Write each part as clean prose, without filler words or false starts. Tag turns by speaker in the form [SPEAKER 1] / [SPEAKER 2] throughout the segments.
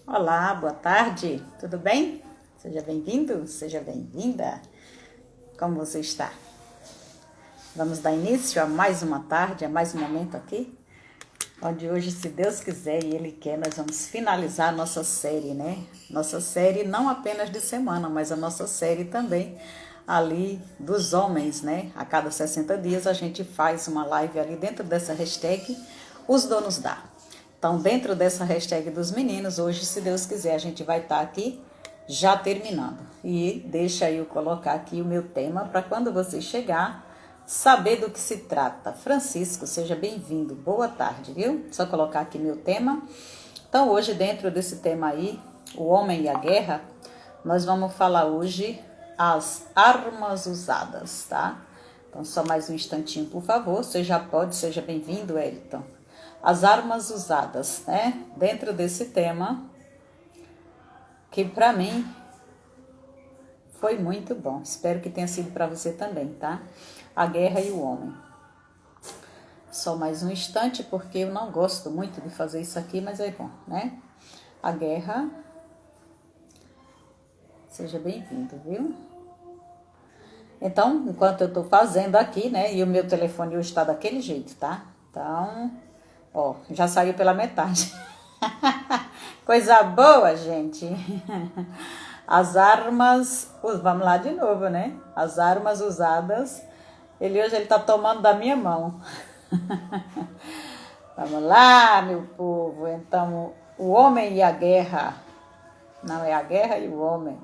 [SPEAKER 1] Olá, boa tarde, tudo bem? Seja bem-vindo, seja bem-vinda. Como você está? Vamos dar início a mais uma tarde, a mais um momento aqui, onde hoje, se Deus quiser e Ele quer, nós vamos finalizar a nossa série, né? Nossa série não apenas de semana, mas a nossa série também ali dos homens, né? A cada 60 dias a gente faz uma live ali dentro dessa hashtag Os Donos da. Então, dentro dessa hashtag dos meninos, hoje, se Deus quiser, a gente vai estar aqui já terminando. E deixa eu colocar aqui o meu tema para quando você chegar, saber do que se trata. Francisco, seja bem-vindo. Boa tarde, viu? Só colocar aqui meu tema. Então, hoje, dentro desse tema aí, o homem e a guerra, nós vamos falar hoje as armas usadas, tá? Então, só mais um instantinho, por favor. Você já pode, seja bem-vindo, Elton. As armas usadas, né? Dentro desse tema, que para mim foi muito bom. Espero que tenha sido para você também, tá? A guerra e o homem. Só mais um instante, porque eu não gosto muito de fazer isso aqui, mas é bom, né? A guerra. Seja bem-vindo, viu? Então, enquanto eu tô fazendo aqui, né? E o meu telefone hoje tá daquele jeito, tá? Então, ó, já saiu pela metade. Coisa boa, gente. As armas, vamos lá de novo, né? As armas usadas. Ele tá tomando da minha mão. Vamos lá, meu povo. Então, o homem e a guerra. Não é a guerra e o homem.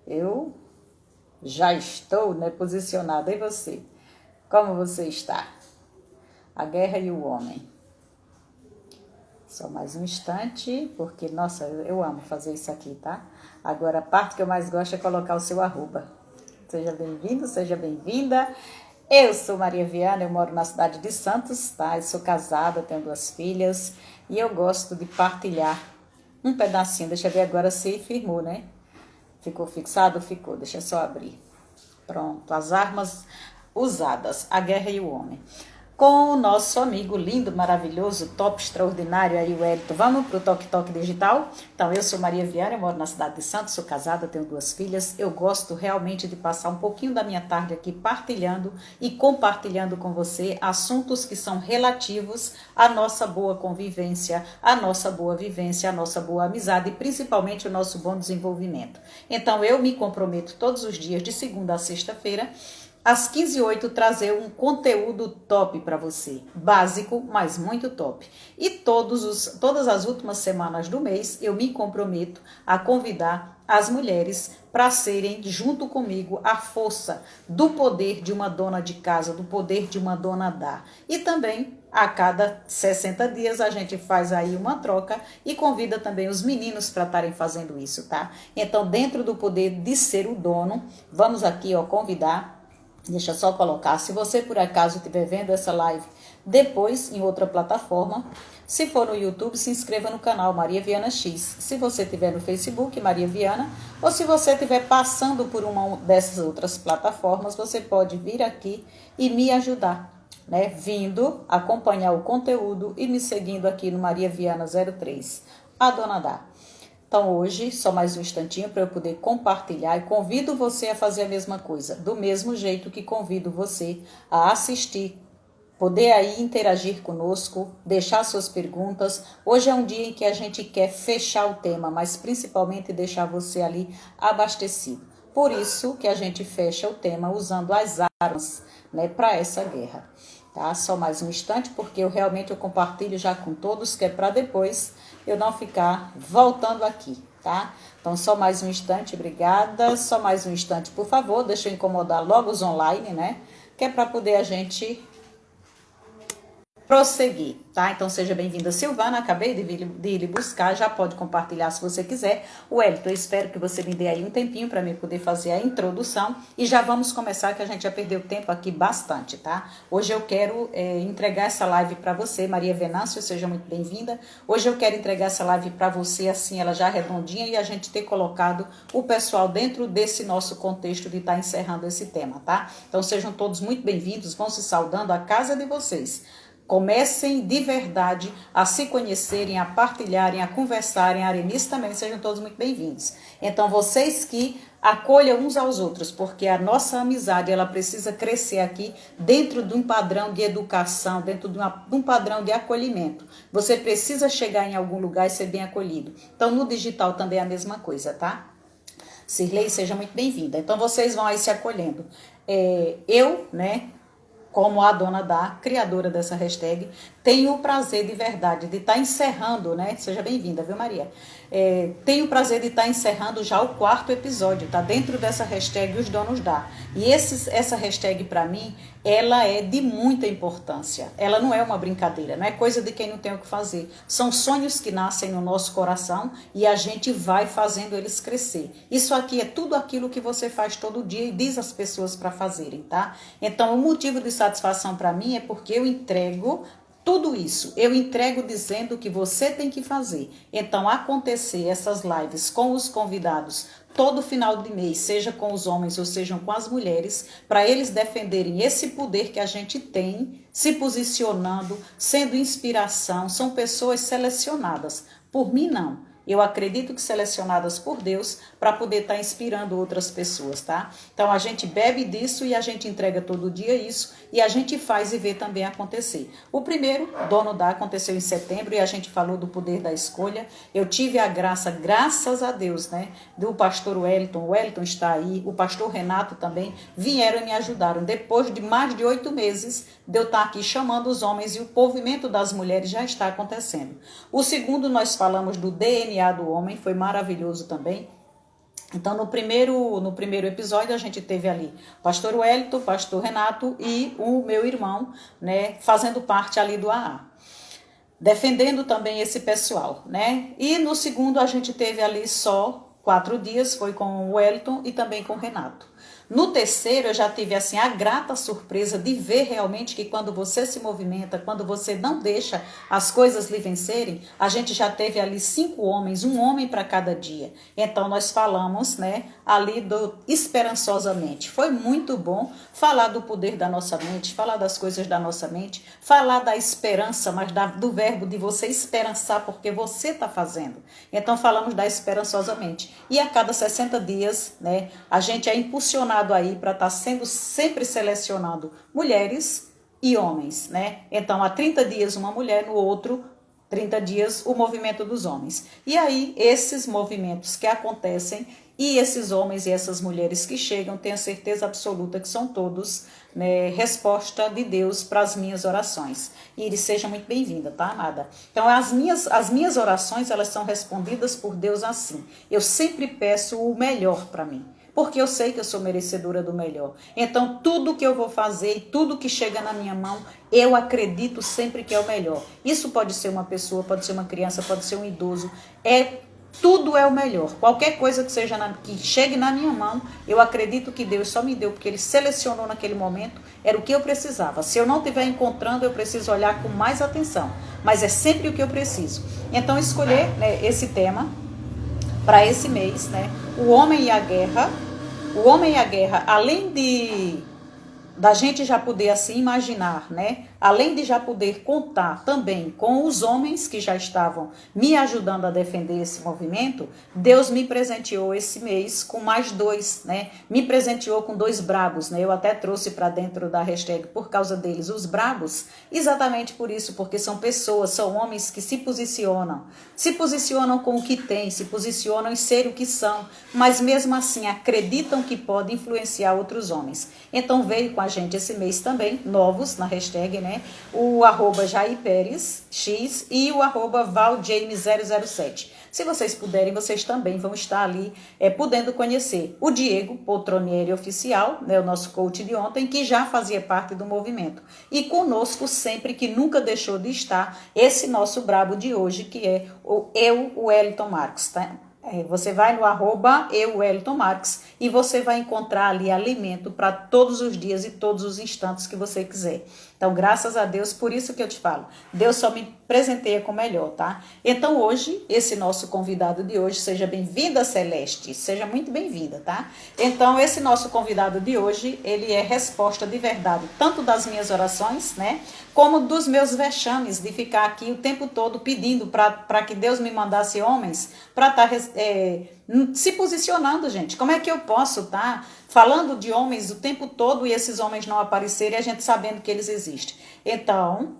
[SPEAKER 1] Eu já estou, né, posicionada. E você? Como você está? A guerra e o homem. Só mais um instante, porque, nossa, eu amo fazer isso aqui, tá? Agora, a parte que eu mais gosto é colocar o seu arroba. Seja bem-vindo, seja bem-vinda. Eu sou Maria Viana, eu moro na cidade de Santos, tá? Eu sou casada, tenho 2 filhas e eu gosto de partilhar um pedacinho. Deixa eu ver agora se firmou, né? Ficou fixado? Ficou. Deixa eu só abrir. Pronto. As armas usadas, a guerra e o homem. Com o nosso amigo lindo, maravilhoso, top, extraordinário aí, o Elton. Vamos pro Toque Toque Digital? Então, eu sou Maria Viana, eu moro na cidade de Santos, sou casada, tenho 2 filhas. Eu gosto realmente de passar um pouquinho da minha tarde aqui partilhando e compartilhando com você assuntos que são relativos à nossa boa convivência, à nossa boa vivência, à nossa boa amizade e principalmente o nosso bom desenvolvimento. Então, eu me comprometo todos os dias, de segunda a sexta-feira, às 15h08, trazer um conteúdo top para você. Básico, mas muito top. E todas as últimas semanas do mês, eu me comprometo a convidar as mulheres para serem, junto comigo, a força do poder de uma dona de casa, do poder de uma dona da. E também, a cada 60 dias, a gente faz aí uma troca e convida também os meninos para estarem fazendo isso, tá? Então, dentro do poder de ser o dono, vamos aqui, ó, convidar. Deixa eu só colocar, se você por acaso estiver vendo essa live depois em outra plataforma, se for no YouTube, se inscreva no canal Maria Viana X. Se você estiver no Facebook, Maria Viana, ou se você estiver passando por uma dessas outras plataformas, você pode vir aqui e me ajudar, né? Vindo acompanhar o conteúdo e me seguindo aqui no Maria Viana 03, a dona da. Então, hoje, só mais um instantinho para eu poder compartilhar e convido você a fazer a mesma coisa, do mesmo jeito que convido você a assistir, poder aí interagir conosco, deixar suas perguntas. Hoje é um dia em que a gente quer fechar o tema, mas principalmente deixar você ali abastecido. Por isso que a gente fecha o tema usando as armas, né, para essa guerra. Tá? Só mais um instante, porque eu compartilho já com todos, que é para depois eu não ficar voltando aqui, tá? Então, só mais um instante, obrigada. Só mais um instante, por favor, deixa eu incomodar logo os online, né? Que é para poder a gente prosseguir, tá? Então seja bem-vinda, Silvana, acabei de ir lhe buscar, já pode compartilhar se você quiser. O Elton, eu espero que você me dê aí um tempinho para mim poder fazer a introdução e já vamos começar, que a gente já perdeu tempo aqui bastante, tá? Hoje eu quero entregar essa live para você, Maria Venâncio, seja muito bem-vinda. Hoje eu quero entregar essa live para você, assim, ela já redondinha, e a gente ter colocado o pessoal dentro desse nosso contexto de estar encerrando esse tema, tá? Então sejam todos muito bem-vindos, vão se saudando, a casa de vocês. Comecem de verdade a se conhecerem, a partilharem, a conversarem. A Arenice também, sejam todos muito bem-vindos. Então, vocês que acolham uns aos outros, porque a nossa amizade ela precisa crescer aqui dentro de um padrão de educação, dentro de um padrão de acolhimento. Você precisa chegar em algum lugar e ser bem acolhido. Então, no digital também é a mesma coisa, tá? Cirlei, seja muito bem-vinda. Então, vocês vão aí se acolhendo. Eu, né, como a dona da, criadora dessa hashtag, tenho o prazer de verdade de estar encerrando, né? Seja bem-vinda, viu, Maria? Tenho o prazer de estar encerrando já o 4º episódio, tá? Dentro dessa hashtag Os Donos da. E essa hashtag, para mim, ela é de muita importância. Ela não é uma brincadeira, não é coisa de quem não tem o que fazer. São sonhos que nascem no nosso coração e a gente vai fazendo eles crescer. Isso aqui é tudo aquilo que você faz todo dia e diz às pessoas para fazerem, tá? Então, o motivo de satisfação para mim é porque eu entrego tudo isso. Eu entrego dizendo que você tem que fazer. Então, acontecer essas lives com os convidados todo final de mês, seja com os homens ou sejam com as mulheres, para eles defenderem esse poder que a gente tem, se posicionando, sendo inspiração. São pessoas selecionadas. Por mim, não. Eu acredito que selecionadas por Deus para poder estar inspirando outras pessoas, tá? Então, a gente bebe disso e a gente entrega todo dia isso e a gente faz e vê também acontecer. O primeiro, Dono da, aconteceu em setembro e a gente falou do poder da escolha. Eu tive a graça, graças a Deus, né? Do pastor Wellington. O Wellington está aí, o pastor Renato também vieram e me ajudaram. Depois de mais de 8 meses de eu estar aqui chamando os homens e o movimento das mulheres já está acontecendo. O segundo, nós falamos do DNA do homem, foi maravilhoso também. Então, no primeiro episódio, a gente teve ali pastor Wellington, pastor Renato e o meu irmão, né, fazendo parte ali do AA. Defendendo também esse pessoal, né? E no segundo, a gente teve ali só 4 dias, foi com o Wellington e também com o Renato. No terceiro, eu já tive assim a grata surpresa de ver realmente que quando você se movimenta, quando você não deixa as coisas lhe vencerem, a gente já teve ali 5 homens, um homem para cada dia. Então, nós falamos, né, ali do esperançosamente. Foi muito bom falar do poder da nossa mente, falar das coisas da nossa mente, falar da esperança, mas do verbo de você esperançar, porque você está fazendo. Então, falamos da esperançosamente. E a cada 60 dias, né, a gente é impulsionado aí para estar sendo sempre selecionando mulheres e homens, né? Então, há 30 dias uma mulher, no outro 30 dias o movimento dos homens. E aí, esses movimentos que acontecem e esses homens e essas mulheres que chegam, tenho certeza absoluta que são todos, né, resposta de Deus para as minhas orações. Iris, seja muito bem-vinda, tá, amada? Então, as minhas orações, elas são respondidas por Deus assim. Eu sempre peço o melhor para mim, porque eu sei que eu sou merecedora do melhor. Então, tudo que eu vou fazer, tudo que chega na minha mão, eu acredito sempre que é o melhor. Isso pode ser uma pessoa, pode ser uma criança, pode ser um idoso. Tudo é o melhor. Qualquer coisa que que chegue na minha mão, eu acredito que Deus só me deu, porque Ele selecionou naquele momento, era o que eu precisava. Se eu não estiver encontrando, eu preciso olhar com mais atenção. Mas é sempre o que eu preciso. Então, escolher, né, esse tema para esse mês, né? O homem e a guerra. O homem e a guerra, além da gente já poder assim imaginar, né? Além de já poder contar também com os homens que já estavam me ajudando a defender esse movimento, Deus me presenteou esse mês com mais 2, né? Me presenteou com 2 brabos, né? Eu até trouxe para dentro da hashtag por causa deles os brabos, exatamente por isso, porque são pessoas, são homens que se posicionam com o que têm, se posicionam em ser o que são, mas mesmo assim acreditam que podem influenciar outros homens. Então veio com a gente esse mês também, novos na hashtag, né? O @Jair Pérez X e o @ValJames007. Se vocês puderem, vocês também vão estar ali podendo conhecer o Diego Poltronieri Oficial, né, o nosso coach de ontem, que já fazia parte do movimento. E conosco sempre, que nunca deixou de estar, esse nosso brabo de hoje, que é o Wellington Marques, tá? Você vai no @Wellington Marques e você vai encontrar ali alimento para todos os dias e todos os instantes que você quiser. Então, graças a Deus, por isso que eu te falo, Deus só me presenteia com o melhor, tá? Então, hoje, esse nosso convidado de hoje, seja bem-vinda, Celeste, seja muito bem-vinda, tá? Então, esse nosso convidado de hoje, ele é resposta de verdade, tanto das minhas orações, né, como dos meus vexames, de ficar aqui o tempo todo pedindo para que Deus me mandasse homens para estar se posicionando, gente. Como é que eu posso estar falando de homens o tempo todo e esses homens não aparecerem e a gente sabendo que eles existem? Então,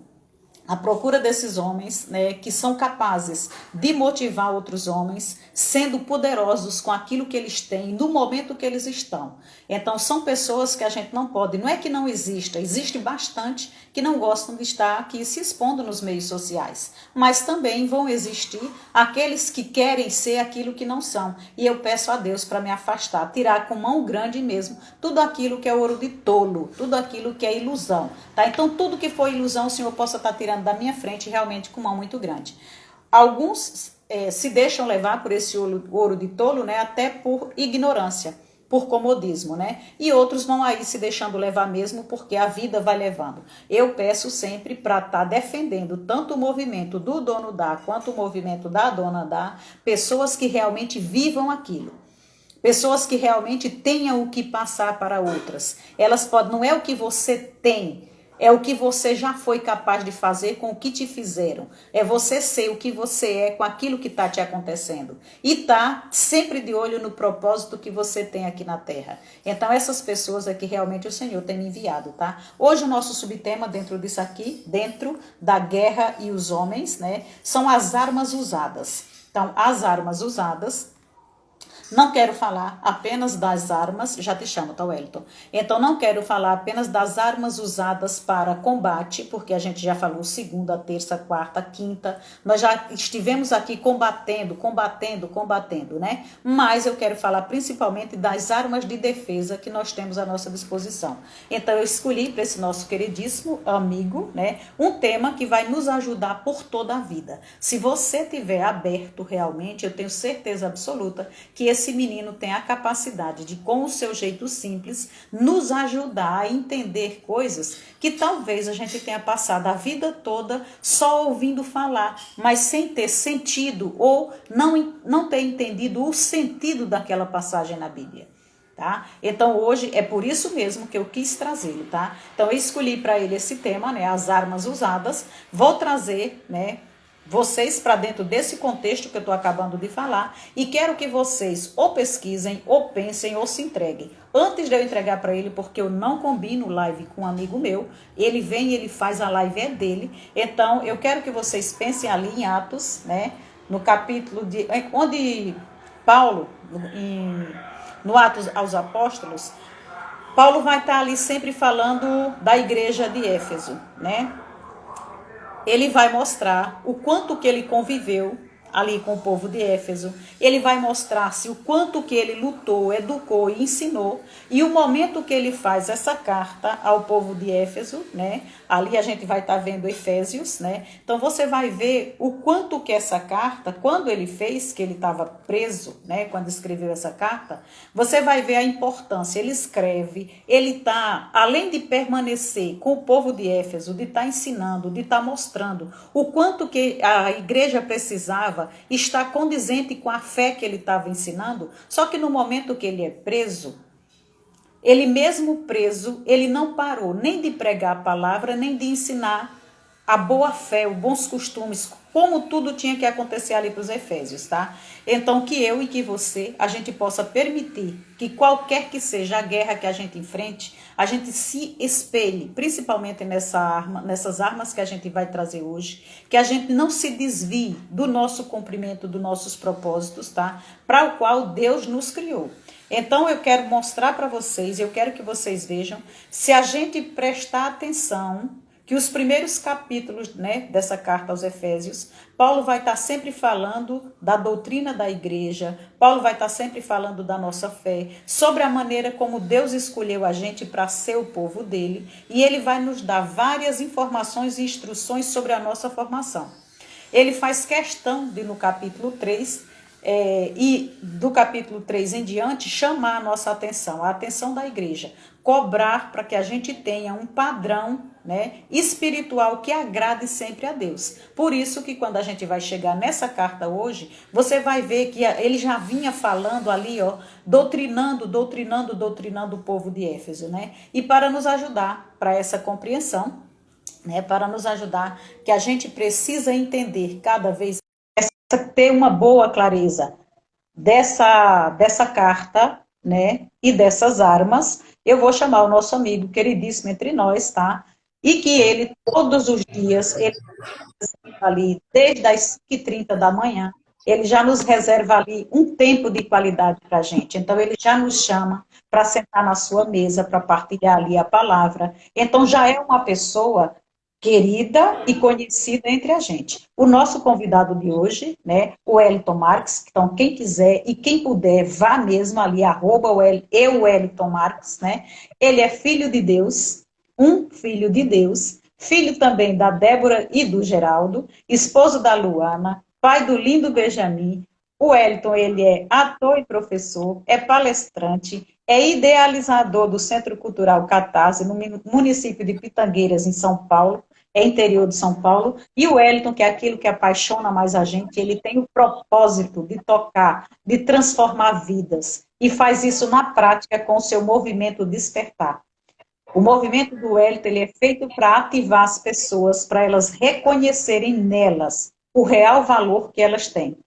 [SPEAKER 1] a procura desses homens, né, que são capazes de motivar outros homens, sendo poderosos com aquilo que eles têm, no momento que eles estão. Então, são pessoas que a gente não pode, não é que não exista, existe bastante que não gostam de estar aqui se expondo nos meios sociais. Mas também vão existir aqueles que querem ser aquilo que não são. E eu peço a Deus para me afastar, tirar com mão grande mesmo tudo aquilo que é ouro de tolo, tudo aquilo que é ilusão. Tá? Então, tudo que for ilusão, o Senhor possa estar tirando da minha frente realmente com mão muito grande. Alguns se deixam levar por esse ouro de tolo, né, até por ignorância, por comodismo, né? E outros vão aí se deixando levar mesmo porque a vida vai levando. Eu peço sempre para estar defendendo tanto o movimento do dono da quanto o movimento da dona da, pessoas que realmente vivam aquilo. Pessoas que realmente tenham o que passar para outras. Elas podem, não é o que você tem, é o que você já foi capaz de fazer com o que te fizeram. É você ser o que você é com aquilo que está te acontecendo. E tá sempre de olho no propósito que você tem aqui na Terra. Então, essas pessoas é que realmente o Senhor tem me enviado, tá? Hoje o nosso subtema dentro disso aqui, dentro da guerra e os homens, né, são as armas usadas. Então, as armas usadas. Não quero falar apenas das armas, já te chamo, tá, Wellington? Então, não quero falar apenas das armas usadas para combate, porque a gente já falou segunda, terça, quarta, quinta. Nós já estivemos aqui combatendo, né? Mas eu quero falar principalmente das armas de defesa que nós temos à nossa disposição. Então, eu escolhi para esse nosso queridíssimo amigo, né, um tema que vai nos ajudar por toda a vida. Se você tiver aberto realmente, eu tenho certeza absoluta que esse menino tem a capacidade de, com o seu jeito simples, nos ajudar a entender coisas que talvez a gente tenha passado a vida toda só ouvindo falar, mas sem ter sentido ou não ter entendido o sentido daquela passagem na Bíblia. Tá? Então hoje é por isso mesmo que eu quis trazê-lo, tá? Então eu escolhi para ele esse tema, né, as armas usadas. Vou trazer, né, vocês para dentro desse contexto que eu estou acabando de falar e quero que vocês ou pesquisem, ou pensem, ou se entreguem. Antes de eu entregar para ele, porque eu não combino live com um amigo meu, ele vem e ele faz a live é dele. Então eu quero que vocês pensem ali em Atos, né, no capítulo de onde Paulo no Atos aos Apóstolos, Paulo vai estar ali sempre falando da igreja de Éfeso, né? Ele vai mostrar o quanto que ele conviveu ali com o povo de Éfeso. Ele vai mostrar-se o quanto que ele lutou, educou e ensinou. E o momento que ele faz essa carta ao povo de Éfeso, né? Ali a gente vai estar vendo Efésios, né? Então você vai ver o quanto que essa carta, quando ele fez, que ele estava preso, né? Quando escreveu essa carta, você vai ver a importância. Ele escreve, ele está, além de permanecer com o povo de Éfeso, de estar ensinando, de estar mostrando o quanto que a igreja precisava estar condizente com a fé que ele estava ensinando, só que no momento que ele é preso, ele mesmo preso, ele não parou nem de pregar a palavra, nem de ensinar a boa fé, os bons costumes, como tudo tinha que acontecer ali para os Efésios, tá? Então, que eu e que você, a gente possa permitir que qualquer que seja a guerra que a gente enfrente, a gente se espelhe, principalmente nessas armas que a gente vai trazer hoje, que a gente não se desvie do nosso cumprimento, dos nossos propósitos, tá? Para o qual Deus nos criou. Então, eu quero mostrar para vocês, eu quero que vocês vejam, se a gente prestar atenção, que os primeiros capítulos, né, dessa carta aos Efésios, Paulo vai estar sempre falando da doutrina da igreja, Paulo vai estar sempre falando da nossa fé, sobre a maneira como Deus escolheu a gente para ser o povo dele, e ele vai nos dar várias informações e instruções sobre a nossa formação. Ele faz questão de, no capítulo 3, e do capítulo 3 em diante, chamar a nossa atenção, a atenção da igreja, cobrar para que a gente tenha um padrão, né, espiritual que agrade sempre a Deus. Por isso que quando a gente vai chegar nessa carta hoje, você vai ver que ele já vinha falando ali, ó, doutrinando o povo de Éfeso, né? E para nos ajudar para essa compreensão, né, para nos ajudar, que a gente precisa entender cada vez mais, ter uma boa clareza dessa carta, né, e dessas armas. Eu vou chamar o nosso amigo queridíssimo entre nós, tá? E que ele, todos os dias, ele ali, desde as 5h30 da manhã, ele já nos reserva ali um tempo de qualidade para a gente. Então, ele já nos chama para sentar na sua mesa, para partilhar ali a palavra. Então, já é uma pessoa querida e conhecida entre a gente. O nosso convidado de hoje, né, o Wellington Marques, então quem quiser e quem puder, vá mesmo ali, @Wellington Marques, né, ele é filho de Deus, um filho de Deus, filho também da Débora e do Geraldo, esposo da Luana, pai do lindo Benjamin. O Wellington, ele é ator e professor, é palestrante, é idealizador do Centro Cultural Catarse, no município de Pitangueiras, em São Paulo, é interior de São Paulo, e o Wellington, que é aquilo que apaixona mais a gente, ele tem o propósito de tocar, de transformar vidas, e faz isso na prática com o seu movimento Despertar. O movimento do Wellington, ele é feito para ativar as pessoas, para elas reconhecerem nelas o real valor que elas têm.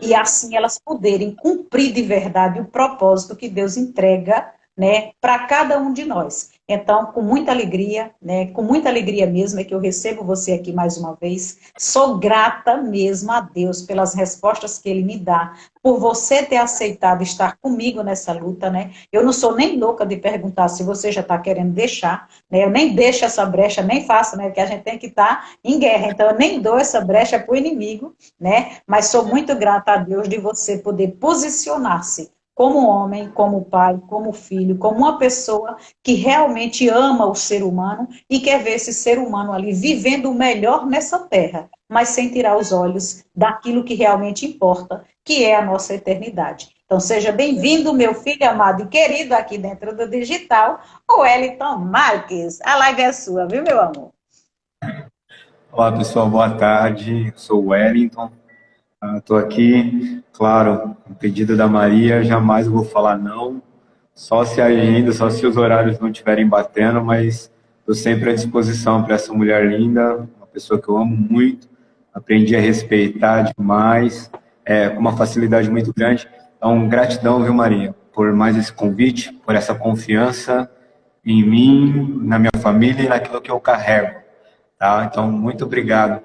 [SPEAKER 1] E assim elas poderem cumprir de verdade o propósito que Deus entrega, né, para cada um de nós. Então, com muita alegria, né, com muita alegria mesmo, é que eu recebo você aqui mais uma vez. Sou grata mesmo a Deus pelas respostas que Ele me dá, por você ter aceitado estar comigo nessa luta, né? Eu não sou nem louca de perguntar se você já está querendo deixar, né? Eu nem deixo essa brecha, nem faço, né? Porque a gente tem que estar em guerra, então eu nem dou essa brecha para o inimigo, né? Mas sou muito grata a Deus de você poder posicionar-se como homem, como pai, como filho, como uma pessoa que realmente ama o ser humano e quer ver esse ser humano ali vivendo o melhor nessa terra, mas sem tirar os olhos daquilo que realmente importa, que é a nossa eternidade. Então, seja bem-vindo, meu filho amado e querido aqui dentro do digital, o Wellington Marques. A live é sua, viu, meu amor?
[SPEAKER 2] Olá, pessoal, boa tarde. Sou o Wellington. Estou aqui, claro, no pedido da Maria, jamais vou falar não, só se a agenda, só se os horários não estiverem batendo, mas estou sempre à disposição para essa mulher linda, uma pessoa que eu amo muito, aprendi a respeitar demais, com uma facilidade muito grande. Então, gratidão, viu, Maria, por mais esse convite, por essa confiança em mim, na minha família e naquilo que eu carrego, tá? Então, muito obrigado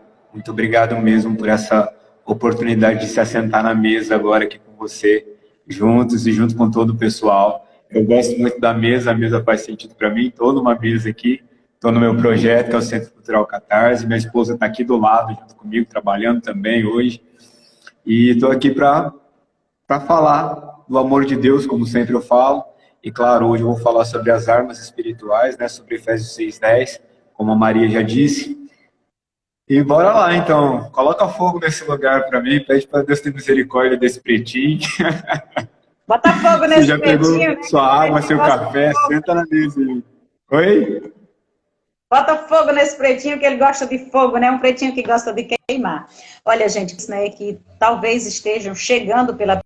[SPEAKER 2] mesmo por essa oportunidade de se assentar na mesa agora aqui com você, juntos e junto com todo o pessoal. Eu gosto muito da mesa, a mesa faz sentido para mim, estou numa mesa aqui, estou no meu projeto, que é o Centro Cultural Catarse, minha esposa está aqui do lado, junto comigo, trabalhando também hoje, e estou aqui para falar do amor de Deus, como sempre eu falo, e claro, hoje eu vou falar sobre as armas espirituais, né, sobre Efésios 6:10, como a Maria já disse. E bora lá, então. Coloca fogo nesse lugar para mim, pede para Deus ter misericórdia desse pretinho.
[SPEAKER 1] Bota fogo
[SPEAKER 2] Você
[SPEAKER 1] nesse
[SPEAKER 2] já
[SPEAKER 1] pretinho,
[SPEAKER 2] pegou
[SPEAKER 1] né?
[SPEAKER 2] sua água, seu café, senta na mesa aí. Oi?
[SPEAKER 1] Bota fogo nesse pretinho que ele gosta de fogo, né? Um pretinho que gosta de queimar. Olha, gente, né, que talvez estejam chegando pela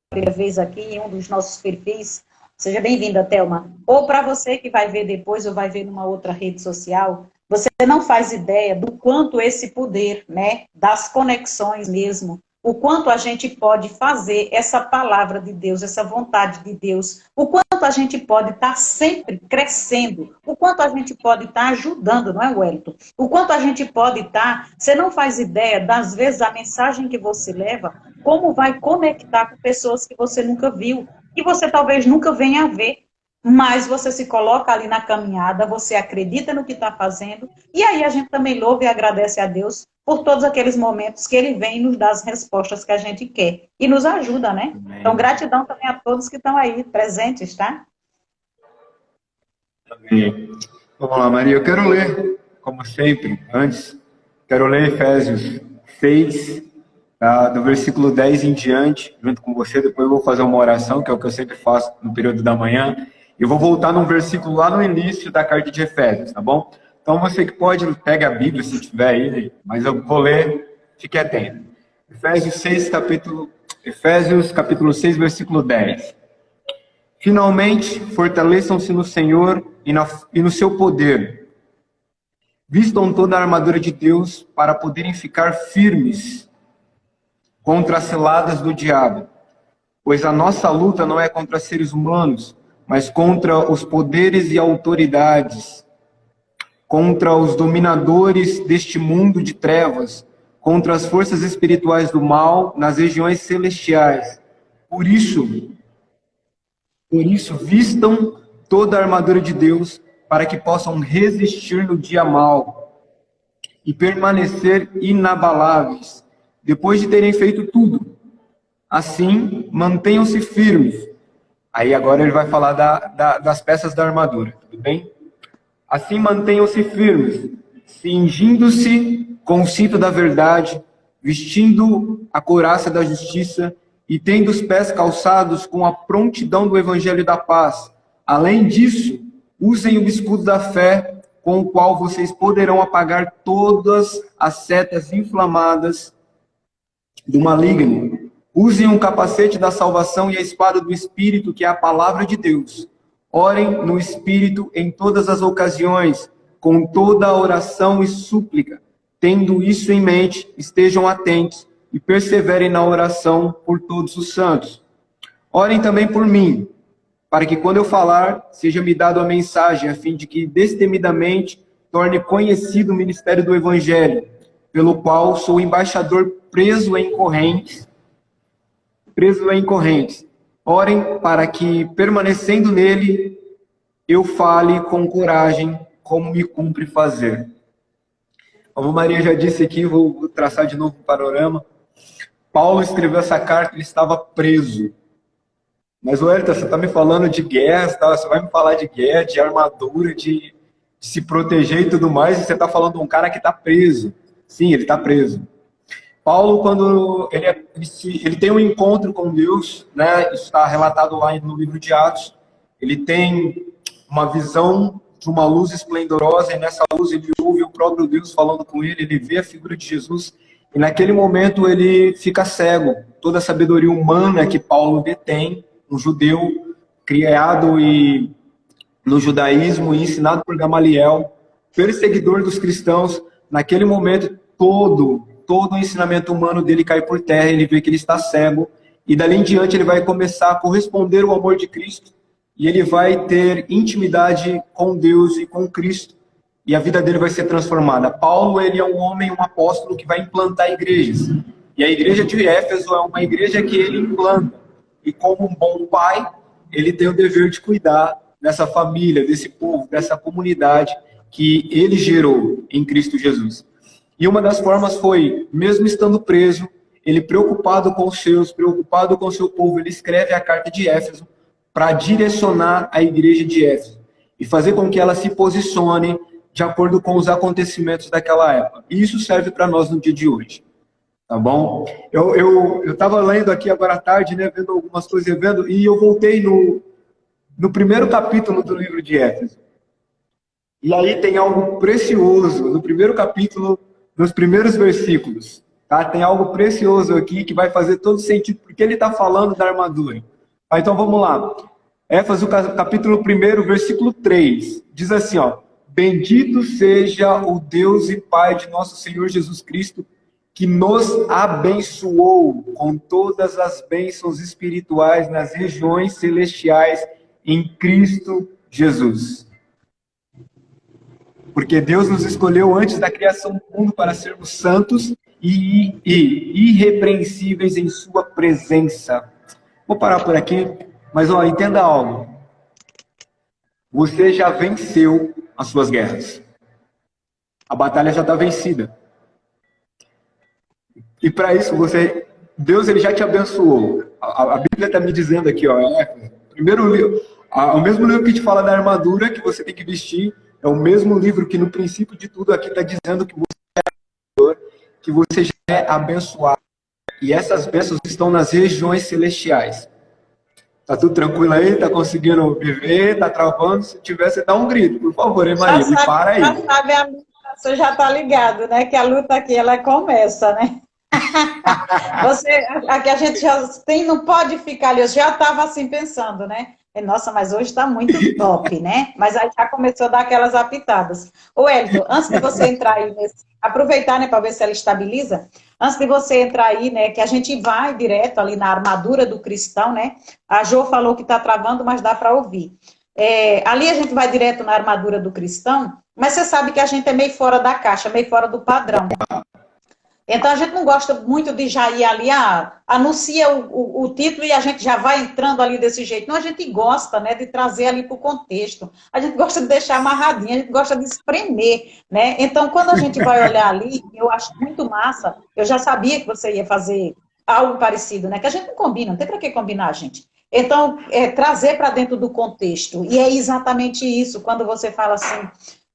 [SPEAKER 1] primeira vez aqui em um dos nossos perfis. Seja bem-vinda, Thelma. Ou para você que vai ver depois ou vai ver numa outra rede social, você não faz ideia do quanto esse poder, né, das conexões mesmo, o quanto a gente pode fazer essa palavra de Deus, essa vontade de Deus, o quanto a gente pode estar sempre crescendo, o quanto a gente pode estar ajudando, não é, Wellington? O quanto a gente pode estar, você não faz ideia, das vezes a mensagem que você leva, como vai conectar com pessoas que você nunca viu, que você talvez nunca venha a ver, mas você se coloca ali na caminhada, você acredita no que está fazendo, e aí a gente também louva e agradece a Deus por todos aqueles momentos que Ele vem nos dar as respostas que a gente quer, e nos ajuda, né?
[SPEAKER 2] Amém.
[SPEAKER 1] Então, gratidão também a todos que estão aí presentes, tá?
[SPEAKER 2] Amém. Vamos lá, Maria, eu quero ler, como sempre, antes, quero ler Efésios 6, do versículo 10 em diante, junto com você, depois eu vou fazer uma oração, que é o que eu sempre faço no período da manhã, Eu vou voltar num versículo lá no início da carta de Efésios, tá bom? Então você que pode, pega a Bíblia se tiver aí, mas eu vou ler, fique atento. Efésios capítulo 6, versículo 10. Finalmente, fortaleçam-se no Senhor e no seu poder. Vistam toda a armadura de Deus para poderem ficar firmes contra as ciladas do diabo. Pois a nossa luta não é contra seres humanos, mas contra os poderes e autoridades, contra os dominadores deste mundo de trevas, contra as forças espirituais do mal nas regiões celestiais. Por isso, vistam toda a armadura de Deus para que possam resistir no dia mau e permanecer inabaláveis, depois de terem feito tudo. Assim, mantenham-se firmes. Aí agora ele vai falar das peças da armadura, tudo bem? Assim, mantenham-se firmes, cingindo-se com o cinto da verdade, vestindo a couraça da justiça e tendo os pés calçados com a prontidão do evangelho da paz. Além disso, usem o escudo da fé, com o qual vocês poderão apagar todas as setas inflamadas do maligno. Usem o capacete da salvação e a espada do Espírito, que é a palavra de Deus. Orem no Espírito em todas as ocasiões, com toda a oração e súplica. Tendo isso em mente, estejam atentos e perseverem na oração por todos os santos. Orem também por mim, para que quando eu falar, seja me dado a mensagem, a fim de que destemidamente torne conhecido o ministério do Evangelho, pelo qual sou embaixador preso em correntes. Orem para que, permanecendo nele, eu fale com coragem, como me cumpre fazer. Como Maria já disse aqui, vou traçar de novo o panorama. Paulo escreveu essa carta, ele estava preso. Mas, Wellington, você está me falando de guerra, você vai me falar de guerra, de armadura, de se proteger e tudo mais, e você está falando de um cara que está preso. Sim, ele está preso. Paulo, quando ele tem um encontro com Deus, né, isso está relatado lá no livro de Atos, ele tem uma visão de uma luz esplendorosa, e nessa luz ele ouve o próprio Deus falando com ele, ele vê a figura de Jesus, e naquele momento ele fica cego. Toda a sabedoria humana que Paulo detém, um judeu criado no judaísmo e ensinado por Gamaliel, perseguidor dos cristãos, naquele momento todo o ensinamento humano dele cai por terra, ele vê que ele está cego, e dali em diante ele vai começar a corresponder ao amor de Cristo, e ele vai ter intimidade com Deus e com Cristo, e a vida dele vai ser transformada. Paulo, ele é um homem, um apóstolo que vai implantar igrejas, e a igreja de Éfeso é uma igreja que ele implanta, e como um bom pai, ele tem o dever de cuidar dessa família, desse povo, dessa comunidade que ele gerou em Cristo Jesus. E uma das formas foi, mesmo estando preso, ele preocupado com os seus, preocupado com o seu povo, ele escreve a carta de Éfeso para direcionar a igreja de Éfeso e fazer com que ela se posicione de acordo com os acontecimentos daquela época. E isso serve para nós no dia de hoje. Tá bom? Eu estava lendo aqui agora à tarde, né, vendo algumas coisas, e eu voltei no primeiro capítulo do livro de Éfeso. E aí tem algo precioso no primeiro capítulo, nos primeiros versículos, tá? Tem algo precioso aqui que vai fazer todo sentido, porque ele está falando da armadura. Tá, então vamos lá. Éfeso capítulo 1, versículo 3, diz assim, ó: Bendito seja o Deus e Pai de nosso Senhor Jesus Cristo, que nos abençoou com todas as bênçãos espirituais nas regiões celestiais em Cristo Jesus. Porque Deus nos escolheu antes da criação do mundo para sermos santos e irrepreensíveis em sua presença. Vou parar por aqui, mas ó, entenda algo. Você já venceu as suas guerras. A batalha já está vencida. E para isso, Deus ele já te abençoou. A Bíblia está me dizendo aqui, ó, primeiro livro, o mesmo livro que te fala da armadura que você tem que vestir, é o mesmo livro que no princípio de tudo aqui está dizendo que você já é abençoado. E essas bênçãos estão nas regiões celestiais. Tá tudo tranquilo aí? Tá conseguindo viver? Tá travando? Se tiver, você dá um grito, por favor, hein, Maria? Me para aí.
[SPEAKER 1] Já sabe, você já está ligado, né? Que a luta aqui, ela começa, né? Você, aqui a gente já tem, não pode ficar ali, eu já estava assim pensando, né? Nossa, mas hoje está muito top, né? Mas aí já começou a dar aquelas apitadas. Ô, Elton, antes de você entrar aí, aproveitar, né, para ver se ela estabiliza, antes de você entrar aí, né, que a gente vai direto ali na armadura do cristão, né? A Jo falou que está travando, mas dá para ouvir. Ali a gente vai direto na armadura do cristão, mas você sabe que a gente é meio fora da caixa, meio fora do padrão. Então, a gente não gosta muito de já ir ali, anuncia o título e a gente já vai entrando ali desse jeito. Não, a gente gosta, né, de trazer ali para o contexto. A gente gosta de deixar amarradinho, a gente gosta de espremer, né? Então, quando a gente vai olhar ali, eu acho muito massa, eu já sabia que você ia fazer algo parecido, né? Que a gente não combina, não tem para que combinar, gente. Então, trazer para dentro do contexto. E é exatamente isso, quando você fala assim,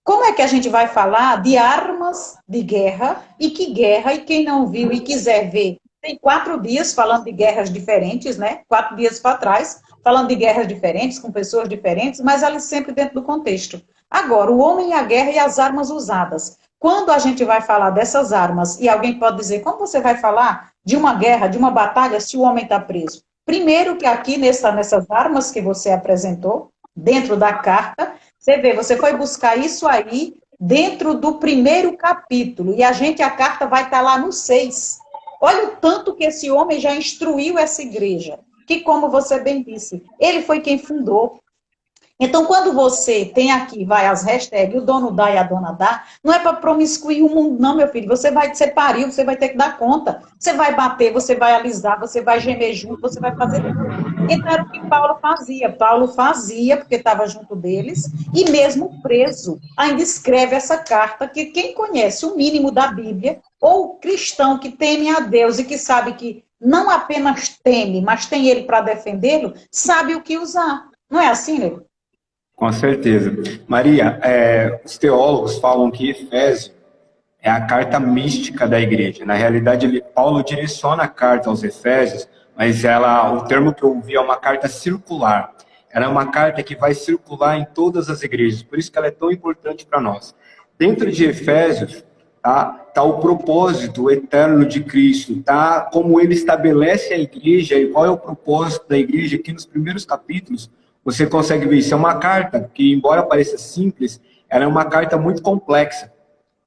[SPEAKER 1] como é que a gente vai falar de armas de guerra e que guerra, e quem não viu e quiser ver, tem 4 dias falando de guerras diferentes, né? 4 dias para trás, falando de guerras diferentes, com pessoas diferentes, mas ali sempre dentro do contexto. Agora, o homem e a guerra e as armas usadas. Quando a gente vai falar dessas armas, e alguém pode dizer, como você vai falar de uma guerra, de uma batalha, se o homem está preso? Primeiro que aqui nessas armas que você apresentou, dentro da carta, você vê, você foi buscar isso aí dentro do primeiro capítulo, e a carta vai estar lá no 6. Olha o tanto que esse homem já instruiu essa igreja, que como você bem disse, ele foi quem fundou. Então, quando você tem aqui, vai as hashtags, o dono dá e a dona dá, não é para promiscuir o mundo, não, meu filho. Você pariu, você vai ter que dar conta. Você vai bater, você vai alisar, você vai gemer junto, você vai fazer tudo. Então, era o que Paulo fazia. Paulo fazia, porque estava junto deles, e mesmo preso, ainda escreve essa carta, que quem conhece o mínimo da Bíblia, ou o cristão que teme a Deus e que sabe que não apenas teme, mas tem ele para defendê-lo, sabe o que usar. Não é assim, Leo?
[SPEAKER 2] Com certeza. Maria, os teólogos falam que Efésio é a carta mística da igreja. Na realidade, Paulo direciona a carta aos Efésios, mas o termo que eu ouvi é uma carta circular. Ela é uma carta que vai circular em todas as igrejas, por isso que ela é tão importante para nós. Dentro de Efésios, tá o propósito eterno de Cristo, tá como ele estabelece a igreja e qual é o propósito da igreja aqui nos primeiros capítulos. Você consegue ver isso. É uma carta que, embora pareça simples, ela é uma carta muito complexa.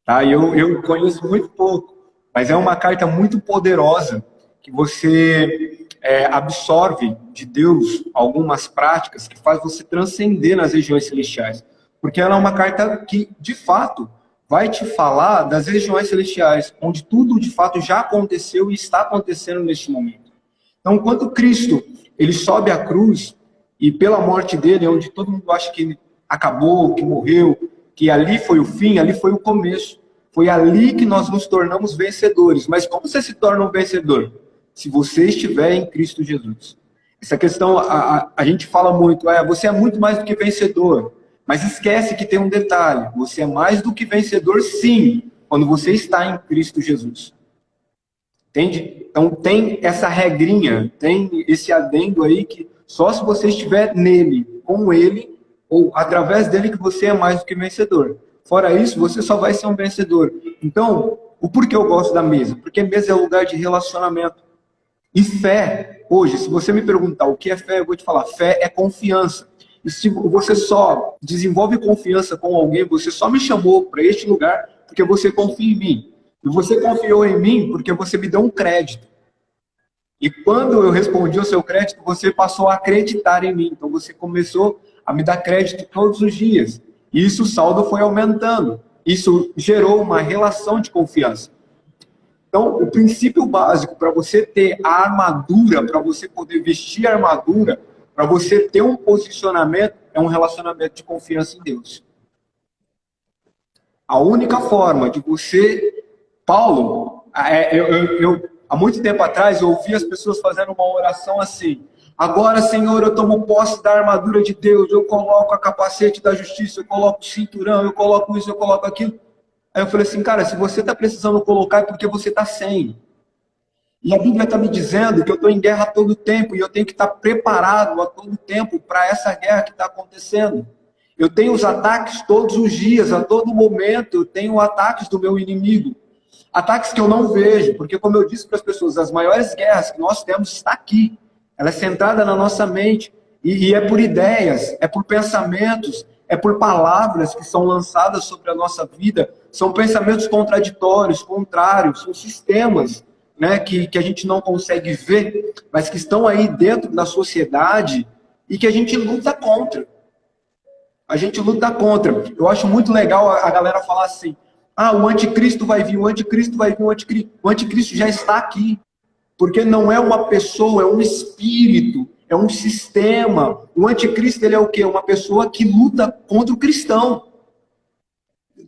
[SPEAKER 2] Tá? Eu conheço muito pouco, mas é uma carta muito poderosa que você absorve de Deus algumas práticas que faz você transcender nas regiões celestiais. Porque ela é uma carta que, de fato, vai te falar das regiões celestiais, onde tudo, de fato, já aconteceu e está acontecendo neste momento. Então, quando Cristo ele sobe à cruz, e pela morte dele, onde todo mundo acha que ele acabou, que morreu, que ali foi o fim, ali foi o começo. Foi ali que nós nos tornamos vencedores. Mas como você se torna um vencedor? Se você estiver em Cristo Jesus. Essa questão, a gente fala muito, você é muito mais do que vencedor. Mas esquece que tem um detalhe, você é mais do que vencedor, sim, quando você está em Cristo Jesus. Entende? Então tem essa regrinha, tem esse adendo aí que só se você estiver nele, com ele, ou através dele que você é mais do que vencedor. Fora isso, você só vai ser um vencedor. Então, o porquê eu gosto da mesa? Porque mesa é lugar de relacionamento. E fé, hoje, se você me perguntar o que é fé, eu vou te falar, fé é confiança. E se você só desenvolve confiança com alguém, você só me chamou para este lugar porque você confia em mim. E você confiou em mim porque você me deu um crédito. E quando eu respondi o seu crédito, você passou a acreditar em mim. Então você começou a me dar crédito todos os dias. E isso, o saldo foi aumentando. Isso gerou uma relação de confiança. Então, o princípio básico para você ter a armadura, para você poder vestir a armadura, para você ter um posicionamento, é um relacionamento de confiança em Deus. A única forma de você... Paulo, há muito tempo atrás, eu ouvi as pessoas fazendo uma oração assim: agora, Senhor, eu tomo posse da armadura de Deus, eu coloco a capacete da justiça, eu coloco o cinturão, eu coloco isso, eu coloco aquilo. Aí eu falei assim, cara, se você está precisando colocar é porque você está sem. E a Bíblia está me dizendo que eu estou em guerra a todo tempo e eu tenho que estar preparado a todo tempo para essa guerra que está acontecendo. Eu tenho os ataques todos os dias, a todo momento, eu tenho ataques do meu inimigo. Ataques que eu não vejo, porque como eu disse para as pessoas, as maiores guerras que nós temos está aqui. Ela é centrada na nossa mente. E é por ideias, é por pensamentos, é por palavras que são lançadas sobre a nossa vida. São pensamentos contraditórios, contrários, são sistemas, né, que a gente não consegue ver, mas que estão aí dentro da sociedade e que a gente luta contra. A gente luta contra. Eu acho muito legal a galera falar assim, o anticristo vai vir, o anticristo vai vir, o anticristo já está aqui. Porque não é uma pessoa, é um espírito, é um sistema. O anticristo, ele é o quê? Uma pessoa que luta contra o cristão.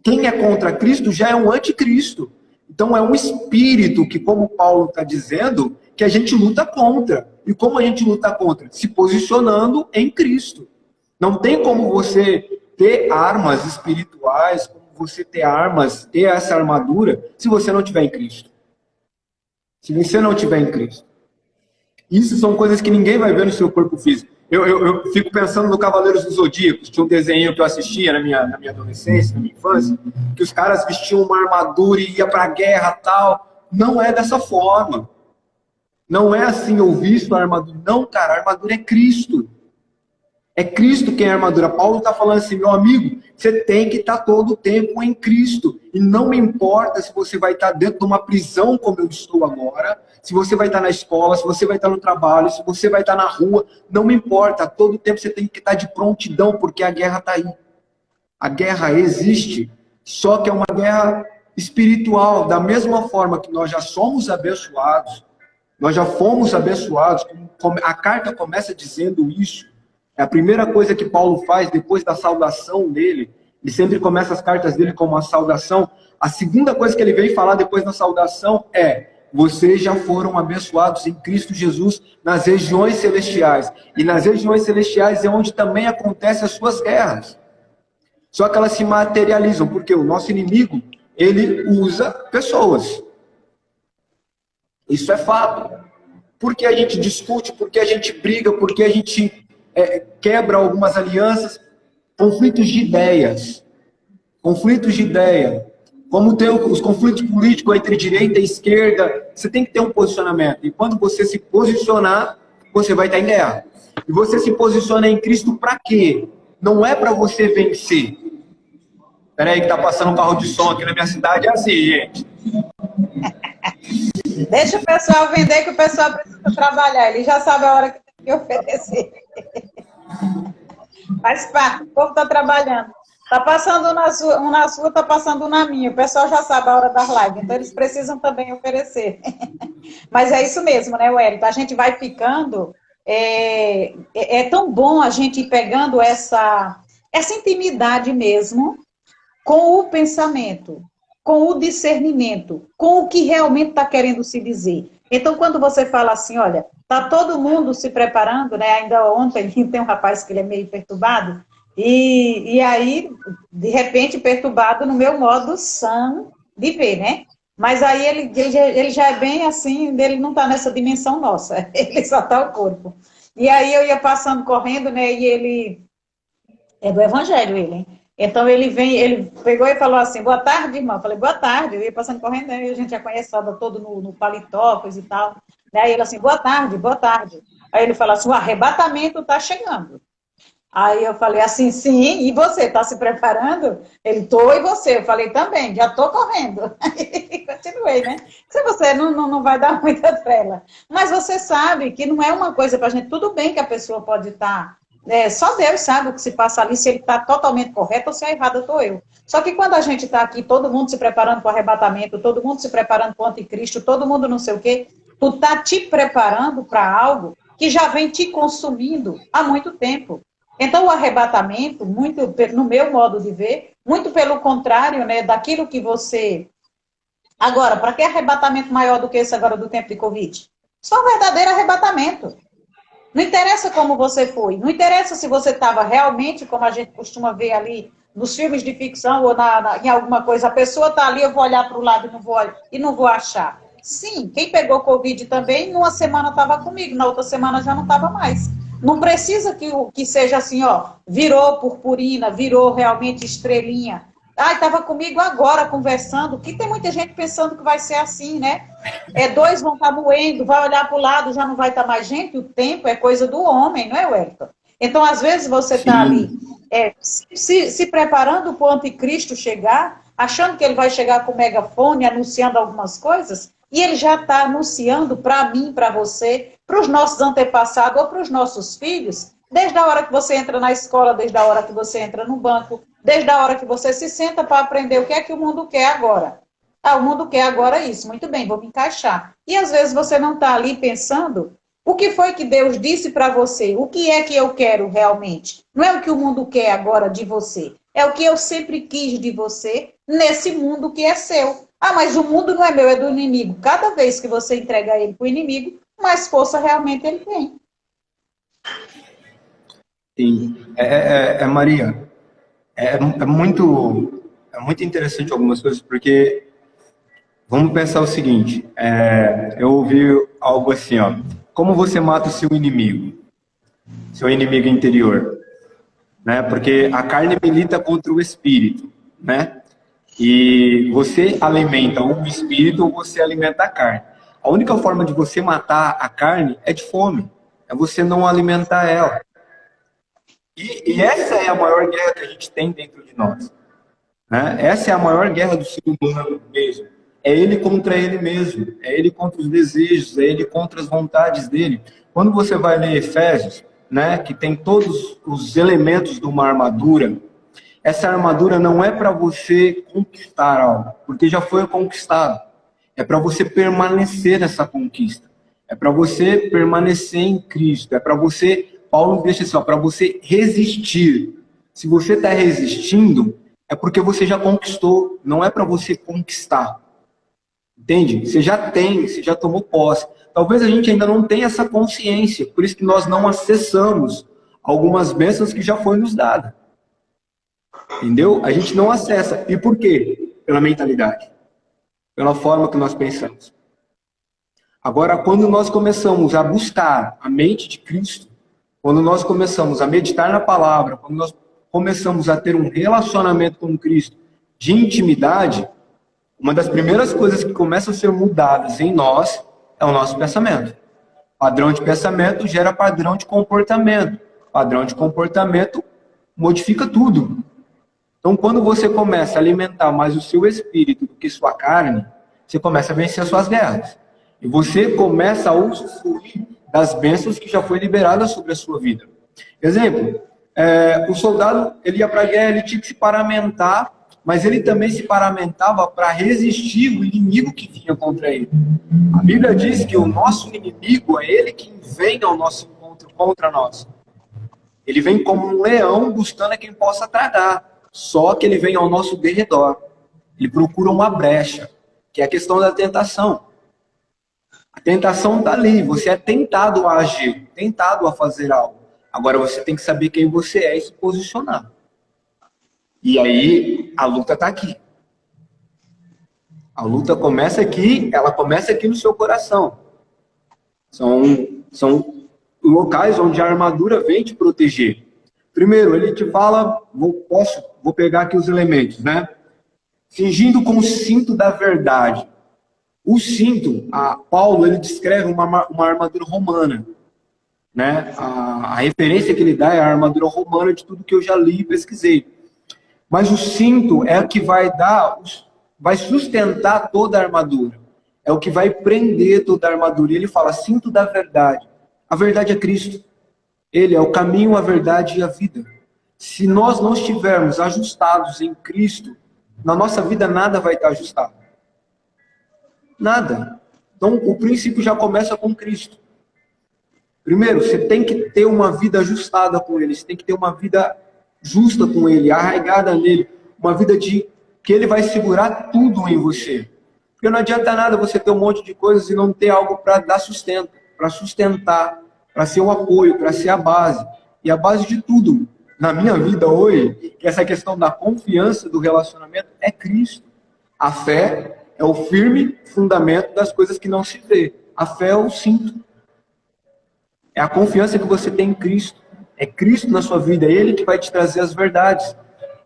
[SPEAKER 2] Quem é contra Cristo já é um anticristo. Então é um espírito que, como Paulo está dizendo, que a gente luta contra. E como a gente luta contra? Se posicionando em Cristo. Não tem como você ter armas espirituais, como você ter armas, ter essa armadura, se você não tiver em Cristo. Se você não tiver em Cristo. Isso são coisas que ninguém vai ver no seu corpo físico. Eu fico pensando no Cavaleiros dos Zodíacos. Tinha um desenho que eu assistia na minha adolescência, na minha infância, que os caras vestiam uma armadura e ia para a guerra e tal. Não é dessa forma. Não é assim, eu visto a armadura. Não, cara, a armadura é Cristo. É Cristo quem é a armadura. Paulo está falando assim, meu amigo, você tem que estar todo o tempo em Cristo. E não me importa se você vai estar dentro de uma prisão como eu estou agora, se você vai estar na escola, se você vai estar no trabalho, se você vai estar na rua, não me importa. Todo o tempo você tem que estar de prontidão, porque a guerra está aí. A guerra existe, só que é uma guerra espiritual. Da mesma forma que nós já somos abençoados, nós já fomos abençoados, a carta começa dizendo isso. É a primeira coisa que Paulo faz depois da saudação dele. Ele sempre começa as cartas dele com uma saudação. A segunda coisa que ele vem falar depois da saudação é: vocês já foram abençoados em Cristo Jesus nas regiões celestiais. E nas regiões celestiais é onde também acontecem as suas guerras. Só que elas se materializam, porque o nosso inimigo, ele usa pessoas. Isso é fato. Porque a gente discute, porque a gente briga, porque a gente quebra algumas alianças, conflitos de ideias. Conflitos de ideia. Como tem os conflitos políticos entre direita e esquerda, você tem que ter um posicionamento. E quando você se posicionar, você vai estar em guerra. E você se posiciona em Cristo para quê? Não é para você vencer. Espera aí que tá passando um carro de som aqui na minha cidade. É assim, gente.
[SPEAKER 1] Deixa o pessoal vender, que o pessoal precisa trabalhar. Ele já sabe a hora que tem que oferecer. Faz parte, o povo está trabalhando. Está passando um na sua, está passando um na minha. O pessoal já sabe a hora das lives, então eles precisam também oferecer. Mas é isso mesmo, né, Wellington? A gente vai ficando... É tão bom a gente ir pegando essa intimidade mesmo com o pensamento, com o discernimento, com o que realmente está querendo se dizer. Então, quando você fala assim, olha, está todo mundo se preparando, né? Ainda ontem tem um rapaz que ele é meio perturbado, e aí, de repente, perturbado no meu modo sã de ver, né? Mas aí ele já é bem assim, ele não está nessa dimensão nossa, ele só está o corpo. E aí eu ia passando correndo, né? E ele é do Evangelho, ele, hein? Então ele pegou e falou assim, boa tarde, irmão. Eu falei, boa tarde. Eu ia passando correndo, né? E a gente já conhece todo no paletó, coisa e tal. Aí ele assim, boa tarde, boa tarde. Aí ele falou assim, o arrebatamento está chegando. Aí eu falei assim, sim, e você, está se preparando? Ele, tô, e você? Eu falei, também, já estou correndo. Aí continuei, né? Se você não vai dar muita trela. Mas você sabe que não é uma coisa para a gente, tudo bem que a pessoa pode estar... só Deus sabe o que se passa ali, se ele está totalmente correto ou se é errado, estou eu. Só que quando a gente está aqui, todo mundo se preparando para o arrebatamento, todo mundo se preparando para o anticristo, todo mundo não sei o quê, tu está te preparando para algo que já vem te consumindo há muito tempo. Então, o arrebatamento, muito no meu modo de ver, muito pelo contrário, né, daquilo que você... Agora, para que arrebatamento maior do que esse agora do tempo de Covid? Só um verdadeiro arrebatamento. Não interessa como você foi, não interessa se você estava realmente, como a gente costuma ver ali nos filmes de ficção ou em alguma coisa, a pessoa está ali, eu vou olhar para o lado e não vou achar. Sim, quem pegou Covid também, numa semana estava comigo, na outra semana já não estava mais. Não precisa que seja assim, ó, virou purpurina, virou realmente estrelinha. Ah, estava comigo agora conversando, que tem muita gente pensando que vai ser assim, né? Dois vão estar moendo, vai olhar para o lado, já não vai estar mais gente, o tempo é coisa do homem, não é, Wellington? Então, às vezes, você está ali
[SPEAKER 2] Sim,
[SPEAKER 1] se preparando para o anticristo chegar, achando que ele vai chegar com o megafone, anunciando algumas coisas, e ele já está anunciando para mim, para você, para os nossos antepassados ou para os nossos filhos, desde a hora que você entra na escola, desde a hora que você entra no banco, desde a hora que você se senta para aprender o que é que o mundo quer agora. Ah, o mundo quer agora isso, muito bem, vou me encaixar. E às vezes você não está ali pensando o que foi que Deus disse para você, o que é que eu quero realmente. Não é o que o mundo quer agora de você, é o que eu sempre quis de você nesse mundo que é seu. Ah, mas o mundo não é meu, é do inimigo. Cada vez que você entrega ele para o inimigo, mais força realmente ele tem.
[SPEAKER 2] sim. Maria, é muito interessante algumas coisas, porque vamos pensar o seguinte, eu ouvi algo assim, ó, como você mata o seu inimigo interior, né? Porque a carne milita contra o espírito, né? E você alimenta o espírito ou você alimenta a carne. A única forma de você matar a carne é de fome, é você não alimentar ela. E essa é a maior guerra que a gente tem dentro de nós, né? Essa é a maior guerra do ser humano mesmo. É ele contra ele mesmo, é ele contra os desejos, é ele contra as vontades dele. Quando você vai ler Efésios, né, que tem todos os elementos de uma armadura, essa armadura não é para você conquistar algo, porque já foi conquistado. É para você permanecer nessa conquista. É para você permanecer em Cristo. É para você, Paulo deixa assim, para você resistir. Se você está resistindo, é porque você já conquistou, não é para você conquistar. Entende? Você já tem, você já tomou posse. Talvez a gente ainda não tenha essa consciência, por isso que nós não acessamos algumas bênçãos que já foi nos dadas. Entendeu? A gente não acessa. E por quê? Pela mentalidade. Pela forma que nós pensamos. Agora, quando nós começamos a buscar a mente de Cristo, quando nós começamos a meditar na palavra, quando nós começamos a ter um relacionamento com Cristo de intimidade, uma das primeiras coisas que começam a ser mudadas em nós é o nosso pensamento. Padrão de pensamento gera padrão de comportamento. Padrão de comportamento modifica tudo. Então, quando você começa a alimentar mais o seu espírito do que sua carne, você começa a vencer as suas guerras. E você começa a usufruir das bênçãos que já foi liberada sobre a sua vida. Exemplo, o soldado ele ia para a guerra, ele tinha que se paramentar, mas ele também se paramentava para resistir o inimigo que vinha contra ele. A Bíblia diz que o nosso inimigo é ele que vem ao nosso encontro contra nós. Ele vem como um leão buscando a quem possa tragar. Só que ele vem ao nosso derredor. Ele procura uma brecha, que é a questão da tentação. A tentação está ali, você é tentado a agir, tentado a fazer algo. Agora você tem que saber quem você é e se posicionar. E aí a luta está aqui. A luta começa aqui, ela começa aqui no seu coração. São locais onde a armadura vem te proteger. Primeiro, ele te fala, vou pegar aqui os elementos, né? Fingindo com o cinto da verdade. O cinto, Paulo, ele descreve uma armadura romana, né? A referência que ele dá é a armadura romana de tudo que eu já li e pesquisei. Mas o cinto é o que vai sustentar toda a armadura. É o que vai prender toda a armadura. E ele fala, cinto da verdade. A verdade é Cristo. Ele é o caminho, a verdade e a vida. Se nós não estivermos ajustados em Cristo, na nossa vida nada vai estar ajustado. Nada. Então, o princípio já começa com Cristo. Primeiro, você tem que ter uma vida ajustada com Ele. Você tem que ter uma vida justa com Ele, arraigada nele. Uma vida que Ele vai segurar tudo em você. Porque não adianta nada você ter um monte de coisas e não ter algo para dar sustento, para sustentar, para ser o apoio, para ser a base. E a base de tudo na minha vida hoje, que essa questão da confiança do relacionamento, é Cristo. A fé É o firme fundamento das coisas que não se vê. A fé é o cinto. É a confiança que você tem em Cristo. É Cristo na sua vida, é Ele que vai te trazer as verdades.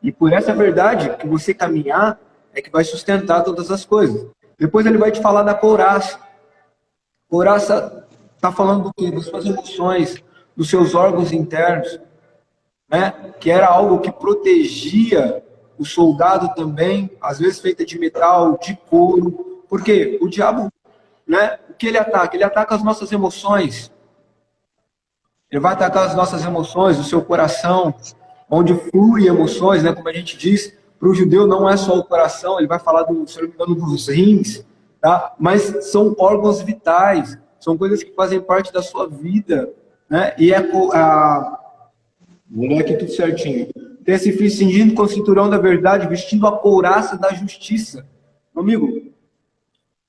[SPEAKER 2] E por essa verdade que você caminhar, é que vai sustentar todas as coisas. Depois ele vai te falar da couraça. Couraça está falando do quê? Das suas emoções, dos seus órgãos internos, né? Que era algo que protegia o soldado também, às vezes feita de metal, de couro. Porque o diabo, né? O que ele ataca? Ele ataca as nossas emoções. Ele vai atacar as nossas emoções, o seu coração, onde flui emoções, né? Como a gente diz, para o judeu não é só o coração, ele vai falar, se não me engano, dos rins, tá? Mas são órgãos vitais, são coisas que fazem parte da sua vida, né? E vou ler aqui tudo certinho. Tem esse filho cingindo com o cinturão da verdade, vestindo a couraça da justiça. Meu amigo,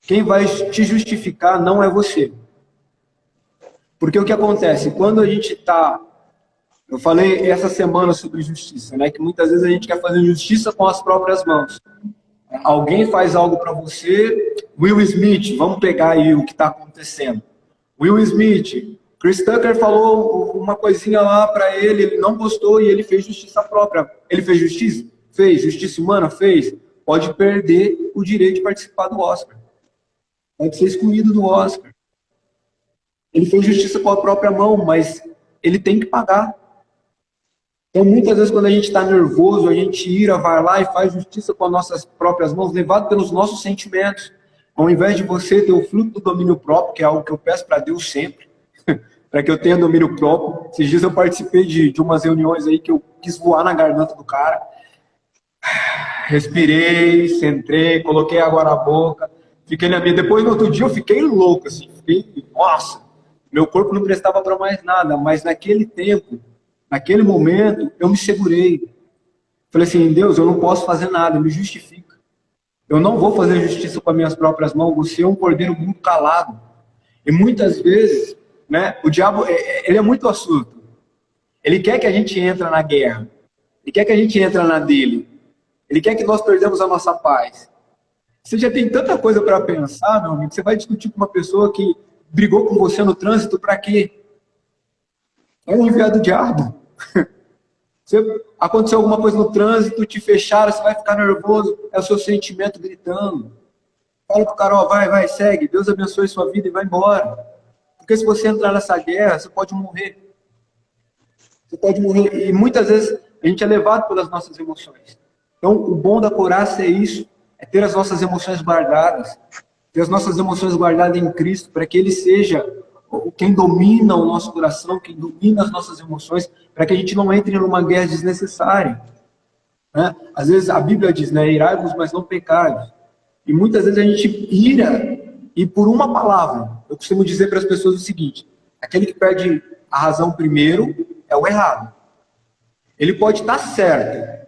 [SPEAKER 2] quem vai te justificar não é você. Porque o que acontece? Quando a gente está... Eu falei essa semana sobre justiça, né? Que muitas vezes a gente quer fazer justiça com as próprias mãos. Alguém faz algo para você, Will Smith, vamos pegar aí o que está acontecendo. Will Smith, Chris Tucker falou uma coisinha lá para ele, ele não gostou e ele fez justiça própria. Ele fez justiça? Fez. Justiça humana? Fez. Pode perder o direito de participar do Oscar. Pode ser excluído do Oscar. Ele fez justiça com a própria mão, mas ele tem que pagar. Então, muitas vezes, quando a gente está nervoso, a gente ira, vai lá e faz justiça com as nossas próprias mãos, levado pelos nossos sentimentos. Ao invés de você ter o fruto do domínio próprio, que é algo que eu peço para Deus sempre, para que eu tenha domínio próprio. Esses dias eu participei de umas reuniões aí que eu quis voar na garganta do cara. Respirei, centrei, coloquei água na boca, fiquei na minha. Depois, no outro dia, eu fiquei louco, assim, nossa, meu corpo não prestava para mais nada, mas naquele tempo, naquele momento, eu me segurei. Falei assim, Deus, eu não posso fazer nada, me justifica. Eu não vou fazer justiça com as minhas próprias mãos, você é um cordeiro muito calado. E muitas vezes, né, o diabo, ele é muito astuto. Ele quer que a gente entre na guerra. Ele quer que a gente entre na dele. Ele quer que nós perdamos a nossa paz. Você já tem tanta coisa para pensar, meu amigo, você vai discutir com uma pessoa que brigou com você no trânsito, para quê? É um enviado do diabo. Aconteceu alguma coisa no trânsito, te fecharam, você vai ficar nervoso, é o seu sentimento gritando. Fala pro cara, ó, vai, segue, Deus abençoe sua vida e vai embora. Porque se você entrar nessa guerra, você pode morrer. Você pode morrer. E muitas vezes a gente é levado pelas nossas emoções. Então, o bom da couraça é isso, é ter as nossas emoções guardadas, ter as nossas emoções guardadas em Cristo, para que Ele seja quem domina o nosso coração, quem domina as nossas emoções, para que a gente não entre numa guerra desnecessária. Né? Às vezes a Bíblia diz, né, irai-vos, mas não pecai. E muitas vezes a gente ira, e por uma palavra, eu costumo dizer para as pessoas o seguinte, aquele que perde a razão primeiro é o errado. Ele pode estar certo.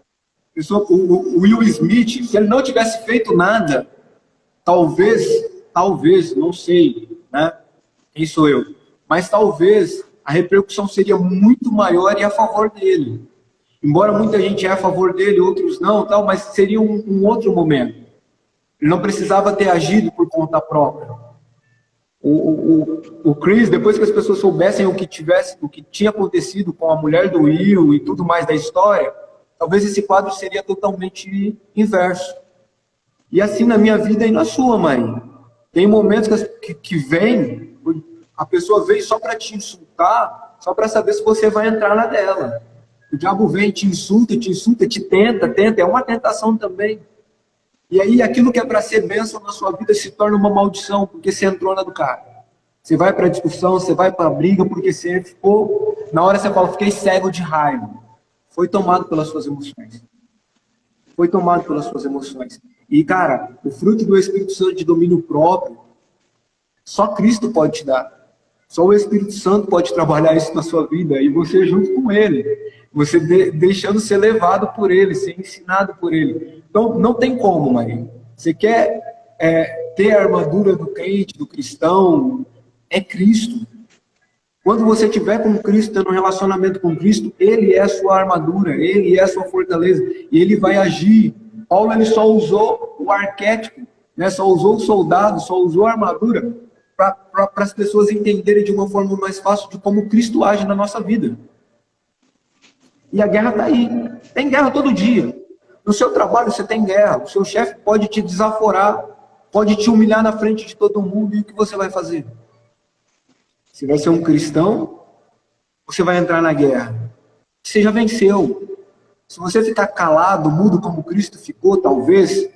[SPEAKER 2] O Will Smith, se ele não tivesse feito nada, talvez, não sei, né? Quem sou eu? Mas talvez a repercussão seria muito maior e a favor dele. Embora muita gente é a favor dele, outros não, tal, mas seria um outro momento. Ele não precisava ter agido por conta própria. O Chris, depois que as pessoas soubessem o que tinha acontecido com a mulher do Will e tudo mais da história, talvez esse quadro seria totalmente inverso. E assim na minha vida e na sua, mãe. Tem momentos que vem, a pessoa vem só para te insultar, só para saber se você vai entrar na dela. O diabo vem, te insulta, te tenta, é uma tentação também. E aí aquilo que é para ser bênção na sua vida se torna uma maldição, porque você entrou na do cara. Você vai para a discussão, você vai para a briga, porque você ficou... Na hora você fala, fiquei cego de raiva. Foi tomado pelas suas emoções. Foi tomado pelas suas emoções. E, cara, o fruto do Espírito Santo de domínio próprio, só Cristo pode te dar. Só o Espírito Santo pode trabalhar isso na sua vida. E você junto com Ele. Você deixando ser levado por Ele, ser ensinado por Ele. Então, não tem como, Maria. Você quer ter a armadura do crente, do cristão, é Cristo. Quando você estiver com Cristo, tendo um relacionamento com Cristo, Ele é a sua armadura, Ele é a sua fortaleza, e Ele vai agir. Paulo ele só usou o arquétipo né? Só usou o soldado, só usou a armadura para as pessoas entenderem de uma forma mais fácil de como Cristo age na nossa vida. E a guerra está aí. Tem guerra todo dia. No seu trabalho você tem guerra. O seu chefe pode te desaforar, pode te humilhar na frente de todo mundo. E o que você vai fazer? Você vai ser um cristão? Você vai entrar na guerra? Você já venceu. Se você ficar calado, mudo como Cristo ficou, talvez,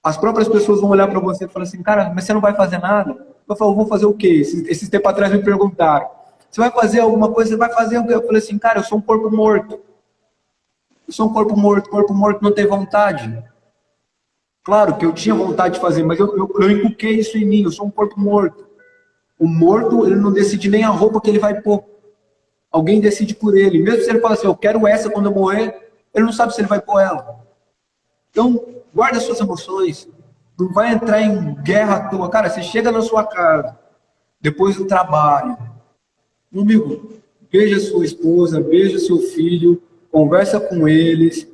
[SPEAKER 2] as próprias pessoas vão olhar para você e falar assim, cara, mas você não vai fazer nada? Eu falo, vou fazer o quê? Esses tempos atrás me perguntaram, você vai fazer alguma coisa? Você vai fazer o quê? Eu falei assim, cara, eu sou um corpo morto. Eu sou um corpo morto não tem vontade. Claro que eu tinha vontade de fazer, mas eu inculquei isso em mim, eu sou um corpo morto. O morto, ele não decide nem a roupa que ele vai pôr. Alguém decide por ele. Mesmo se ele fala assim, eu quero essa quando eu morrer, ele não sabe se ele vai pôr ela. Então, guarda suas emoções. Não vai entrar em guerra à toa. Cara, você chega na sua casa, depois do trabalho. Meu amigo, beija sua esposa, beija seu filho, conversa com eles,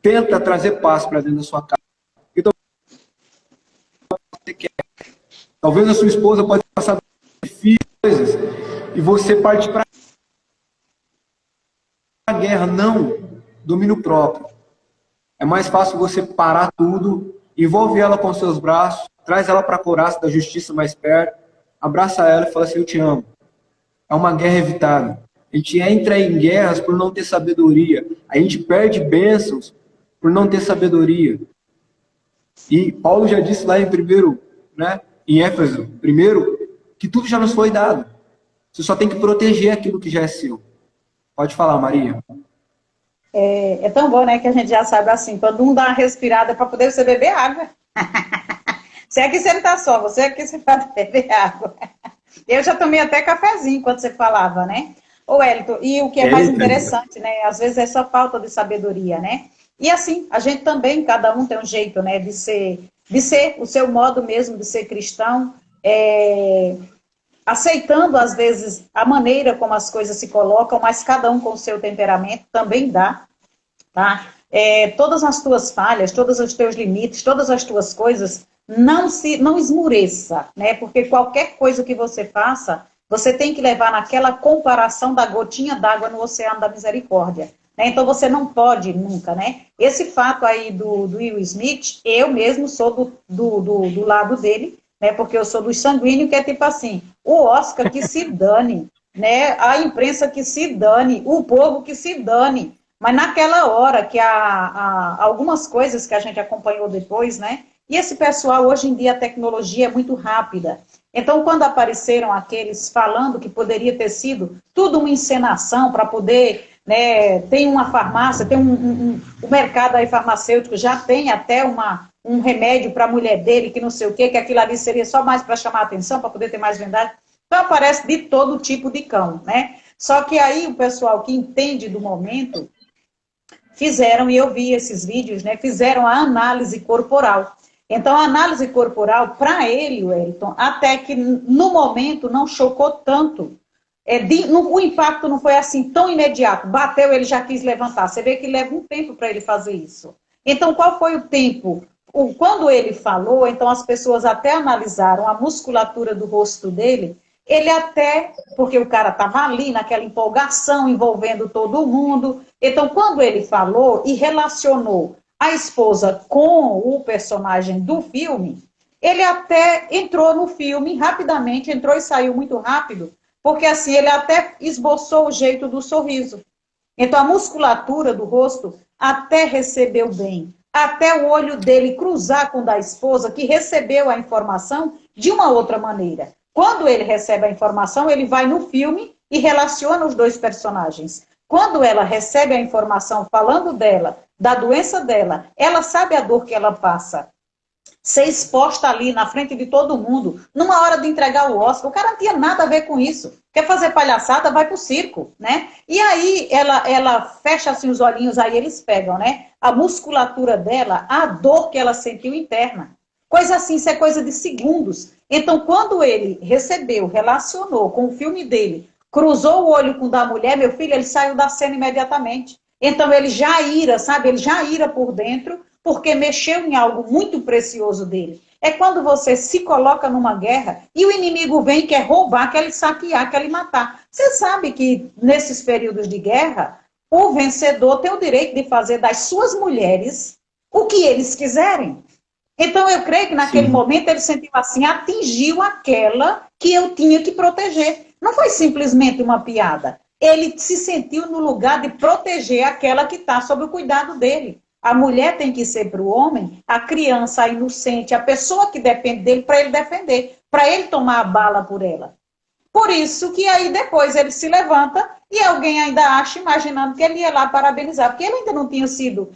[SPEAKER 2] tenta trazer paz para dentro da sua casa. Então, você quer. Talvez a sua esposa pode passar coisas e você parte para a guerra. Não, domínio próprio. É mais fácil você parar tudo, envolve ela com seus braços, traz ela para a couraça da justiça mais perto, abraça ela e fala assim, eu te amo. É uma guerra evitável. A gente entra em guerras por não ter sabedoria. A gente perde bênçãos por não ter sabedoria. E Paulo já disse lá em Éfeso, primeiro, que tudo já nos foi dado. Você só tem que proteger aquilo que já é seu. Pode falar, Maria.
[SPEAKER 1] É tão bom, né, que a gente já sabe assim, quando um dá uma respirada para poder você beber água. Você aqui você não está só, você aqui você vai beber água. Eu já tomei até cafezinho quando você falava, né? Ô, Wellington, e o que é mais interessante, né? Às vezes é só falta de sabedoria, né? E assim, a gente também, cada um tem um jeito, né, de ser o seu modo mesmo de ser cristão, aceitando, às vezes, a maneira como as coisas se colocam, mas cada um com o seu temperamento também dá, tá? Todas as tuas falhas, todos os teus limites, todas as tuas coisas, não esmureça, né? Porque qualquer coisa que você faça, você tem que levar naquela comparação da gotinha d'água no oceano da misericórdia. Né? Então você não pode nunca, né? Esse fato aí do Will Smith, eu mesmo sou do lado dele, né? Porque eu sou do sanguíneo, que é tipo assim, o Oscar que se dane, né? A imprensa que se dane, o povo que se dane. Mas naquela hora que algumas coisas que a gente acompanhou depois, né? E esse pessoal, hoje em dia, a tecnologia é muito rápida. Então, quando apareceram aqueles falando que poderia ter sido tudo uma encenação para poder, né, tem uma farmácia, tem o mercado aí farmacêutico, já tem até um remédio para a mulher dele, que não sei o quê, que aquilo ali seria só mais para chamar a atenção, para poder ter mais vendagem. Então, aparece de todo tipo de cão, né? Só que aí o pessoal que entende do momento fizeram, e eu vi esses vídeos, né, fizeram a análise corporal. Então, a análise corporal, para ele, Wellington, até que no momento não chocou tanto. O impacto não foi assim tão imediato. Bateu, ele já quis levantar. Você vê que leva um tempo para ele fazer isso. Então, qual foi o tempo? Quando ele falou, então as pessoas até analisaram a musculatura do rosto dele. Ele até, porque o cara estava ali naquela empolgação, envolvendo todo mundo. Então, quando ele falou e relacionou a esposa com o personagem do filme, ele até entrou no filme rapidamente, entrou e saiu muito rápido, porque assim, ele até esboçou o jeito do sorriso. Então, a musculatura do rosto até recebeu bem, até o olho dele cruzar com o da esposa, que recebeu a informação de uma outra maneira. Quando ele recebe a informação, ele vai no filme e relaciona os dois personagens. Quando ela recebe a informação falando dela, da doença dela, ela sabe a dor que ela passa. Ser exposta ali na frente de todo mundo, numa hora de entregar o Oscar, o cara não tinha nada a ver com isso. Quer fazer palhaçada, vai pro circo, né? E aí ela fecha assim os olhinhos, aí eles pegam, né? A musculatura dela, a dor que ela sentiu interna. Coisa assim, isso é coisa de segundos. Então, quando ele recebeu, relacionou com o filme dele, cruzou o olho com o da mulher, meu filho, ele saiu da cena imediatamente. Então, ele já ira, sabe? Ele já ira por dentro, porque mexeu em algo muito precioso dele. É quando você se coloca numa guerra e o inimigo vem e quer roubar, quer lhe saquear, quer lhe matar. Você sabe que nesses períodos de guerra, o vencedor tem o direito de fazer das suas mulheres o que eles quiserem. Então, eu creio que naquele momento ele sentiu assim, atingiu aquela que eu tinha que proteger. Não foi simplesmente uma piada. Ele se sentiu no lugar de proteger aquela que está sob o cuidado dele. A mulher tem que ser para o homem a criança, a inocente, a pessoa que depende dele para ele defender, para ele tomar a bala por ela. Por isso que aí depois ele se levanta e alguém ainda acha, imaginando que ele ia lá parabenizar, porque ele ainda não tinha sido,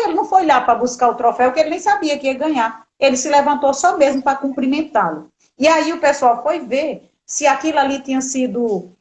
[SPEAKER 1] ele não foi lá para buscar o troféu, que ele nem sabia que ia ganhar. Ele se levantou só mesmo para cumprimentá-lo. E aí o pessoal foi ver se aquilo ali tinha sido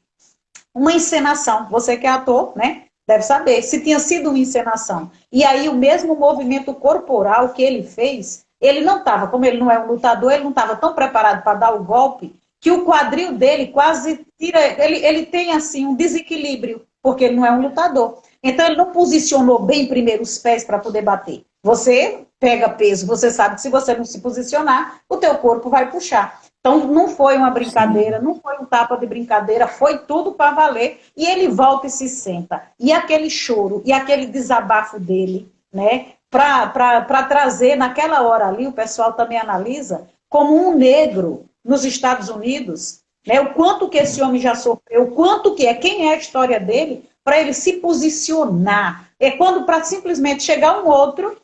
[SPEAKER 1] uma encenação. Você que é ator, né? Deve saber se tinha sido uma encenação. E aí o mesmo movimento corporal que ele fez, ele não estava, como ele não é um lutador, ele não estava tão preparado para dar o golpe, que o quadril dele quase tira, ele tem assim um desequilíbrio, porque ele não é um lutador. Então ele não posicionou bem primeiro os pés para poder bater. Você pega peso, você sabe que se você não se posicionar, o teu corpo vai puxar. Então não foi uma brincadeira, não foi um tapa de brincadeira, foi tudo para valer. E ele volta e se senta. E aquele choro, e aquele desabafo dele, né, para trazer naquela hora ali, o pessoal também analisa, como um negro nos Estados Unidos, né, o quanto que esse homem já sofreu, o quanto que é, quem é a história dele, para ele se posicionar. É quando para simplesmente chegar um outro,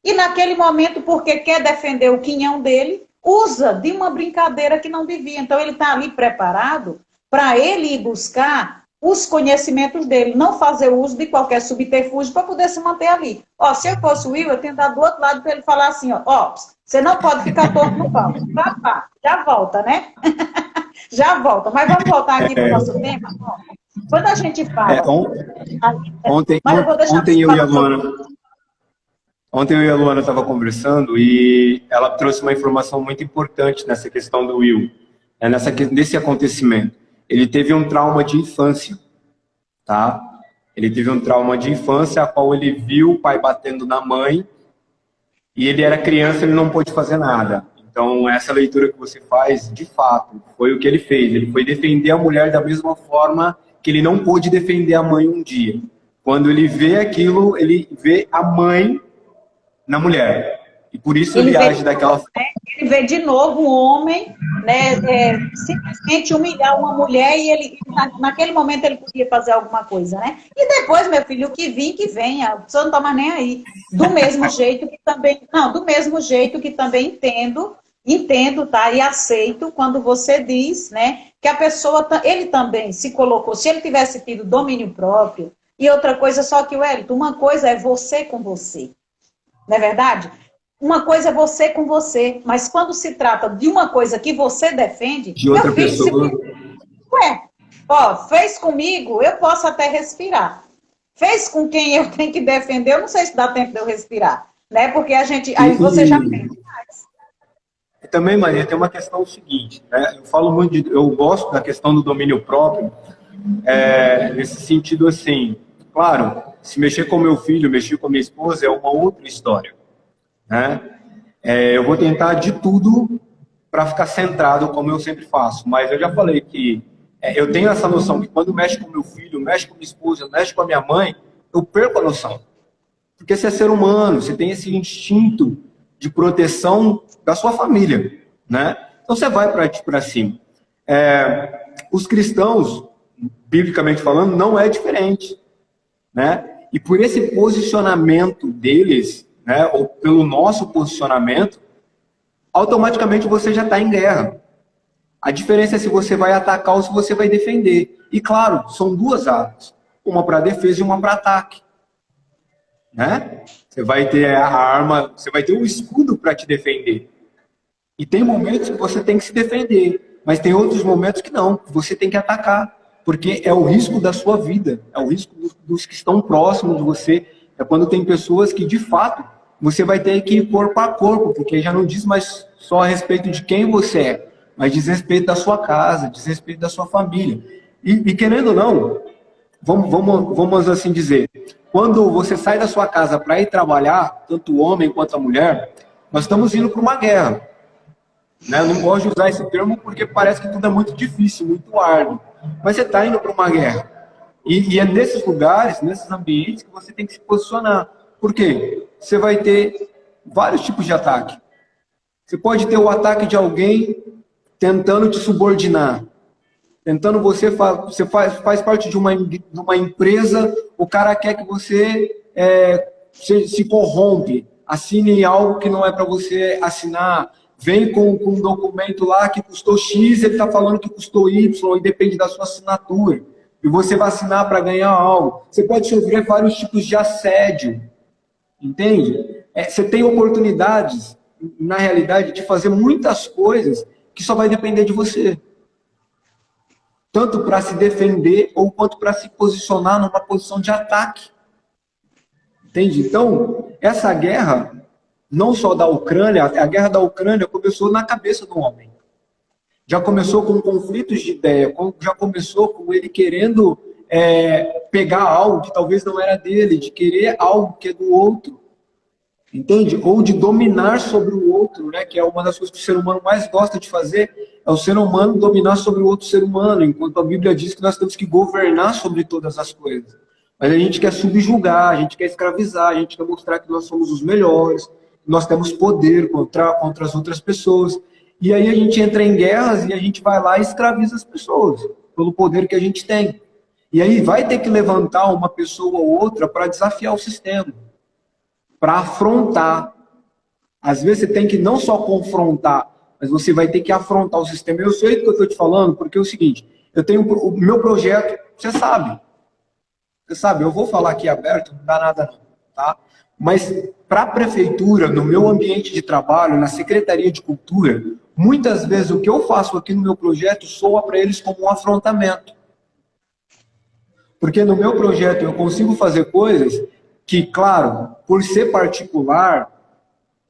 [SPEAKER 1] e naquele momento, porque quer defender o quinhão dele, usa de uma brincadeira que não devia. Então ele está ali preparado para ele ir buscar os conhecimentos dele, não fazer uso de qualquer subterfúgio para poder se manter ali. Ó, se eu fosse o Will, eu tenho dado do outro lado para ele falar assim, ó, você não pode ficar torto no palco. Já volta, né? Já volta. Mas vamos voltar aqui para o nosso tema. Quando a gente fala...
[SPEAKER 2] Ontem eu e a Luana estava conversando e ela trouxe uma informação muito importante nessa questão do Will, nesse acontecimento. Ele teve um trauma de infância, tá? Ele teve um trauma de infância, a qual ele viu o pai batendo na mãe, e ele era criança, ele não pôde fazer nada. Então, essa leitura que você faz, de fato, foi o que ele fez. Ele foi defender a mulher da mesma forma que ele não pôde defender a mãe um dia. Quando ele vê aquilo, ele vê a mãe na mulher. E por isso ele age daquela forma.
[SPEAKER 1] Ele vê de novo um homem, né, simplesmente humilhar uma mulher e ele, naquele momento ele podia fazer alguma coisa, né? E depois, meu filho, o que vir, que venha, a pessoa não toma nem aí. Do mesmo jeito que também entendo, tá? E aceito quando você diz, né, que a pessoa, ele também se colocou, se ele tivesse tido domínio próprio, e outra coisa, só que, Wellington, uma coisa é você com você, não é verdade? Uma coisa é você com você, mas quando se trata de uma coisa que você defende...
[SPEAKER 2] De outra pessoa...
[SPEAKER 1] Fez comigo, eu posso até respirar. Fez com quem eu tenho que defender, eu não sei se dá tempo de eu respirar, né? Porque a gente... Aí você já pensa mais.
[SPEAKER 2] Também, Maria, tem uma questão seguinte, né? Eu gosto da questão do domínio próprio, nesse sentido assim, claro, se mexer com meu filho, mexer com minha esposa é uma outra história. Né? Eu vou tentar de tudo para ficar centrado, como eu sempre faço. Mas eu já falei que eu tenho essa noção que quando mexe com meu filho, mexe com minha esposa, mexe com a minha mãe, eu perco a noção. Porque você é ser humano, você tem esse instinto de proteção da sua família. Né? Então você vai para cima. Os cristãos, biblicamente falando, não é diferente. Né? E por esse posicionamento deles... Né, ou pelo nosso posicionamento, automaticamente você já está em guerra. A diferença é se você vai atacar ou se você vai defender. E claro, são duas armas. Uma para defesa e uma para ataque. Né? Você vai ter a arma, você vai ter um escudo para te defender. E tem momentos que você tem que se defender. Mas tem outros momentos que não, que você tem que atacar. Porque é o risco da sua vida. É o risco dos que estão próximos de você. É quando tem pessoas que, de fato, você vai ter que ir corpo a corpo, porque já não diz mais só a respeito de quem você é, mas diz respeito da sua casa, diz respeito da sua família. E querendo ou não, vamos assim dizer, quando você sai da sua casa para ir trabalhar, tanto o homem quanto a mulher, nós estamos indo para uma guerra. Né? Eu não gosto de usar esse termo porque parece que tudo é muito difícil, muito árduo. Mas você está indo para uma guerra. E é nesses lugares, nesses ambientes, que você tem que se posicionar. Por quê? Você vai ter vários tipos de ataque. Você pode ter o ataque de alguém tentando te subordinar. Tentando você faz parte de uma empresa, o cara quer que você se corrompe, assine algo que não é para você assinar, vem com um documento lá que custou X, ele está falando que custou Y, e depende da sua assinatura. E você vai assinar para ganhar algo. Você pode sofrer vários tipos de assédio, entende? Você tem oportunidades, na realidade, de fazer muitas coisas que só vai depender de você. Tanto para se defender ou quanto para se posicionar numa posição de ataque. Entende? Então, essa guerra, não só da Ucrânia, a guerra da Ucrânia começou na cabeça do homem. Já começou com conflitos de ideia, já começou com ele querendo pegar algo que talvez não era dele, de querer algo que é do outro. Entende? Ou de dominar sobre o outro, né? Que é uma das coisas que o ser humano mais gosta de fazer, é o ser humano dominar sobre o outro ser humano, enquanto a Bíblia diz que nós temos que governar sobre todas as coisas. Mas a gente quer subjugar, a gente quer escravizar, a gente quer mostrar que nós somos os melhores, que nós temos poder contra as outras pessoas. E aí a gente entra em guerras e a gente vai lá e escraviza as pessoas, pelo poder que a gente tem. E aí vai ter que levantar uma pessoa ou outra para desafiar o sistema, para afrontar. Às vezes você tem que não só confrontar, mas você vai ter que afrontar o sistema. Eu sei do que eu estou te falando, porque é o seguinte, eu tenho o meu projeto, você sabe, eu vou falar aqui aberto, não dá nada não, tá? Mas para a prefeitura, no meu ambiente de trabalho, na Secretaria de Cultura, muitas vezes o que eu faço aqui no meu projeto soa para eles como um afrontamento. Porque no meu projeto eu consigo fazer coisas que, claro, por ser particular,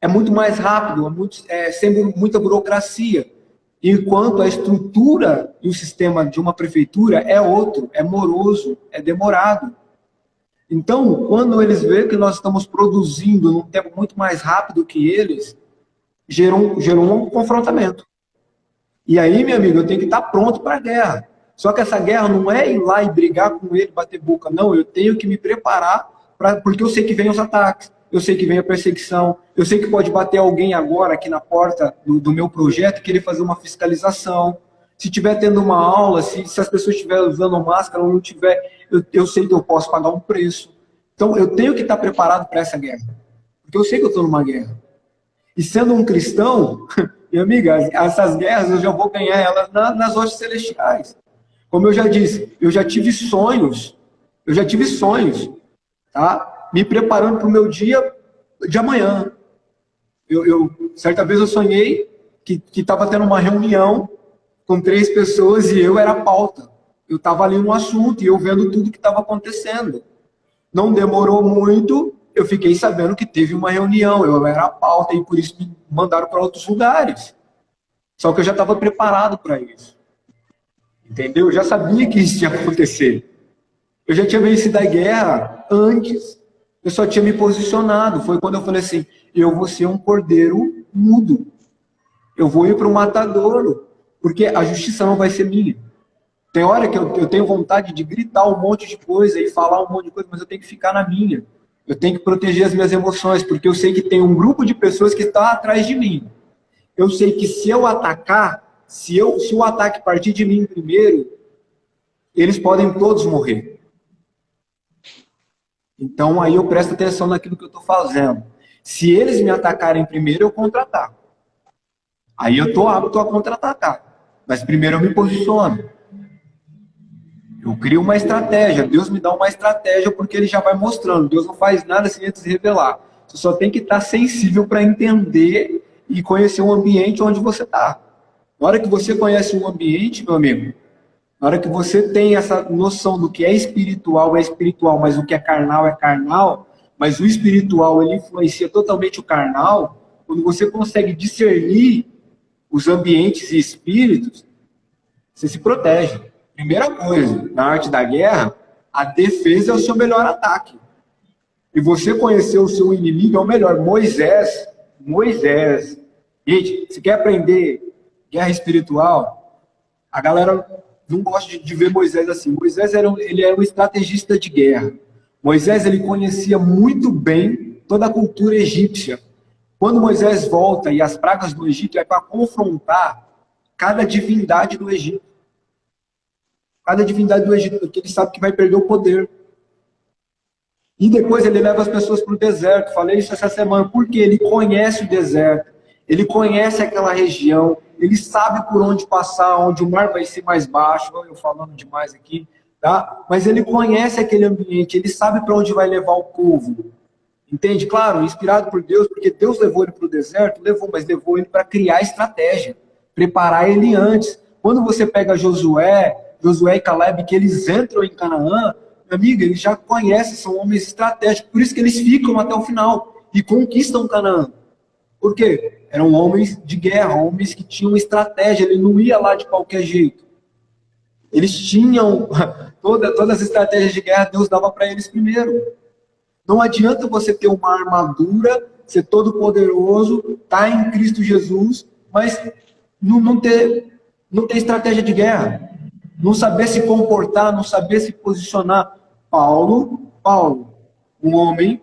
[SPEAKER 2] é muito mais rápido, sem muita burocracia. Enquanto a estrutura e o sistema de uma prefeitura é outro, é moroso, é demorado. Então, quando eles veem que nós estamos produzindo num tempo muito mais rápido que eles, gerou um confrontamento. E aí, meu amigo, eu tenho que estar pronto para a guerra. Só que essa guerra não é ir lá e brigar com ele, bater boca. Não, eu tenho que me preparar, porque eu sei que vem os ataques, eu sei que vem a perseguição, eu sei que pode bater alguém agora aqui na porta do meu projeto e querer fazer uma fiscalização. Se estiver tendo uma aula, se as pessoas estiverem usando máscara ou não tiver, eu sei que eu posso pagar um preço. Então, eu tenho que estar preparado para essa guerra. Porque eu sei que eu estou numa guerra. E sendo um cristão, minha amiga, essas guerras eu já vou ganhar elas nas hostes celestiais. Como eu já disse, eu já tive sonhos, tá? Me preparando para o meu dia de amanhã. Certa vez eu sonhei que estava tendo uma reunião com 3 pessoas e eu era a pauta. Eu estava ali no assunto e eu vendo tudo que estava acontecendo. Não demorou muito, eu fiquei sabendo que teve uma reunião, eu era a pauta e por isso me mandaram para outros lugares. Só que eu já estava preparado para isso. Entendeu? Eu já sabia que isso ia acontecer. Eu já tinha vencido a guerra antes. Eu só tinha me posicionado. Foi quando eu falei assim, eu vou ser um cordeiro mudo. Eu vou ir para o matadouro. Porque a justiça não vai ser minha. Tem hora que eu tenho vontade de gritar um monte de coisa e falar um monte de coisa, mas eu tenho que ficar na minha. Eu tenho que proteger as minhas emoções, porque eu sei que tem um grupo de pessoas que está atrás de mim. Eu sei que se eu atacar, se o ataque partir de mim primeiro, eles podem todos morrer. Então aí eu presto atenção naquilo que eu estou fazendo. Se eles me atacarem primeiro, eu contra-ataco. Aí eu estou apto a contra-atacar. Mas primeiro eu me posiciono. Eu crio uma estratégia. Deus me dá uma estratégia porque Ele já vai mostrando. Deus não faz nada sem antes revelar. Você só tem que estar sensível para entender e conhecer o ambiente onde você está. Na hora que você conhece o ambiente, meu amigo, na hora que você tem essa noção do que é espiritual, mas o que é carnal, mas o espiritual ele influencia totalmente o carnal, quando você consegue discernir os ambientes e espíritos, você se protege. Primeira coisa, na arte da guerra, a defesa é o seu melhor ataque. E você conhecer o seu inimigo é o melhor. Moisés. Gente, se quer aprender guerra espiritual, a galera não gosta de ver Moisés assim. Moisés ele era um estrategista de guerra. Moisés ele conhecia muito bem toda a cultura egípcia. Quando Moisés volta e as pragas do Egito é para confrontar cada divindade do Egito. Cada divindade do Egito, porque ele sabe que vai perder o poder. E depois ele leva as pessoas para o deserto. Falei isso essa semana, porque ele conhece o deserto, ele conhece aquela região, ele sabe por onde passar, onde o mar vai ser mais baixo. Eu falando demais aqui, tá? Mas ele conhece aquele ambiente, ele sabe para onde vai levar o povo. Entende? Claro, inspirado por Deus, porque Deus levou ele para o deserto, mas levou ele para criar estratégia, preparar ele antes. Quando você pega Josué e Caleb, que eles entram em Canaã, meu amigo, eles já conhecem, são homens estratégicos, por isso que eles ficam até o final e conquistam Canaã. Por quê? Eram homens de guerra, homens que tinham estratégia, ele não ia lá de qualquer jeito. Eles tinham todas as estratégias de guerra, Deus dava para eles primeiro. Não adianta você ter uma armadura, ser todo poderoso, estar em Cristo Jesus, mas não ter estratégia de guerra. Não saber se comportar, não saber se posicionar. Paulo, um homem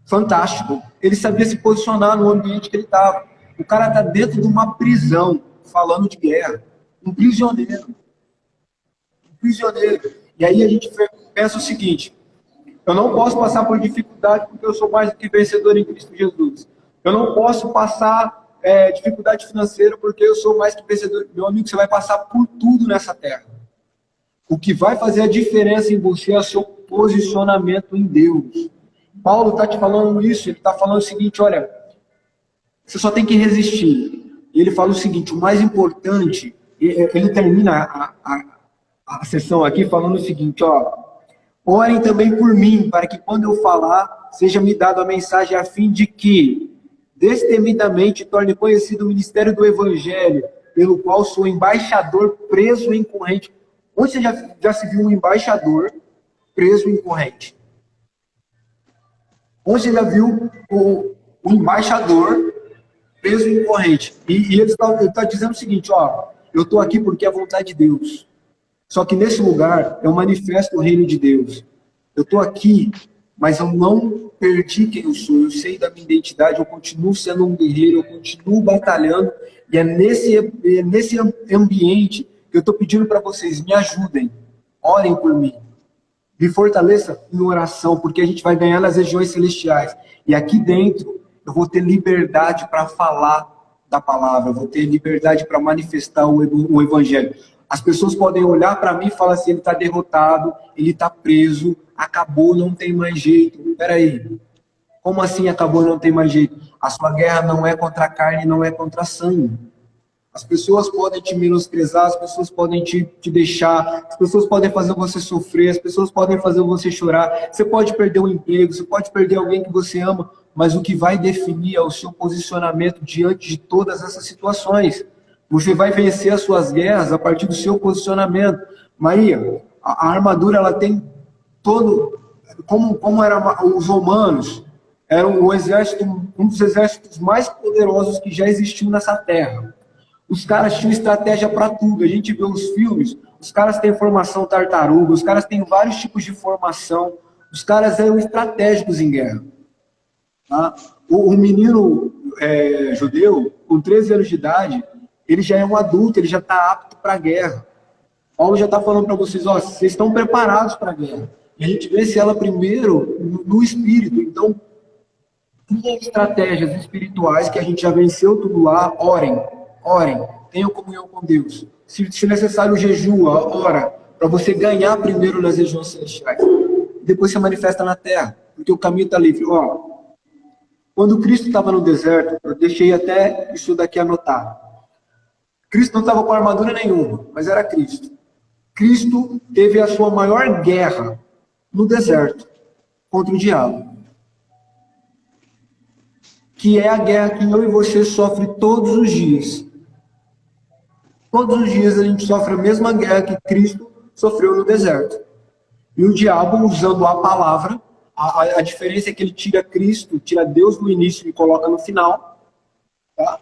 [SPEAKER 2] fantástico. Ele sabia se posicionar no ambiente que ele estava. O cara está dentro de uma prisão, falando de guerra. Um prisioneiro. E aí a gente pensa o seguinte: eu não posso passar por dificuldade porque eu sou mais do que vencedor em Cristo Jesus. Eu não posso passar dificuldade financeira porque eu sou mais que vencedor. Meu amigo, você vai passar por tudo nessa terra. O que vai fazer a diferença em você é o seu posicionamento em Deus. Paulo está te falando isso, ele está falando o seguinte: olha, você só tem que resistir. E ele fala o seguinte: o mais importante, ele termina a sessão aqui falando o seguinte: ó, orem também por mim, para que quando eu falar, seja me dado a mensagem a fim de que destemidamente torne conhecido o ministério do Evangelho, pelo qual sou embaixador preso em corrente. Onde você já se viu um embaixador preso em corrente? Onde você já viu o embaixador preso em corrente? E ele está dizendo o seguinte: ó, eu estou aqui porque é a vontade de Deus. Só que nesse lugar eu manifesto o reino de Deus. Eu estou aqui, mas eu não perdi quem eu sou. Eu sei da minha identidade, eu continuo sendo um guerreiro, eu continuo batalhando. E é nesse ambiente que eu estou pedindo para vocês: me ajudem, orem por mim. Me fortaleça em oração, porque a gente vai ganhar nas regiões celestiais. E aqui dentro eu vou ter liberdade para falar da palavra, eu vou ter liberdade para manifestar o Evangelho. As pessoas podem olhar para mim e falar assim: ele está derrotado, ele está preso, acabou, não tem mais jeito. Peraí, como assim acabou, não tem mais jeito? A sua guerra não é contra a carne, não é contra a sangue. As pessoas podem te menosprezar, as pessoas podem te deixar, as pessoas podem fazer você sofrer, as pessoas podem fazer você chorar, você pode perder um emprego, você pode perder alguém que você ama, mas o que vai definir é o seu posicionamento diante de todas essas situações. Você vai vencer as suas guerras a partir do seu posicionamento. Maria, a armadura ela tem todo... Como eram os romanos, era um dos exércitos mais poderosos que já existiu nessa terra. Os caras tinham estratégia para tudo. A gente vê os filmes, os caras têm formação tartaruga, os caras têm vários tipos de formação. Os caras eram estratégicos em guerra. Tá? O menino judeu, com 13 anos de idade, ele já é um adulto, ele já está apto para a guerra. Paulo já está falando para vocês: ó, vocês estão preparados para a guerra. E a gente vence ela primeiro no espírito. Então, tem estratégias espirituais que a gente já venceu tudo lá. Orem, tenham comunhão com Deus. Se necessário, jejua, ora, para você ganhar primeiro nas regiões celestiais. Depois você manifesta na terra, porque o caminho está livre. Ó, quando Cristo estava no deserto, eu deixei até isso daqui anotado. Cristo não estava com armadura nenhuma, mas era Cristo. Cristo teve a sua maior guerra no deserto contra o diabo, que é a guerra que eu e você sofrem todos os dias. Todos os dias a gente sofre a mesma guerra que Cristo sofreu no deserto. E o diabo, usando a palavra, A diferença é que ele tira Cristo, tira Deus do início e coloca no final, tá?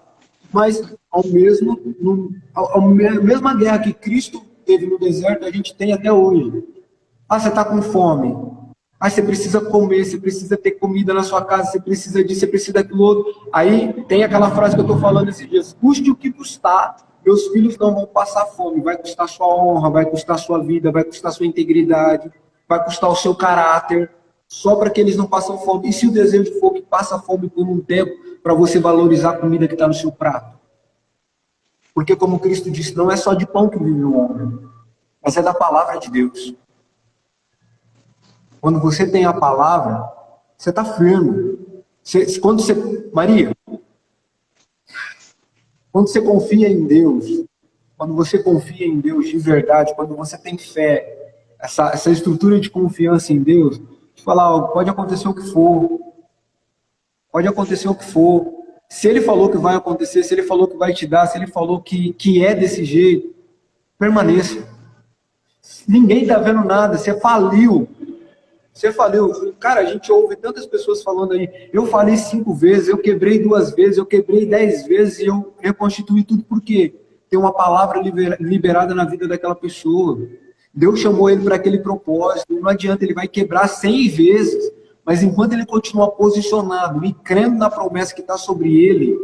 [SPEAKER 2] Mas a mesma guerra que Cristo teve no deserto, a gente tem até hoje. Ah, você está com fome. Ah, você precisa comer, você precisa ter comida na sua casa, você precisa disso, você precisa daquilo outro. Aí tem aquela frase que eu estou falando esses dias: custe o que custar, meus filhos não vão passar fome. Vai custar sua honra, vai custar sua vida, vai custar sua integridade, vai custar o seu caráter, só para que eles não passem fome. E se o desejo for que passa fome por um tempo, para você valorizar a comida que está no seu prato? Porque, como Cristo disse, não é só de pão que vive o homem, mas é da palavra de Deus. Quando você tem a palavra, você está firme. Maria, quando você confia em Deus, quando você confia em Deus de verdade, quando você tem fé, essa estrutura de confiança em Deus, te falar, pode acontecer o que for, pode acontecer o que for. Se ele falou que vai acontecer, se ele falou que vai te dar, se ele falou que é desse jeito, permaneça. Ninguém está vendo nada, você faliu. Você faliu. Cara, a gente ouve tantas pessoas falando aí, eu falei 5 vezes, eu quebrei 2 vezes, eu quebrei 10 vezes e eu reconstituí tudo. Por quê? Tem uma palavra liberada na vida daquela pessoa. Deus chamou ele para aquele propósito. Não adianta, ele vai quebrar 100 vezes, mas enquanto ele continua posicionado e crendo na promessa que está sobre ele,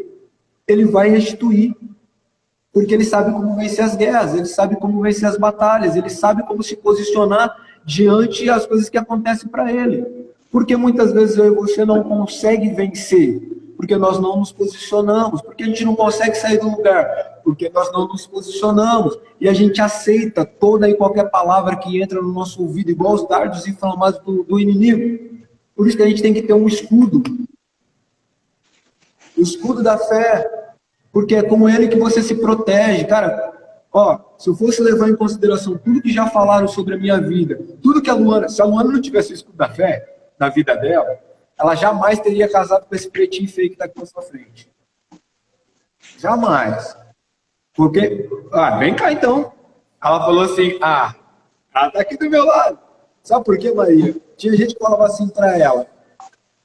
[SPEAKER 2] ele vai restituir. Porque ele sabe como vencer as guerras, ele sabe como vencer as batalhas, ele sabe como se posicionar diante das coisas que acontecem para ele. Porque muitas vezes eu e você não consegue vencer, porque nós não nos posicionamos, porque a gente não consegue sair do lugar, porque nós não nos posicionamos, e a gente aceita toda e qualquer palavra que entra no nosso ouvido, igual os dardos inflamados do inimigo. Por isso que a gente tem que ter um escudo. O escudo da fé, porque é com ele que você se protege. Cara, ó, se eu fosse levar em consideração tudo que já falaram sobre a minha vida, tudo que se a Luana não tivesse o escudo da fé na vida dela, ela jamais teria casado com esse pretinho feio que está aqui na sua frente. Jamais. Porque, vem cá então. Ela falou assim, ela tá aqui do meu lado. Sabe por quê, Maria? Tinha gente que falava assim para ela,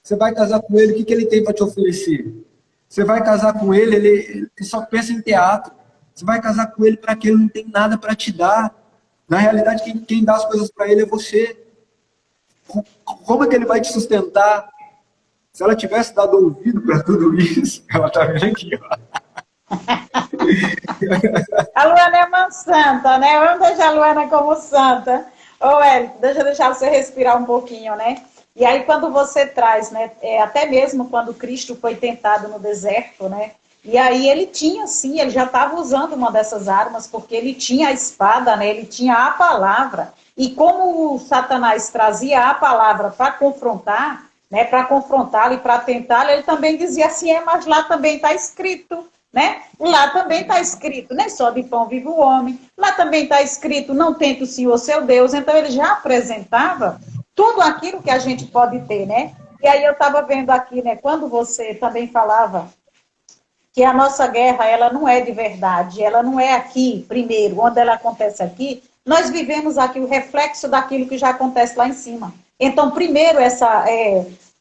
[SPEAKER 2] você vai casar com ele, o que ele tem para te oferecer? Você vai casar com ele, ele só pensa em teatro. Você vai casar com ele para que ele não tem nada para te dar. Na realidade, quem dá as coisas para ele é você. Como é que ele vai te sustentar? Se ela tivesse dado ouvido para tudo isso, ela tá vendo aqui, ó.
[SPEAKER 1] A Luana é uma santa, né? Vamos deixar a Luana como santa. Ô, Érico, deixa eu deixar você respirar um pouquinho, né? E aí, quando você traz, né? Até mesmo quando Cristo foi tentado no deserto, né? E aí ele tinha, sim, ele já estava usando uma dessas armas, porque ele tinha a espada, né? Ele tinha a palavra. E como o Satanás trazia a palavra para confrontar, né? Para confrontá-lo e para tentá-lo, ele também dizia assim, mas lá também está escrito, né? Lá também está escrito, nem só de pão vive o homem. Lá também está escrito, não tente o Senhor seu Deus. Então ele já apresentava tudo aquilo que a gente pode ter, né? E aí eu estava vendo aqui, né? Quando você também falava que a nossa guerra, ela não é de verdade, ela não é aqui, primeiro, onde ela acontece aqui, nós vivemos aqui o reflexo daquilo que já acontece lá em cima. Então, primeiro,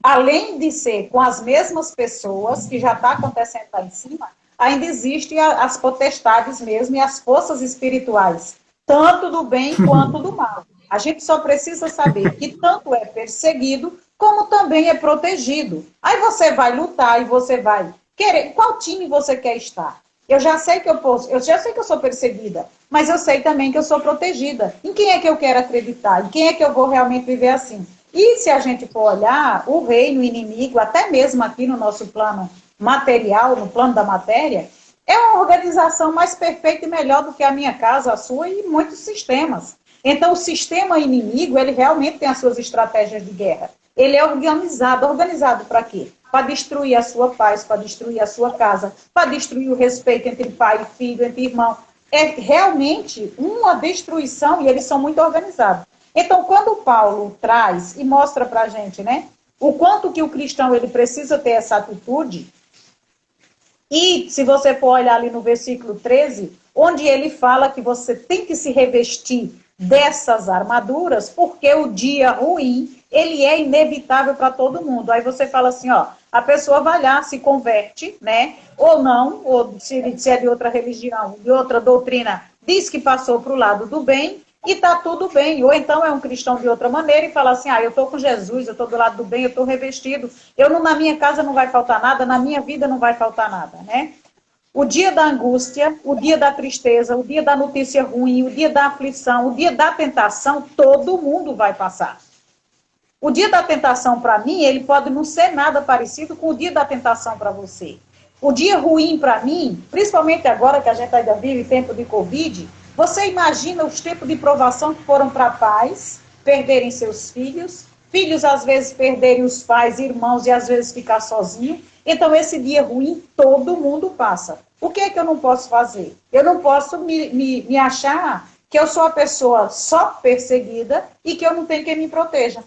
[SPEAKER 1] além de ser com as mesmas pessoas que já está acontecendo lá em cima, ainda existem as potestades mesmo e as forças espirituais, tanto do bem quanto do mal. A gente só precisa saber que tanto é perseguido, como também é protegido. Aí você vai lutar e você vai querer. Qual time você quer estar? Eu já sei que eu sou perseguida, mas eu sei também que eu sou protegida. Em quem é que eu quero acreditar? Em quem é que eu vou realmente viver assim? E se a gente for olhar, o reino, o inimigo, até mesmo aqui no nosso plano material, no plano da matéria, é uma organização mais perfeita e melhor do que a minha casa, a sua e muitos sistemas. Então, o sistema inimigo, ele realmente tem as suas estratégias de guerra. Ele é organizado. Organizado para quê? Para destruir a sua paz, para destruir a sua casa, para destruir o respeito entre pai e filho, entre irmão. É realmente uma destruição e eles são muito organizados. Então, quando Paulo traz e mostra para a gente, né, o quanto que o cristão ele precisa ter essa atitude, e se você for olhar ali no versículo 13, onde ele fala que você tem que se revestir dessas armaduras, porque o dia ruim, ele é inevitável para todo mundo. Aí você fala assim, ó, a pessoa vai lá, se converte, né? Ou não, ou se é de outra religião, de outra doutrina, diz que passou para o lado do bem e está tudo bem. Ou então é um cristão de outra maneira e fala assim, eu estou com Jesus, eu estou do lado do bem, eu estou revestido. Na minha casa não vai faltar nada, na minha vida não vai faltar nada, né? O dia da angústia, o dia da tristeza, o dia da notícia ruim, o dia da aflição, o dia da tentação, todo mundo vai passar. O dia da tentação para mim, ele pode não ser nada parecido com o dia da tentação para você. O dia ruim para mim, principalmente agora que a gente ainda vive tempo de Covid, você imagina os tempos de provação que foram para pais perderem seus filhos, filhos às vezes perderem os pais, irmãos e às vezes ficar sozinho. Então esse dia ruim todo mundo passa. O que é que eu não posso fazer? Eu não posso me achar que eu sou a pessoa só perseguida e que eu não tenho quem me proteja.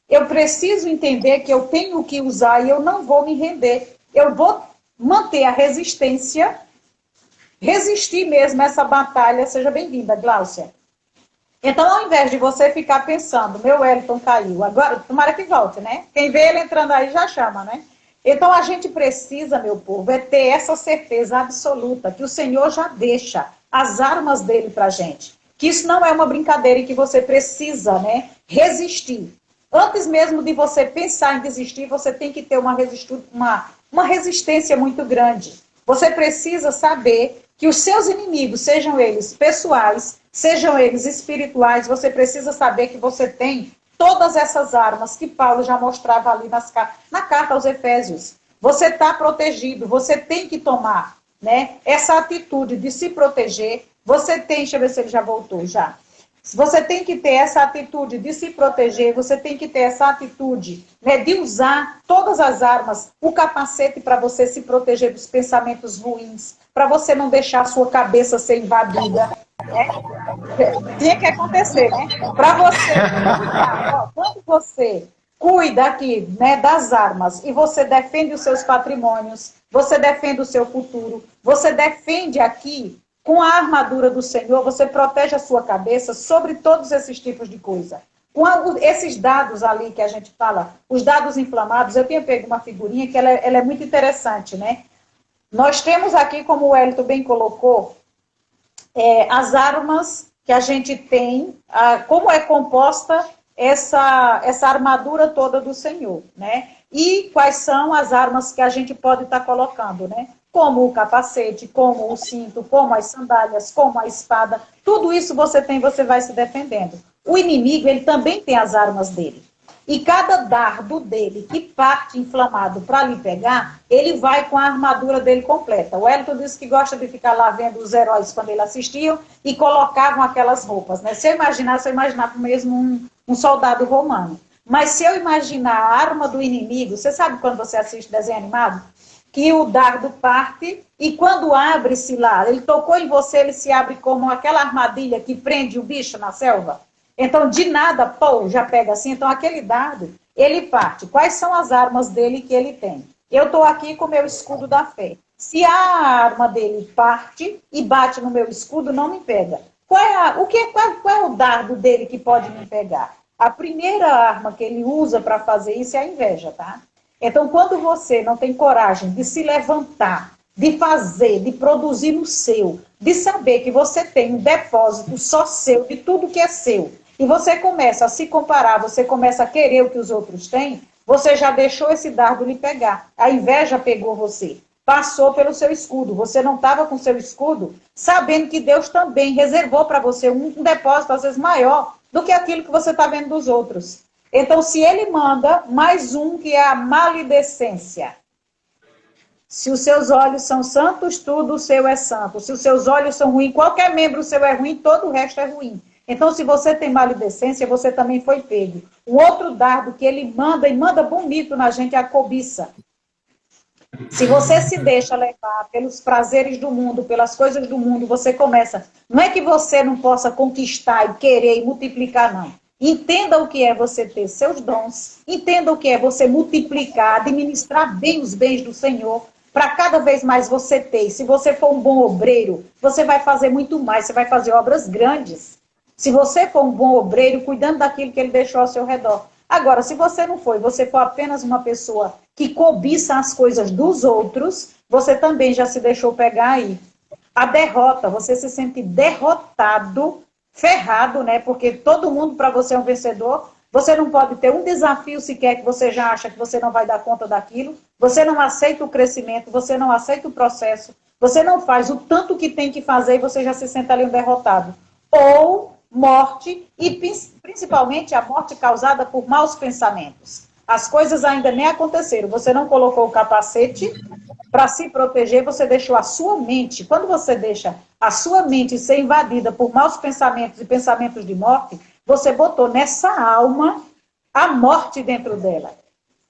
[SPEAKER 1] Eu preciso entender que eu tenho que usar e eu não vou me render. Eu vou manter a resistência, resistir mesmo essa batalha. Seja bem-vinda, Gláucia. Então, ao invés de você ficar pensando, meu Wellington caiu, agora, tomara que volte, né? Quem vê ele entrando aí já chama, né? Então, a gente precisa, meu povo, é ter essa certeza absoluta que o Senhor já deixa as armas dele pra gente. Que isso não é uma brincadeira e que você precisa, né, resistir. Antes mesmo de você pensar em desistir, você tem que ter uma resistência muito grande. Você precisa saber que os seus inimigos, sejam eles pessoais, sejam eles espirituais, você precisa saber que você tem todas essas armas que Paulo já mostrava ali na carta aos Efésios. Você está protegido, você tem que tomar, né, essa atitude de se proteger. Você tem, deixa eu ver se ele já voltou, já. Você tem que ter essa atitude de se proteger, você tem que ter essa atitude, né, de usar todas as armas, o capacete para você se proteger dos pensamentos ruins, para você não deixar a sua cabeça ser invadida. Né? Tinha que acontecer, né? Para você, quando você cuida aqui, né, das armas e você defende os seus patrimônios, você defende o seu futuro, você defende aqui com a armadura do Senhor, você protege a sua cabeça sobre todos esses tipos de coisa. Com esses dados ali que a gente fala, os dados inflamados, eu tinha pego uma figurinha que ela é muito interessante, né? Nós temos aqui, como o Wellington bem colocou, as armas que a gente tem, como é composta essa armadura toda do Senhor, né? E quais são as armas que a gente pode estar colocando, né? Como o capacete, como o cinto, como as sandálias, como a espada, tudo isso você tem, você vai se defendendo. O inimigo, ele também tem as armas dele. E cada dardo dele que parte inflamado para lhe pegar, ele vai com a armadura dele completa. O Wellington disse que gosta de ficar lá vendo os heróis quando ele assistia e colocavam aquelas roupas, né? Se eu imaginava mesmo um soldado romano. Mas se eu imaginar a arma do inimigo, você sabe quando você assiste desenho animado? Que o dardo parte e quando abre-se lá, ele tocou em você, ele se abre como aquela armadilha que prende o bicho na selva. Então, de nada, pô, já pega assim. Então, aquele dardo, ele parte. Quais são as armas dele que ele tem? Eu estou aqui com o meu escudo da fé. Se a arma dele parte e bate no meu escudo, não me pega. Qual é o dardo dele que pode me pegar? A primeira arma que ele usa para fazer isso é a inveja, tá? Então, quando você não tem coragem de se levantar, de fazer, de produzir no seu, de saber que você tem um depósito só seu, de tudo que é seu, e você começa a se comparar, você começa a querer o que os outros têm, você já deixou esse dardo lhe pegar. A inveja pegou você, passou pelo seu escudo. Você não estava com seu escudo, sabendo que Deus também reservou para você um depósito, às vezes, maior do que aquilo que você está vendo dos outros. Então, se ele manda mais um, que é a maledicência. Se os seus olhos são santos, tudo o seu é santo. Se os seus olhos são ruins, qualquer membro seu é ruim, todo o resto é ruim. Então, se você tem maledicência, você também foi pego. O outro dardo que ele manda, e manda bonito na gente, é a cobiça. Se você se deixa levar pelos prazeres do mundo, pelas coisas do mundo, você começa. Não é que você não possa conquistar e querer e multiplicar, não. Entenda o que é você ter seus dons, entenda o que é você multiplicar, administrar bem os bens do Senhor, para cada vez mais você ter. E se você for um bom obreiro, você vai fazer muito mais, você vai fazer obras grandes. Se você for um bom obreiro, cuidando daquilo que ele deixou ao seu redor. Agora, se você não foi, você for apenas uma pessoa que cobiça as coisas dos outros, você também já se deixou pegar aí. A derrota, você se sente derrotado, ferrado, né? Porque todo mundo para você é um vencedor. Você não pode ter um desafio sequer que você já acha que você não vai dar conta daquilo. Você não aceita o crescimento, você não aceita o processo. Você não faz o tanto que tem que fazer e você já se sente ali um derrotado. Ou morte, e principalmente a morte causada por maus pensamentos. As coisas ainda nem aconteceram. Você não colocou o capacete para se proteger, você deixou a sua mente. Quando você deixa a sua mente ser invadida por maus pensamentos e pensamentos de morte, você botou nessa alma a morte dentro dela.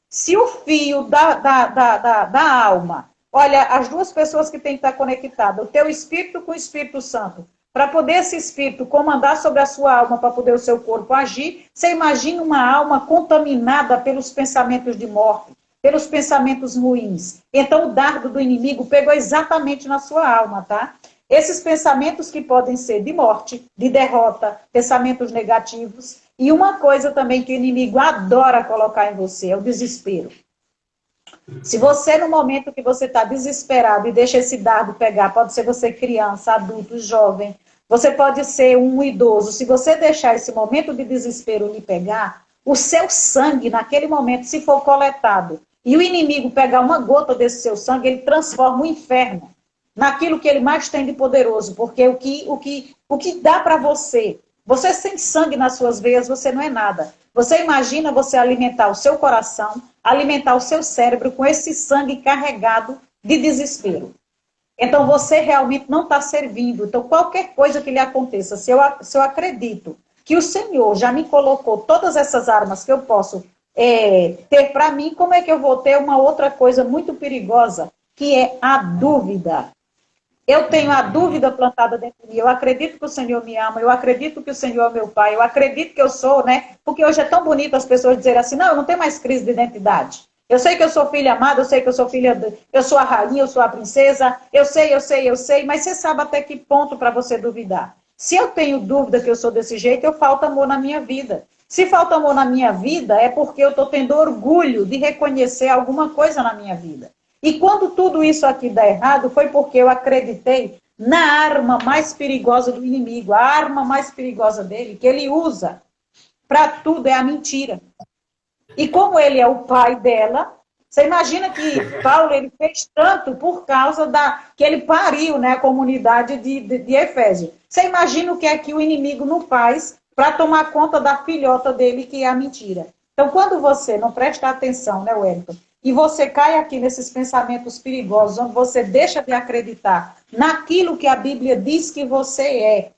[SPEAKER 1] Se o fio da alma, olha, as duas pessoas que têm que estar conectadas, o teu espírito com o Espírito Santo, para poder esse espírito comandar sobre a sua alma, para poder o seu corpo agir, você imagina uma alma contaminada pelos pensamentos de morte, pelos pensamentos ruins. Então o dardo do inimigo pegou exatamente na sua alma, tá? Esses pensamentos que podem ser de morte, de derrota, pensamentos negativos. E uma coisa também que o inimigo adora colocar em você é o desespero. Se você, no momento que você está desesperado e deixa esse dardo pegar, pode ser você criança, adulto, jovem, você pode ser um idoso. Se você deixar esse momento de desespero lhe pegar, o seu sangue, naquele momento, se for coletado, e o inimigo pegar uma gota desse seu sangue, ele transforma o inferno naquilo que ele mais tem de poderoso, porque o que dá para você sem sangue nas suas veias, você não é nada. Você imagina você alimentar o seu coração, alimentar o seu cérebro com esse sangue carregado de desespero. Então você realmente não está servindo. Então qualquer coisa que lhe aconteça, se eu acredito que o Senhor já me colocou todas essas armas que eu posso ter para mim, como é que eu vou ter uma outra coisa muito perigosa, que é a dúvida? Eu tenho a dúvida plantada dentro de mim. Eu acredito que o Senhor me ama. Eu acredito que o Senhor é meu pai. Eu acredito que eu sou, né? Porque hoje é tão bonito as pessoas dizerem assim, não, eu não tenho mais crise de identidade. Eu sei que eu sou filha amada, eu sei que eu sou eu sou a rainha, eu sou a princesa. Eu sei. Mas você sabe até que ponto para você duvidar? Se eu tenho dúvida que eu sou desse jeito, eu falta amor na minha vida. Se falta amor na minha vida, é porque eu estou tendo orgulho de reconhecer alguma coisa na minha vida. E quando tudo isso aqui dá errado, foi porque eu acreditei na arma mais perigosa do inimigo, a arma mais perigosa dele, que ele usa para tudo, é a mentira. E como ele é o pai dela, você imagina que Paulo ele fez tanto por causa que ele pariu, né, a comunidade de Efésio. Você imagina o que é que o inimigo não faz para tomar conta da filhota dele, que é a mentira. Então, quando você não presta atenção, né, Wellington, e você cai aqui nesses pensamentos perigosos, onde você deixa de acreditar naquilo que a Bíblia diz que você é,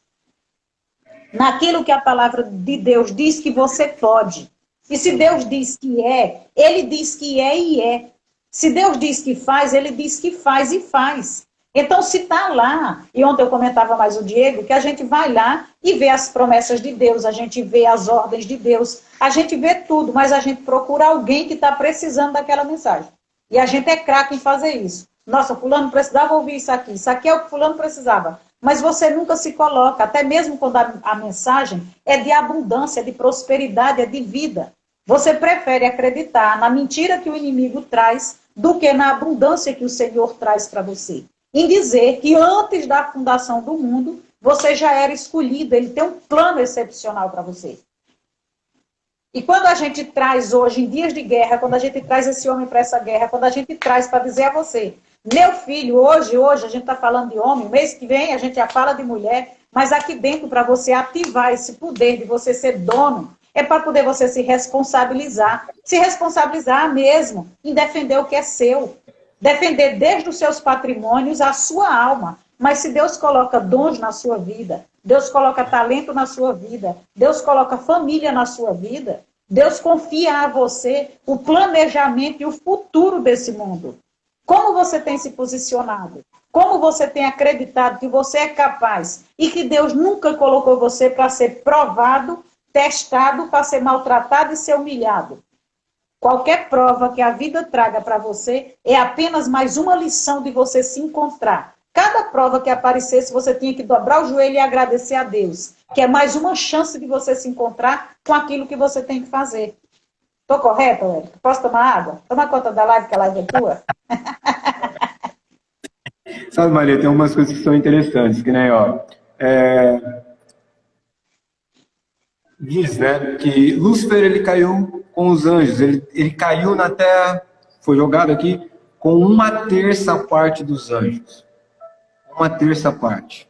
[SPEAKER 1] naquilo que a palavra de Deus diz que você pode. E se Deus diz que é, ele diz que é e é. Se Deus diz que faz, ele diz que faz e faz. Então, se está lá, e ontem eu comentava mais o Diego, que a gente vai lá e vê as promessas de Deus, a gente vê as ordens de Deus, a gente vê tudo, mas a gente procura alguém que está precisando daquela mensagem. E a gente é craque em fazer isso. Nossa, fulano precisava ouvir isso aqui é o que fulano precisava. Mas você nunca se coloca, até mesmo quando a mensagem é de abundância, é de prosperidade, é de vida. Você prefere acreditar na mentira que o inimigo traz do que na abundância que o Senhor traz para você. Em dizer que antes da fundação do mundo, você já era escolhido, ele tem um plano excepcional para você. E quando a gente traz hoje, em dias de guerra, quando a gente traz esse homem para essa guerra, quando a gente traz para dizer a você, meu filho, hoje a gente está falando de homem, mês que vem a gente já fala de mulher, mas aqui dentro, para você ativar esse poder de você ser dono, é para poder você se responsabilizar mesmo em defender o que é seu. Defender desde os seus patrimônios a sua alma. Mas se Deus coloca dons na sua vida, Deus coloca talento na sua vida, Deus coloca família na sua vida, Deus confia a você o planejamento e o futuro desse mundo. Como você tem se posicionado? Como você tem acreditado que você é capaz e que Deus nunca colocou você para ser provado, testado, para ser maltratado e ser humilhado? Qualquer prova que a vida traga para você é apenas mais uma lição de você se encontrar. Cada prova que aparecesse, você tinha que dobrar o joelho e agradecer a Deus, que é mais uma chance de você se encontrar com aquilo que você tem que fazer. Estou correta, Wellington? Posso tomar água? Toma conta da live, que a live é tua.
[SPEAKER 2] Sabe, Maria, tem umas coisas que são interessantes, que nem, ó, diz, né, que Lúcifer, ele caiu com os anjos, ele caiu na terra, foi jogado aqui, com 1/3 dos anjos. 1/3.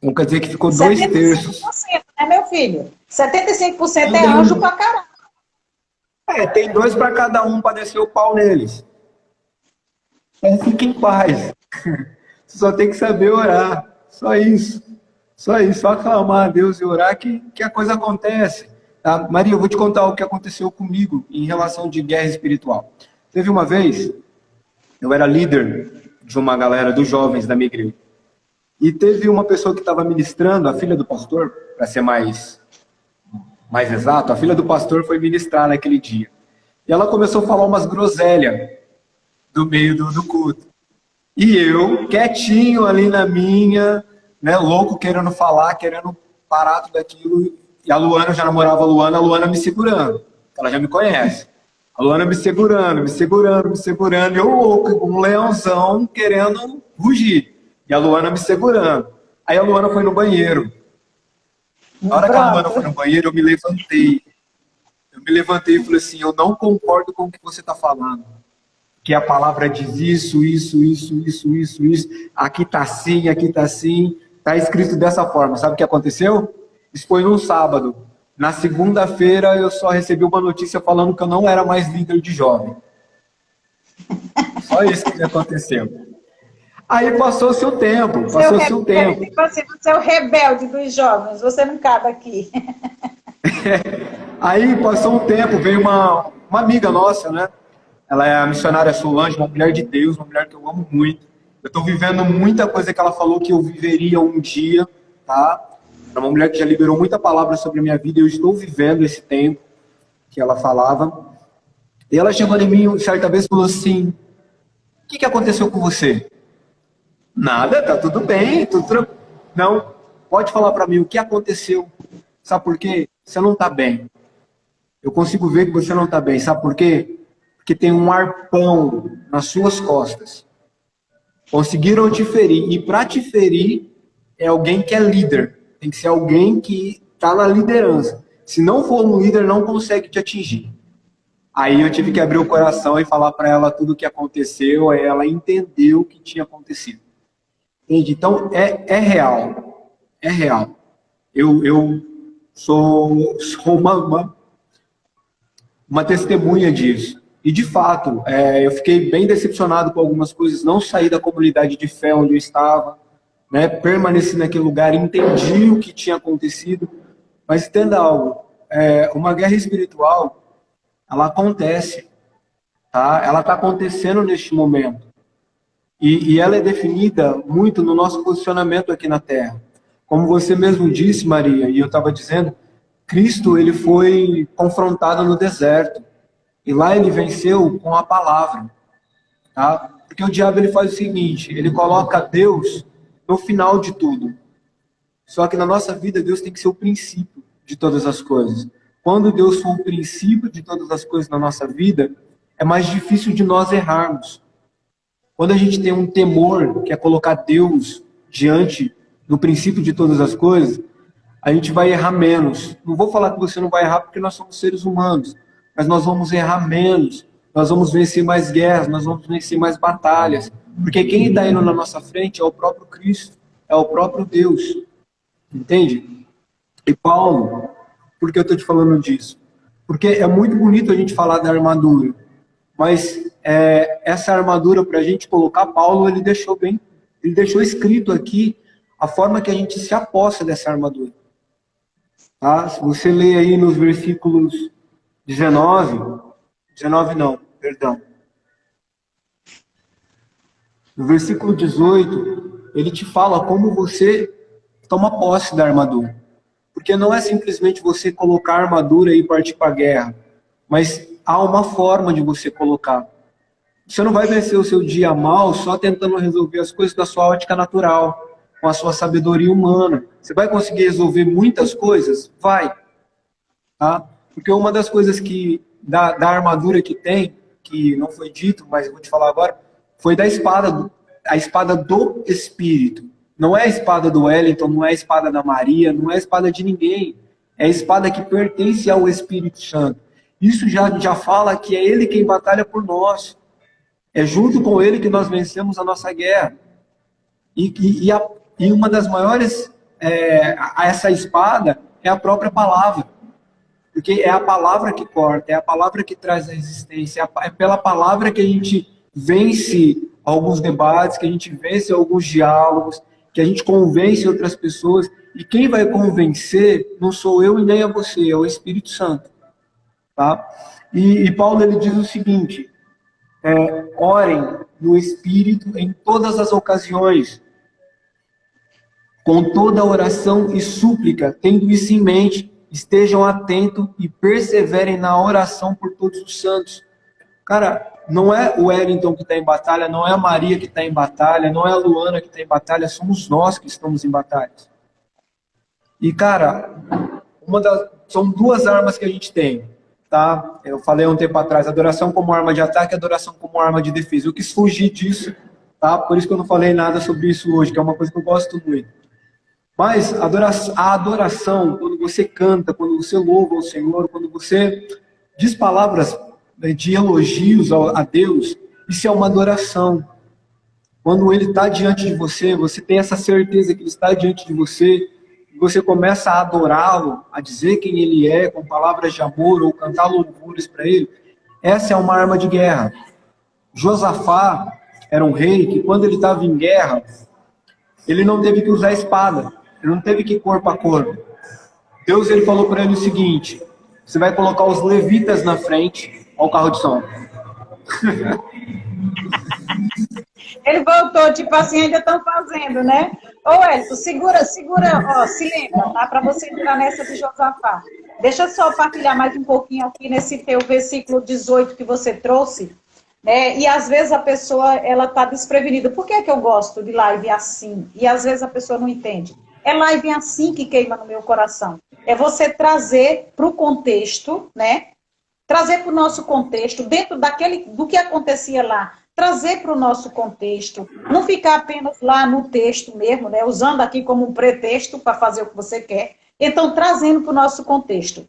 [SPEAKER 2] Então quer dizer que ficou 2/3.
[SPEAKER 1] 75%, né, meu filho? 75% é anjo pra caramba.
[SPEAKER 2] Tem 2 para cada um para descer o pau neles. Então fique em paz. Você só tem que saber orar. Só isso. Só isso. Só aclamar a Deus e orar que a coisa acontece. Tá? Maria, eu vou te contar o que aconteceu comigo em relação de guerra espiritual. Teve uma vez, eu era líder de uma galera dos jovens da minha igreja. E teve uma pessoa que estava ministrando, a filha do pastor, para ser mais exato, a filha do pastor foi ministrar naquele dia. E ela começou a falar umas groselhas do meio do culto. E eu, quietinho ali na minha, né, louco, querendo falar, querendo parar tudo aquilo. E a Luana, eu já namorava a Luana me segurando. Ela já me conhece. A Luana me segurando. E eu louco, um leãozão, querendo fugir. E a Luana me segurando. Aí a Luana foi no banheiro. Na hora que a Luana foi no banheiro, eu me levantei. E falei assim, eu não concordo com o que você está falando. Que a palavra diz isso. Aqui está assim. Está escrito dessa forma. Sabe o que aconteceu? Isso foi num sábado. Na segunda-feira, eu só recebi uma notícia falando que eu não era mais líder de jovem. Só isso que aconteceu. Aí passou-se o tempo.
[SPEAKER 1] Tipo assim, você é o rebelde dos jovens, você não cabe aqui.
[SPEAKER 2] Aí passou um tempo, veio uma amiga nossa, né? Ela é a missionária Solange, uma mulher de Deus, uma mulher que eu amo muito. Eu estou vivendo muita coisa que ela falou que eu viveria um dia, tá? É uma mulher que já liberou muita palavra sobre a minha vida e eu estou vivendo esse tempo que ela falava. E ela chegou em mim certa vez e falou assim, o que aconteceu com você? Nada, tá tudo bem, tudo tranquilo. Não, pode falar para mim o que aconteceu. Sabe por quê? Você não está bem. Eu consigo ver que você não está bem. Sabe por quê? Porque tem um arpão nas suas costas. Conseguiram te ferir. E para te ferir, é alguém que é líder. Tem que ser alguém que está na liderança. Se não for um líder, não consegue te atingir. Aí eu tive que abrir o coração e falar para ela tudo o que aconteceu. Aí ela entendeu o que tinha acontecido. Entende? Então, é real. É real. Eu sou uma testemunha disso. E, de fato, eu fiquei bem decepcionado com algumas coisas. Não saí da comunidade de fé onde eu estava. Né? Permaneci naquele lugar, entendi o que tinha acontecido. Mas entenda algo. Uma guerra espiritual, ela acontece. Tá? Ela está acontecendo neste momento. E ela é definida muito no nosso posicionamento aqui na Terra. Como você mesmo disse, Maria, e eu estava dizendo, Cristo ele foi confrontado no deserto. E lá ele venceu com a palavra. Tá? Porque o diabo ele faz o seguinte, ele coloca Deus no final de tudo. Só que na nossa vida, Deus tem que ser o princípio de todas as coisas. Quando Deus for o princípio de todas as coisas na nossa vida, é mais difícil de nós errarmos. Quando a gente tem um temor, que é colocar Deus diante do princípio de todas as coisas, a gente vai errar menos. Não vou falar que você não vai errar porque nós somos seres humanos, mas nós vamos errar menos, nós vamos vencer mais guerras, nós vamos vencer mais batalhas, porque quem está indo na nossa frente é o próprio Cristo, é o próprio Deus. Entende? E Paulo, por que eu estou te falando disso? Porque é muito bonito a gente falar da armadura, mas essa armadura para a gente colocar, Paulo ele deixou escrito aqui a forma que a gente se aposta dessa armadura. Tá? Se você ler aí nos versículos 19 não, perdão. No versículo 18, ele te fala como você toma posse da armadura. Porque não é simplesmente você colocar a armadura e partir para a guerra, mas há uma forma de você colocar. Você não vai vencer o seu dia mal só tentando resolver as coisas da sua ótica natural, com a sua sabedoria humana. Você vai conseguir resolver muitas coisas? Vai. Tá? Porque uma das coisas que da armadura que tem, que não foi dito, mas eu vou te falar agora, foi da espada, a espada do Espírito. Não é a espada do Wellington, não é a espada da Maria, não é a espada de ninguém. É a espada que pertence ao Espírito Santo. Isso já fala que é Ele quem batalha por nós. É junto com Ele que nós vencemos a nossa guerra. E uma das maiores, essa espada é a própria palavra. Porque é a palavra que corta, é a palavra que traz a resistência, é pela palavra que a gente vence alguns debates, que a gente vence alguns diálogos, que a gente convence outras pessoas. E quem vai convencer não sou eu e nem é você, é o Espírito Santo. Tá? E Paulo ele diz o seguinte, orem no Espírito em todas as ocasiões, com toda oração e súplica, tendo isso em mente, estejam atentos e perseverem na oração por todos os santos. Cara, não é o Wellington que está em batalha, não é a Maria que está em batalha, não é a Luana que está em batalha, somos nós que estamos em batalha. E, cara, são duas armas que a gente tem, tá? Eu falei um tempo atrás, adoração como arma de ataque e adoração como arma de defesa. Eu quis fugir disso, tá? Por isso que eu não falei nada sobre isso hoje, que é uma coisa que eu gosto muito. Mas a adoração, quando você canta, quando você louva o Senhor, quando você diz palavras de elogios a Deus, isso é uma adoração. Quando Ele está diante de você, você tem essa certeza que Ele está diante de você, e você começa a adorá-lo, a dizer quem Ele é, com palavras de amor, ou cantar louvores para Ele. Essa é uma arma de guerra. Josafá era um rei que, quando ele estava em guerra, ele não teve que usar espada. Ele não teve que ir corpo a corpo. Deus ele falou para ele o seguinte, você vai colocar os levitas na frente ao carro de som.
[SPEAKER 1] Ele voltou, tipo assim, ainda estão fazendo, né? Ô, Elton, segura, ó, se lembra, tá? Para você entrar nessa de Josafá. Deixa eu só partilhar mais um pouquinho aqui nesse teu versículo 18 que você trouxe, né? E às vezes a pessoa, ela tá desprevenida. Por que é que eu gosto de live assim? E às vezes a pessoa não entende. É live assim que queima no meu coração. É você trazer para o contexto, né? Trazer para o nosso contexto, dentro do que acontecia lá, trazer para o nosso contexto, não ficar apenas lá no texto mesmo, né? Usando aqui como um pretexto para fazer o que você quer. Então, trazendo para o nosso contexto.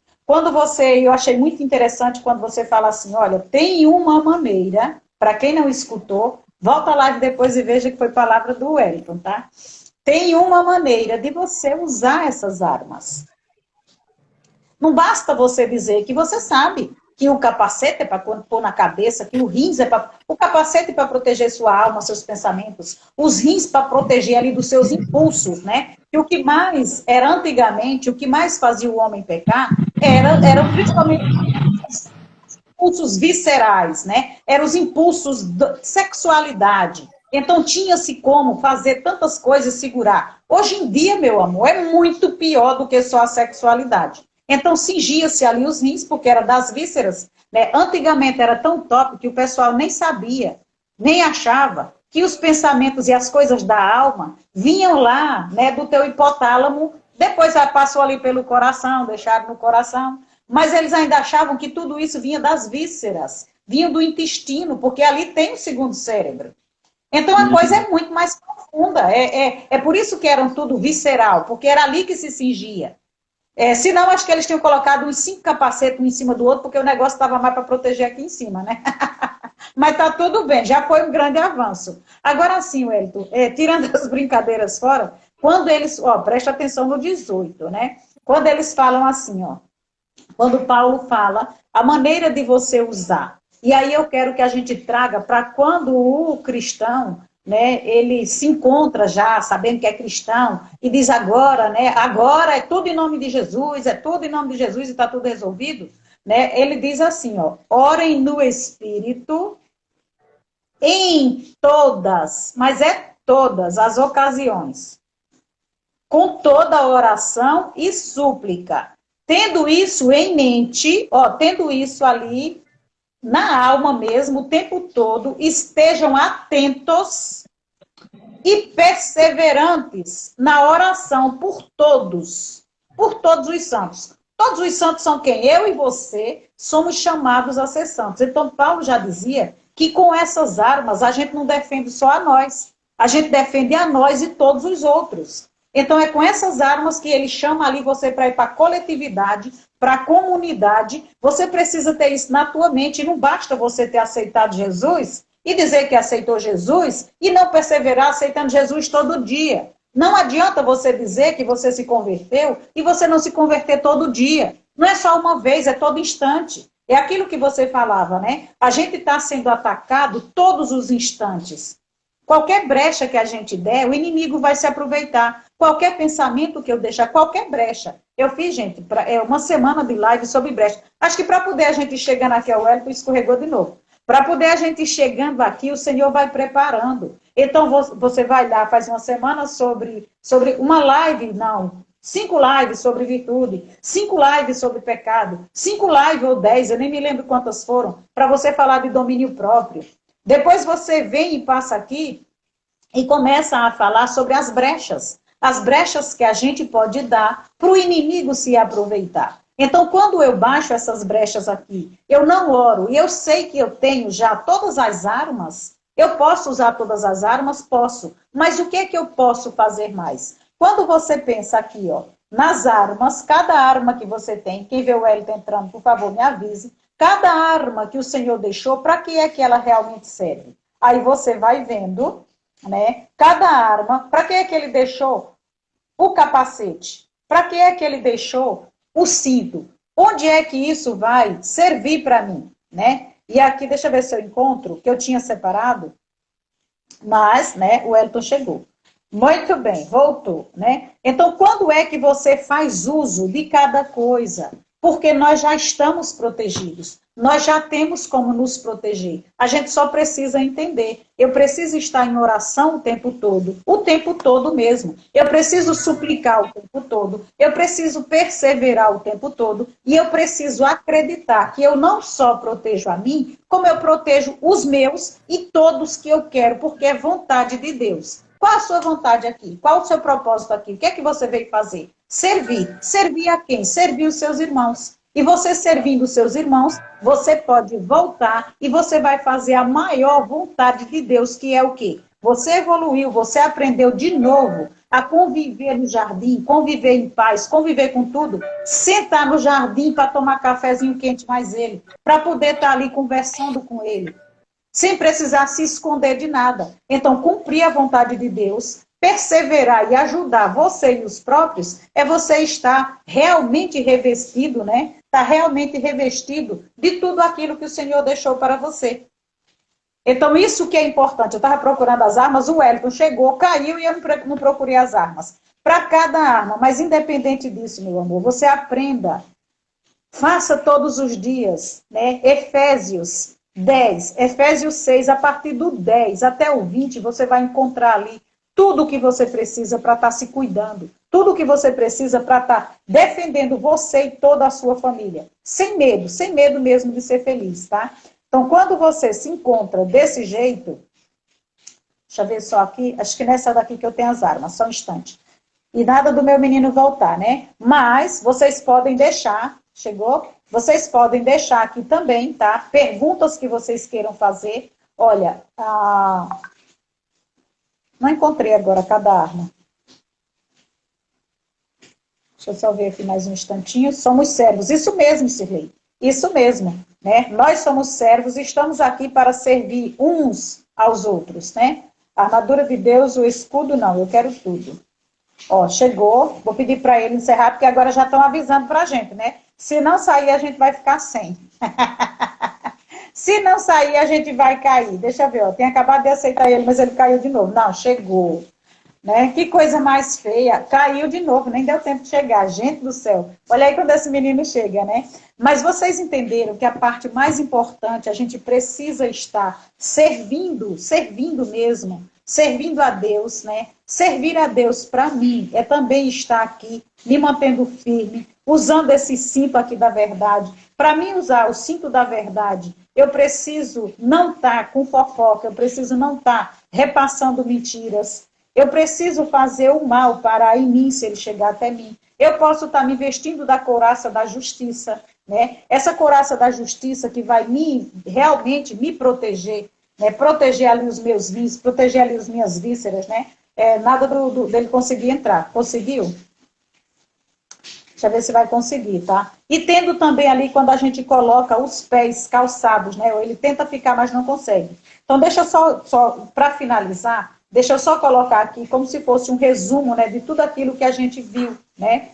[SPEAKER 1] Eu achei muito interessante quando você fala assim, olha, tem uma maneira, para quem não escutou, volta lá depois e veja que foi palavra do Wellington, tá? Tem uma maneira de você usar essas armas. Não basta você dizer que você sabe que o capacete é para pôr na cabeça, que o rins é para... O capacete é para proteger sua alma, seus pensamentos. Os rins para proteger ali dos seus impulsos, né? E o que mais era antigamente, o que mais fazia o homem pecar, eram principalmente os impulsos viscerais, né? Eram os impulsos de sexualidade. Então, tinha-se como fazer tantas coisas e segurar. Hoje em dia, meu amor, é muito pior do que só a sexualidade. Então, cingia-se ali os rins, porque era das vísceras. Né? Antigamente era tão top que o pessoal nem sabia, nem achava que os pensamentos e as coisas da alma vinham lá, né, do teu hipotálamo, depois passou ali pelo coração, deixaram no coração. Mas eles ainda achavam que tudo isso vinha das vísceras, vinha do intestino, porque ali tem o segundo cérebro. Então, a coisa é muito mais profunda. É por isso que eram tudo visceral, porque era ali que se cingia. Senão, acho que eles tinham colocado uns 5 capacetes um em cima do outro, porque o negócio estava mais para proteger aqui em cima, né? Mas tá tudo bem, já foi um grande avanço. Agora sim, Wellington, tirando as brincadeiras fora, quando eles... presta atenção no 18, né? Quando eles falam assim, quando Paulo fala, a maneira de você usar. E aí eu quero que a gente traga para quando o cristão, né, ele se encontra já sabendo que é cristão e diz agora, né, agora é tudo em nome de Jesus, é tudo em nome de Jesus e está tudo resolvido, né? Ele diz assim, orem no Espírito em todas, mas todas as ocasiões, com toda oração e súplica, tendo isso em mente, tendo isso ali na alma mesmo, o tempo todo, estejam atentos e perseverantes na oração por todos os santos. Todos os santos são quem? Eu e você somos chamados a ser santos. Então, Paulo já dizia que com essas armas a gente não defende só a nós, a gente defende a nós e todos os outros. Então, é com essas armas que ele chama ali você para ir para a coletividade, para a comunidade. Você precisa ter isso na tua mente. E não basta você ter aceitado Jesus e dizer que aceitou Jesus e não perseverar aceitando Jesus todo dia. Não adianta você dizer que você se converteu e você não se converter todo dia. Não é só uma vez, é todo instante. É aquilo que você falava, né? A gente está sendo atacado todos os instantes. Qualquer brecha que a gente der, o inimigo vai se aproveitar. Qualquer pensamento que eu deixar, qualquer brecha. Eu fiz, gente, uma semana de live sobre brecha. Acho que para poder a gente chegando aqui ao Wellington, escorregou de novo. Para poder a gente ir chegando aqui, o Senhor vai preparando. Então, você vai lá, faz uma semana sobre uma live, não, 5 lives sobre virtude, 5 lives sobre pecado, 5 lives ou 10, eu nem me lembro quantas foram, para você falar de domínio próprio. Depois você vem e passa aqui e começa a falar sobre as brechas que a gente pode dar para o inimigo se aproveitar. Então, quando eu baixo essas brechas aqui, eu não oro, e eu sei que eu tenho já todas as armas, eu posso usar todas as armas? Posso. Mas o que é que eu posso fazer mais? Quando você pensa aqui, ó, nas armas, cada arma que você tem, quem vê o Wellington entrando, por favor, me avise, cada arma que o Senhor deixou, para que é que ela realmente serve? Aí você vai vendo, né, cada arma, para que é que ele deixou o capacete? Para que é que ele deixou o cinto? Onde é que isso vai servir para mim, né? E aqui, deixa eu ver se eu encontro, que eu tinha separado, mas, né, o Wellington chegou. Muito bem, voltou, né? Então, quando é que você faz uso de cada coisa? Porque nós já estamos protegidos. Nós já temos como nos proteger. A gente só precisa entender. Eu preciso estar em oração o tempo todo mesmo. Eu preciso suplicar o tempo todo. Eu preciso perseverar o tempo todo. E eu preciso acreditar que eu não só protejo a mim, como eu protejo os meus e todos que eu quero, porque é vontade de Deus. Qual a sua vontade aqui? Qual o seu propósito aqui? O que é que você veio fazer? Servir. Servir a quem? Servir os seus irmãos. E você servindo os seus irmãos, você pode voltar e você vai fazer a maior vontade de Deus, que é o quê? Você evoluiu, você aprendeu de novo a conviver no jardim, conviver em paz, conviver com tudo, sentar no jardim para tomar cafezinho quente mais ele, para poder estar ali conversando com ele, sem precisar se esconder de nada. Então, cumprir a vontade de Deus, perseverar e ajudar você e os próprios, é você estar realmente revestido, né? Está realmente revestido de tudo aquilo que o Senhor deixou para você. Então, isso que é importante. Eu estava procurando as armas, o Wellington chegou, caiu e eu não procurei as armas. Para cada arma, mas independente disso, meu amor, você aprenda. Faça todos os dias, né? Efésios 10, Efésios 6, a partir do 10 até o 20, você vai encontrar ali tudo o que você precisa para estar se cuidando, tudo o que você precisa para estar defendendo você e toda a sua família, sem medo mesmo de ser feliz, tá? Então, quando você se encontra desse jeito, deixa eu ver só aqui, acho que nessa daqui que eu tenho as armas, só um instante. E nada do meu menino voltar, né? Mas vocês podem deixar, chegou? Vocês podem deixar aqui também, tá? Perguntas que vocês queiram fazer. Olha, não encontrei agora cada arma. Deixa eu só ver aqui mais um instantinho. Somos servos. Isso mesmo, Sirlei. Isso mesmo, né? Nós somos servos e estamos aqui para servir uns aos outros, né? A armadura de Deus, o escudo, não. Eu quero tudo. Ó, chegou. Vou pedir para ele encerrar, porque agora já estão avisando para a gente, né? Se não sair, a gente vai ficar sem. Se não sair, a gente vai cair. Deixa eu ver, ó. Tem acabado de aceitar ele, mas ele caiu de novo. Não, chegou. Né? Que coisa mais feia. Caiu de novo, nem deu tempo de chegar. Gente do céu. Olha aí quando esse menino chega, né? Mas vocês entenderam que a parte mais importante, a gente precisa estar servindo mesmo, servindo a Deus, né? Servir a Deus para mim é também estar aqui, me mantendo firme, usando esse cinto aqui da verdade. Para mim usar o cinto da verdade, eu preciso não estar com fofoca, eu preciso não estar repassando mentiras, eu preciso fazer o mal parar em mim se ele chegar até mim. Eu posso estar me vestindo da couraça da justiça, né? Essa couraça da justiça que vai realmente me proteger, né? Proteger ali os meus rins, proteger ali as minhas vísceras, né? Nada dele conseguir entrar. Conseguiu? Deixa eu ver se vai conseguir, tá? E tendo também ali, quando a gente coloca os pés calçados, né? Ou ele tenta ficar, mas não consegue. Então, deixa só para finalizar, deixa eu só colocar aqui como se fosse um resumo, né? De tudo aquilo que a gente viu, né?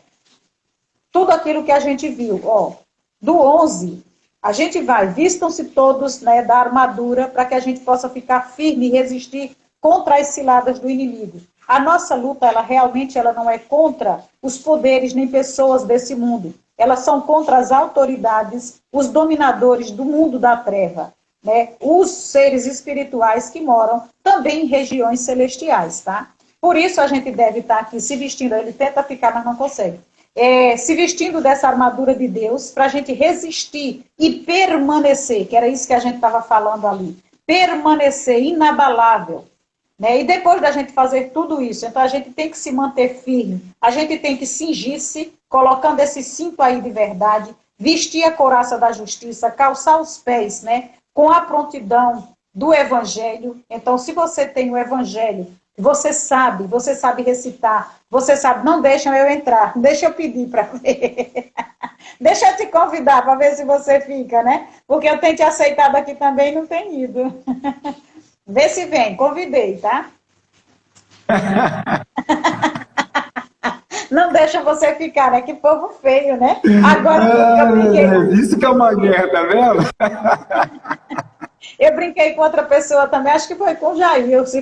[SPEAKER 1] Tudo aquilo que a gente viu, ó. Do 11, a gente vai, vistam-se todos, né, da armadura para que a gente possa ficar firme e resistir contra as ciladas do inimigo. A nossa luta, ela realmente não é contra os poderes nem pessoas desse mundo. Elas são contra as autoridades, os dominadores do mundo da treva, né? Os seres espirituais que moram também em regiões celestiais, tá? Por isso a gente deve estar aqui se vestindo. Ele tenta ficar, mas não consegue. Se vestindo dessa armadura de Deus para a gente resistir e permanecer, que era isso que a gente estava falando ali. Permanecer inabalável. Né? E depois da gente fazer tudo isso, então a gente tem que se manter firme, a gente tem que cingir-se, colocando esse cinto aí de verdade, vestir a couraça da justiça, calçar os pés, né, com a prontidão do evangelho. Então, se você tem o evangelho, você sabe recitar, você sabe, não deixam eu entrar, deixa eu pedir para ver. Deixa eu te convidar para ver se você fica, né? Porque eu tenho te aceitado aqui também e não tem ido. Vê se vem, convidei, tá? Não deixa você ficar, né? Que povo feio, né? Agora eu brinquei.
[SPEAKER 2] Isso que é uma guerra, tá vendo?
[SPEAKER 1] Eu brinquei com outra pessoa também, acho que foi com o Jair, acho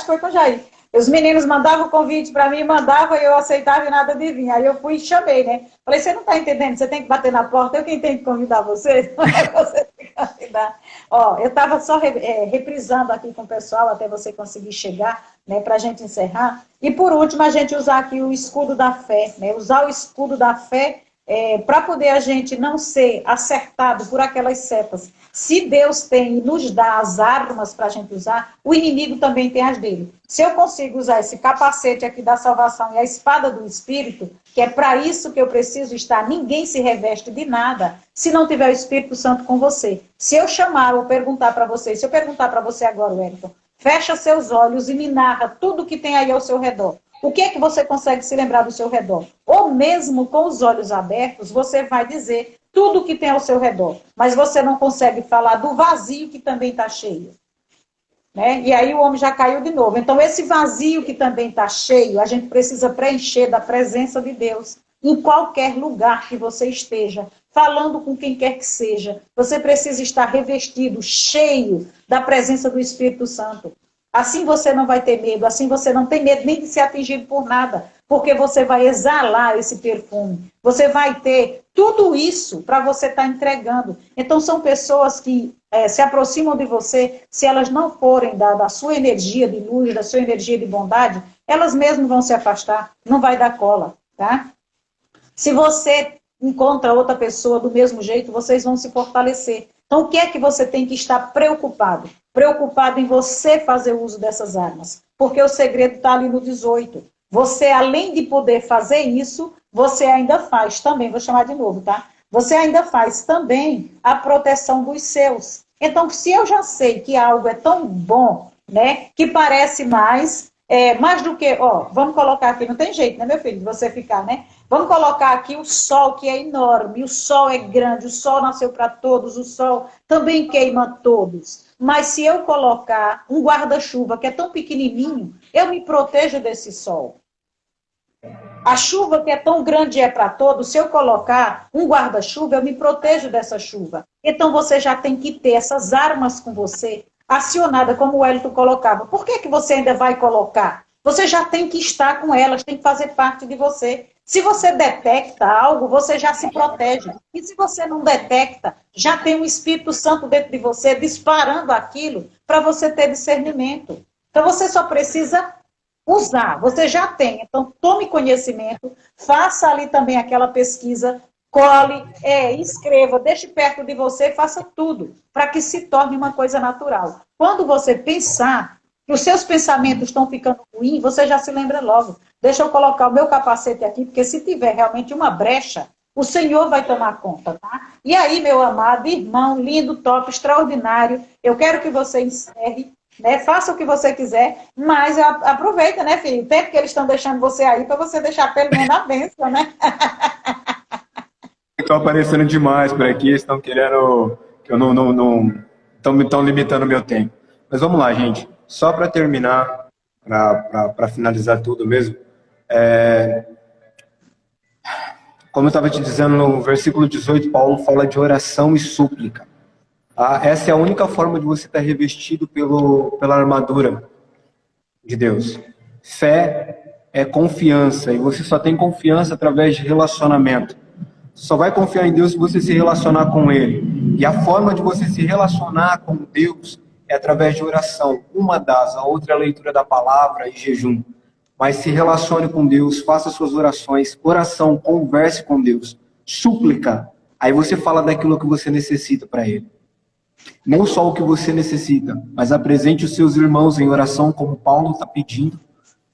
[SPEAKER 1] que foi com o Jair. Os meninos mandavam o convite para mim, mandavam e eu aceitava e nada de vir. Aí eu fui e chamei, né? Falei, você não está entendendo, você tem que bater na porta, eu quem tem que convidar você, não é você que convidar. Ó, eu estava só reprisando aqui com o pessoal até você conseguir chegar, né, para a gente encerrar. E por último, a gente usar aqui o escudo da fé, né? Usar o escudo da fé para poder a gente não ser acertado por aquelas setas. Se Deus tem e nos dá as armas para a gente usar, o inimigo também tem as dele. Se eu consigo usar esse capacete aqui da salvação e a espada do Espírito, que é para isso que eu preciso estar, ninguém se reveste de nada se não tiver o Espírito Santo com você. Se eu chamar ou perguntar para você, se eu perguntar para você agora, Wellington, fecha seus olhos e me narra tudo que tem aí ao seu redor. O que é que você consegue se lembrar do seu redor? Ou mesmo com os olhos abertos, você vai dizer tudo que tem ao seu redor, mas você não consegue falar do vazio que também está cheio. Né? E aí o homem já caiu de novo. Então esse vazio que também está cheio, a gente precisa preencher da presença de Deus em qualquer lugar que você esteja, falando com quem quer que seja. Você precisa estar revestido, cheio da presença do Espírito Santo. Assim você não vai ter medo, assim você não tem medo nem de ser atingido por nada, porque você vai exalar esse perfume. Você vai ter tudo isso para você estar entregando. Então são pessoas que se aproximam de você, se elas não forem da sua energia de luz, da sua energia de bondade, elas mesmas vão se afastar, não vai dar cola, tá? Se você encontra outra pessoa do mesmo jeito, vocês vão se fortalecer. Então, o que é que você tem que estar preocupado? Preocupado em você fazer uso dessas armas. Porque o segredo está ali no 18. Você, além de poder fazer isso, você ainda faz também, vou chamar de novo, tá? Você ainda faz também a proteção dos seus. Então, se eu já sei que algo é tão bom, né, que parece mais do que, vamos colocar aqui, não tem jeito, né, meu filho, de você ficar, né? Vamos colocar aqui o sol, que é enorme, o sol é grande, o sol nasceu para todos, o sol também queima todos. Mas se eu colocar um guarda-chuva que é tão pequenininho, eu me protejo desse sol. A chuva que é tão grande é para todos, se eu colocar um guarda-chuva, eu me protejo dessa chuva. Então você já tem que ter essas armas com você, acionada, como o Wellington colocava. Por que você ainda vai colocar? Você já tem que estar com elas, tem que fazer parte de você. Se você detecta algo, você já se protege. E se você não detecta, já tem um Espírito Santo dentro de você, disparando aquilo para você ter discernimento. Então você só precisa usar, você já tem. Então tome conhecimento, faça ali também aquela pesquisa, cole, escreva, deixe perto de você, faça tudo, para que se torne uma coisa natural. Quando você pensar que os seus pensamentos estão ficando ruins, você já se lembra logo. Deixa eu colocar o meu capacete aqui, porque se tiver realmente uma brecha, O Senhor vai tomar conta, tá? E aí, meu amado irmão, lindo, top, extraordinário, eu quero que você encerre, né? Faça o que você quiser, mas aproveita, né, filho? O tempo que eles estão deixando você aí, para você deixar pelo menos a bênção, né?
[SPEAKER 2] Estão aparecendo demais por aqui, estão querendo que eu não estão limitando o meu tempo. Mas vamos lá, gente. Só para terminar, para finalizar tudo mesmo, como eu estava te dizendo no versículo 18, Paulo fala de oração e súplica. Tá? Essa é a única forma de você estar revestido pela armadura de Deus. Fé é confiança, e você só tem confiança através de relacionamento. Você só vai confiar em Deus se você se relacionar com Ele. E a forma de você se relacionar com Deus é através de oração. Uma das, a outra é a leitura da palavra e jejum. Mas se relacione com Deus, faça suas orações, oração, converse com Deus, súplica. Aí você fala daquilo que você necessita para Ele. Não só o que você necessita, mas apresente os seus irmãos em oração, como Paulo está pedindo.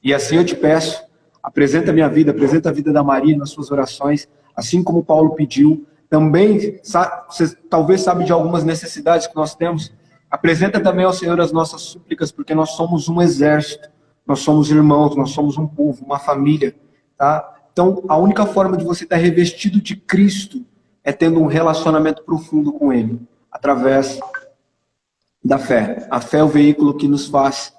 [SPEAKER 2] E assim eu te peço, apresenta a minha vida, apresenta a vida da Maria nas suas orações, assim como Paulo pediu. Também, você talvez sabe de algumas necessidades que nós temos. Apresenta também ao Senhor as nossas súplicas, porque nós somos um exército, nós somos irmãos, nós somos um povo, uma família, tá? Então, a única forma de você estar revestido de Cristo é tendo um relacionamento profundo com Ele, através da fé. A fé é o veículo que nos faz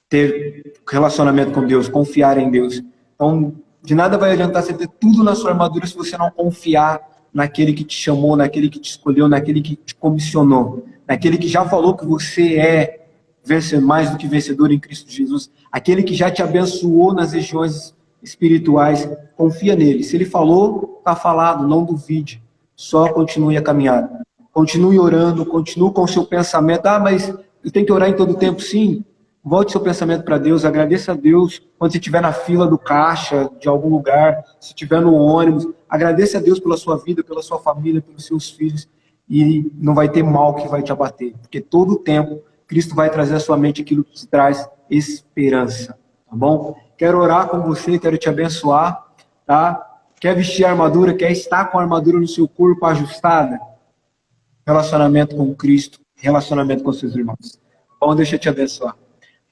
[SPEAKER 2] ter relacionamento com Deus, confiar em Deus. Então, de nada vai adiantar você ter tudo na sua armadura se você não confiar naquele que te chamou, naquele que te escolheu, naquele que te comissionou, naquele que já falou que você é mais do que vencedor em Cristo Jesus, aquele que já te abençoou nas regiões espirituais. Confia nele. Se ele falou, está falado, não duvide. Só continue a caminhar. Continue orando, continue com o seu pensamento. Ah, mas eu tenho que orar em todo tempo? Sim. Volte seu pensamento para Deus, agradeça a Deus quando você estiver na fila do caixa de algum lugar, se estiver no ônibus, agradeça a Deus pela sua vida, pela sua família, pelos seus filhos, e não vai ter mal que vai te abater, porque todo o tempo Cristo vai trazer à sua mente aquilo que te traz esperança, tá bom? Quero orar com você, quero te abençoar, tá? Quer vestir a armadura, quer estar com a armadura no seu corpo ajustada? Relacionamento com Cristo, relacionamento com seus irmãos. Bom, deixa eu te abençoar.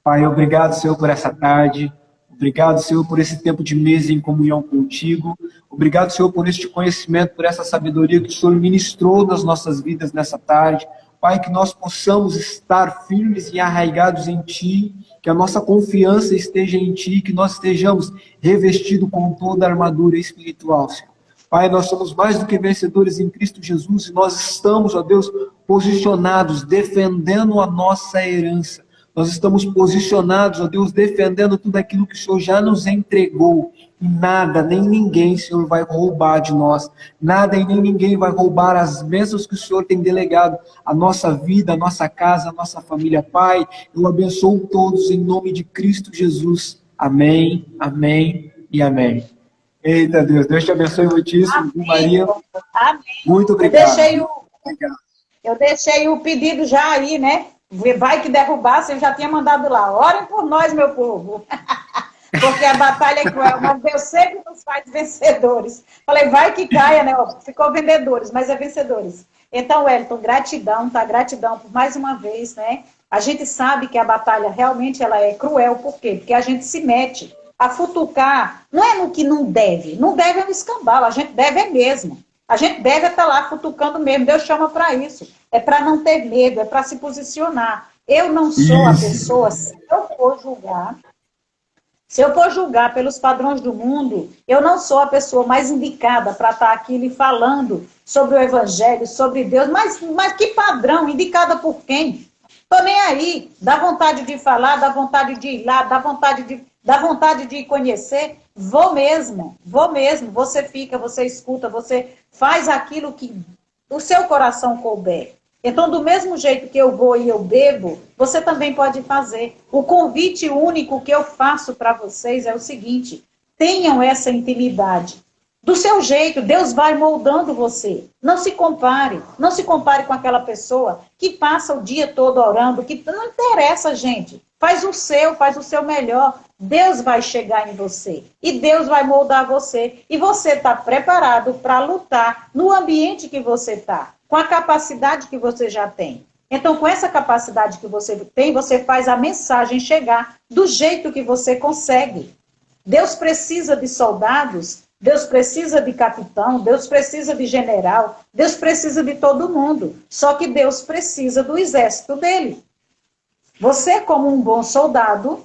[SPEAKER 2] Pai, obrigado, Senhor, por essa tarde. Obrigado, Senhor, por esse tempo de mesa em comunhão contigo. Obrigado, Senhor, por este conhecimento, por essa sabedoria que o Senhor ministrou nas nossas vidas nessa tarde. Pai, que nós possamos estar firmes e arraigados em Ti, que a nossa confiança esteja em Ti, que nós estejamos revestidos com toda a armadura espiritual, Senhor. Pai, nós somos mais do que vencedores em Cristo Jesus e nós estamos, ó Deus, posicionados, defendendo a nossa herança. Nós estamos posicionados, ó Deus, defendendo tudo aquilo que o Senhor já nos entregou. E nada, nem ninguém, Senhor, vai roubar de nós. Nada e nem ninguém vai roubar as bênçãos que o Senhor tem delegado à nossa vida, à nossa casa, à nossa família. Pai, eu abençoo todos em nome de Cristo Jesus. Amém, amém e amém. Eita Deus, Deus te abençoe muitíssimo, amém, Maria. Amém. Muito obrigado.
[SPEAKER 1] Eu deixei o pedido já aí, né? Vai que derrubasse, eu já tinha mandado lá. Orem por nós, meu povo. Porque a batalha é cruel, mas Deus sempre nos faz vencedores. Falei, vai que caia, né? Ficou vendedores, mas é vencedores. Então, Wellington, gratidão, tá? Gratidão por mais uma vez, né? A gente sabe que a batalha realmente ela é cruel, por quê? Porque a gente se mete a futucar, não é no que não deve. Não deve é no escambau, a gente deve é mesmo. A gente deve estar lá futucando mesmo. Deus chama para isso. É para não ter medo, é para se posicionar. Eu não sou a pessoa, se eu for julgar pelos padrões do mundo, eu não sou a pessoa mais indicada para estar aqui lhe falando sobre o Evangelho, sobre Deus. Mas que padrão? Indicada por quem? Estou nem aí. Dá vontade de falar, dá vontade de ir lá, dá vontade de conhecer. Vou mesmo. Você fica, você escuta, você faz aquilo que o seu coração couber. Então, do mesmo jeito que eu vou e eu bebo, você também pode fazer. O convite único que eu faço para vocês é o seguinte: tenham essa intimidade. Do seu jeito, Deus vai moldando você. Não se compare com aquela pessoa que passa o dia todo orando, que não interessa, gente. Faz o seu melhor. Deus vai chegar em você e Deus vai moldar você. E você está preparado para lutar no ambiente que você está, com a capacidade que você já tem. Então, com essa capacidade que você tem, você faz a mensagem chegar do jeito que você consegue. Deus precisa de soldados, Deus precisa de capitão, Deus precisa de general, Deus precisa de todo mundo. Só que Deus precisa do exército dele. Você, como um bom soldado,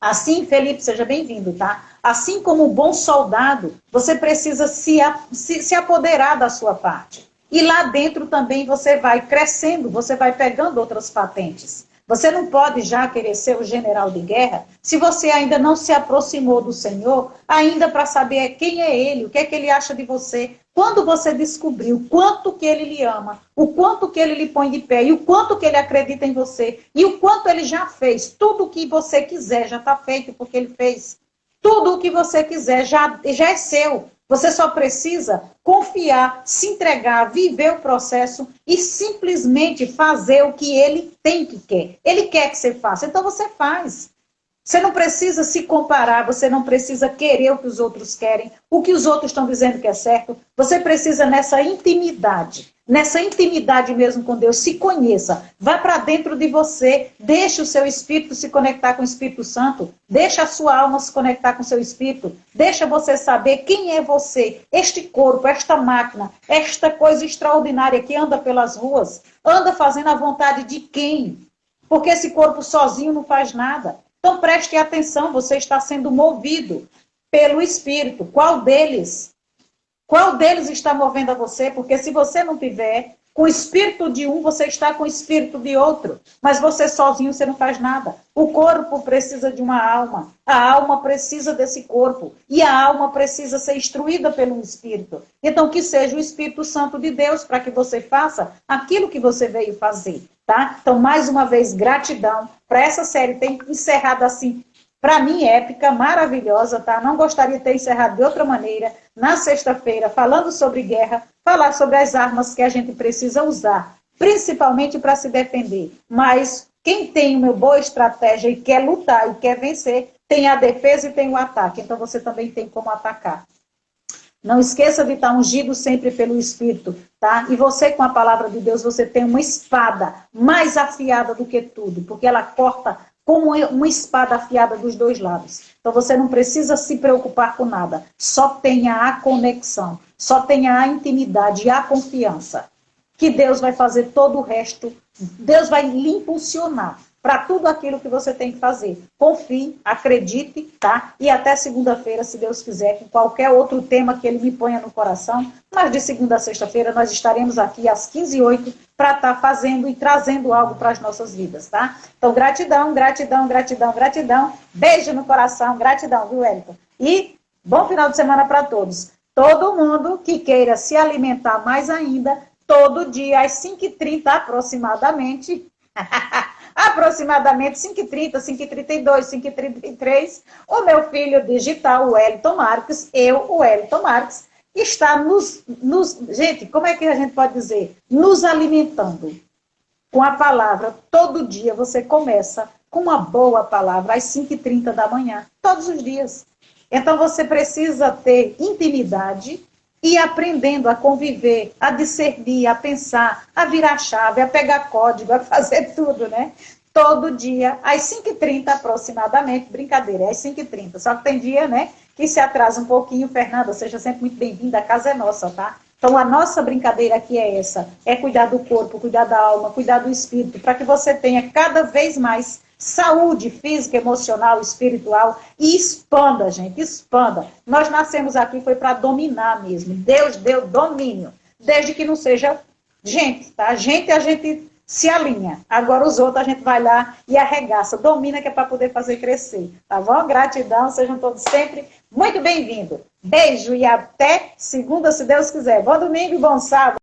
[SPEAKER 1] assim, Felipe, seja bem-vindo, tá? Assim como um bom soldado, você precisa se apoderar da sua parte. E lá dentro também você vai crescendo, você vai pegando outras patentes. Você não pode já querer ser o general de guerra se você ainda não se aproximou do Senhor, ainda para saber quem é Ele, o que é que Ele acha de você. Quando você descobrir o quanto que Ele lhe ama, o quanto que Ele lhe põe de pé, e o quanto que Ele acredita em você, e o quanto Ele já fez, tudo o que você quiser já está feito porque Ele fez. Tudo o que você quiser já é seu. Você só precisa confiar, se entregar, viver o processo e simplesmente fazer o que ele tem que quer. Ele quer que você faça, então você faz. Você não precisa se comparar, você não precisa querer o que os outros querem, o que os outros estão dizendo que é certo. Você precisa nessa intimidade mesmo com Deus, se conheça. Vá para dentro de você, deixe o seu espírito se conectar com o Espírito Santo, deixa a sua alma se conectar com o seu espírito, deixa você saber quem é você, este corpo, esta máquina, esta coisa extraordinária que anda pelas ruas, anda fazendo a vontade de quem? Porque esse corpo sozinho não faz nada. Então preste atenção, você está sendo movido pelo Espírito. Qual deles? Qual deles está movendo a você? Porque se você não tiver com o espírito de um, você está com o espírito de outro. Mas você sozinho, você não faz nada. O corpo precisa de uma alma. A alma precisa desse corpo. E a alma precisa ser instruída pelo Espírito. Então, que seja o Espírito Santo de Deus para que você faça aquilo que você veio fazer. Tá? Então, mais uma vez, gratidão. Para essa série ter encerrado assim, para mim, épica, maravilhosa, tá? Não gostaria de ter encerrado de outra maneira, na sexta-feira, falando sobre guerra, falar sobre as armas que a gente precisa usar, principalmente para se defender. Mas quem tem uma boa estratégia e quer lutar e quer vencer, tem a defesa e tem o ataque. Então, você também tem como atacar. Não esqueça de estar ungido sempre pelo Espírito, tá? E você, com a palavra de Deus, você tem uma espada mais afiada do que tudo, porque ela corta como uma espada afiada dos dois lados. Então você não precisa se preocupar com nada. Só tenha a conexão, só tenha a intimidade e a confiança. Que Deus vai fazer todo o resto. Deus vai lhe impulsionar para tudo aquilo que você tem que fazer. Confie, acredite, tá? E até segunda-feira, se Deus quiser, com qualquer outro tema que Ele me ponha no coração. Mas de segunda a sexta-feira nós estaremos aqui às 15h08 para estar fazendo e trazendo algo para as nossas vidas, tá? Então, gratidão, gratidão, gratidão, gratidão. Beijo no coração, gratidão, viu, Wellington? E bom final de semana para todos. Todo mundo que queira se alimentar mais ainda, todo dia às 5h30 aproximadamente... aproximadamente 5h30, 5h32, 5h33, o meu filho digital, o Wellington Marques, o Wellington Marques, está gente, como é que a gente pode dizer? Nos alimentando com a palavra. Todo dia você começa com uma boa palavra, às 5h30 da manhã, todos os dias. Então você precisa ter intimidade e aprendendo a conviver, a discernir, a pensar, a virar chave, a pegar código, a fazer tudo, né? Todo dia, às 5h30 aproximadamente, brincadeira, é às 5h30, só que tem dia, né, que se atrasa um pouquinho. Fernanda, seja sempre muito bem-vinda, a casa é nossa, tá? Então a nossa brincadeira aqui é essa, é cuidar do corpo, cuidar da alma, cuidar do espírito, para que você tenha cada vez mais saúde física, emocional, espiritual, e expanda, gente, expanda. Nós nascemos aqui foi para dominar mesmo. Deus deu domínio, desde que não seja gente, tá? A gente se alinha. Agora os outros a gente vai lá e arregaça, domina, que é para poder fazer crescer, tá bom? Gratidão, sejam todos sempre muito bem-vindos. Beijo e até segunda, se Deus quiser. Bom domingo e bom sábado.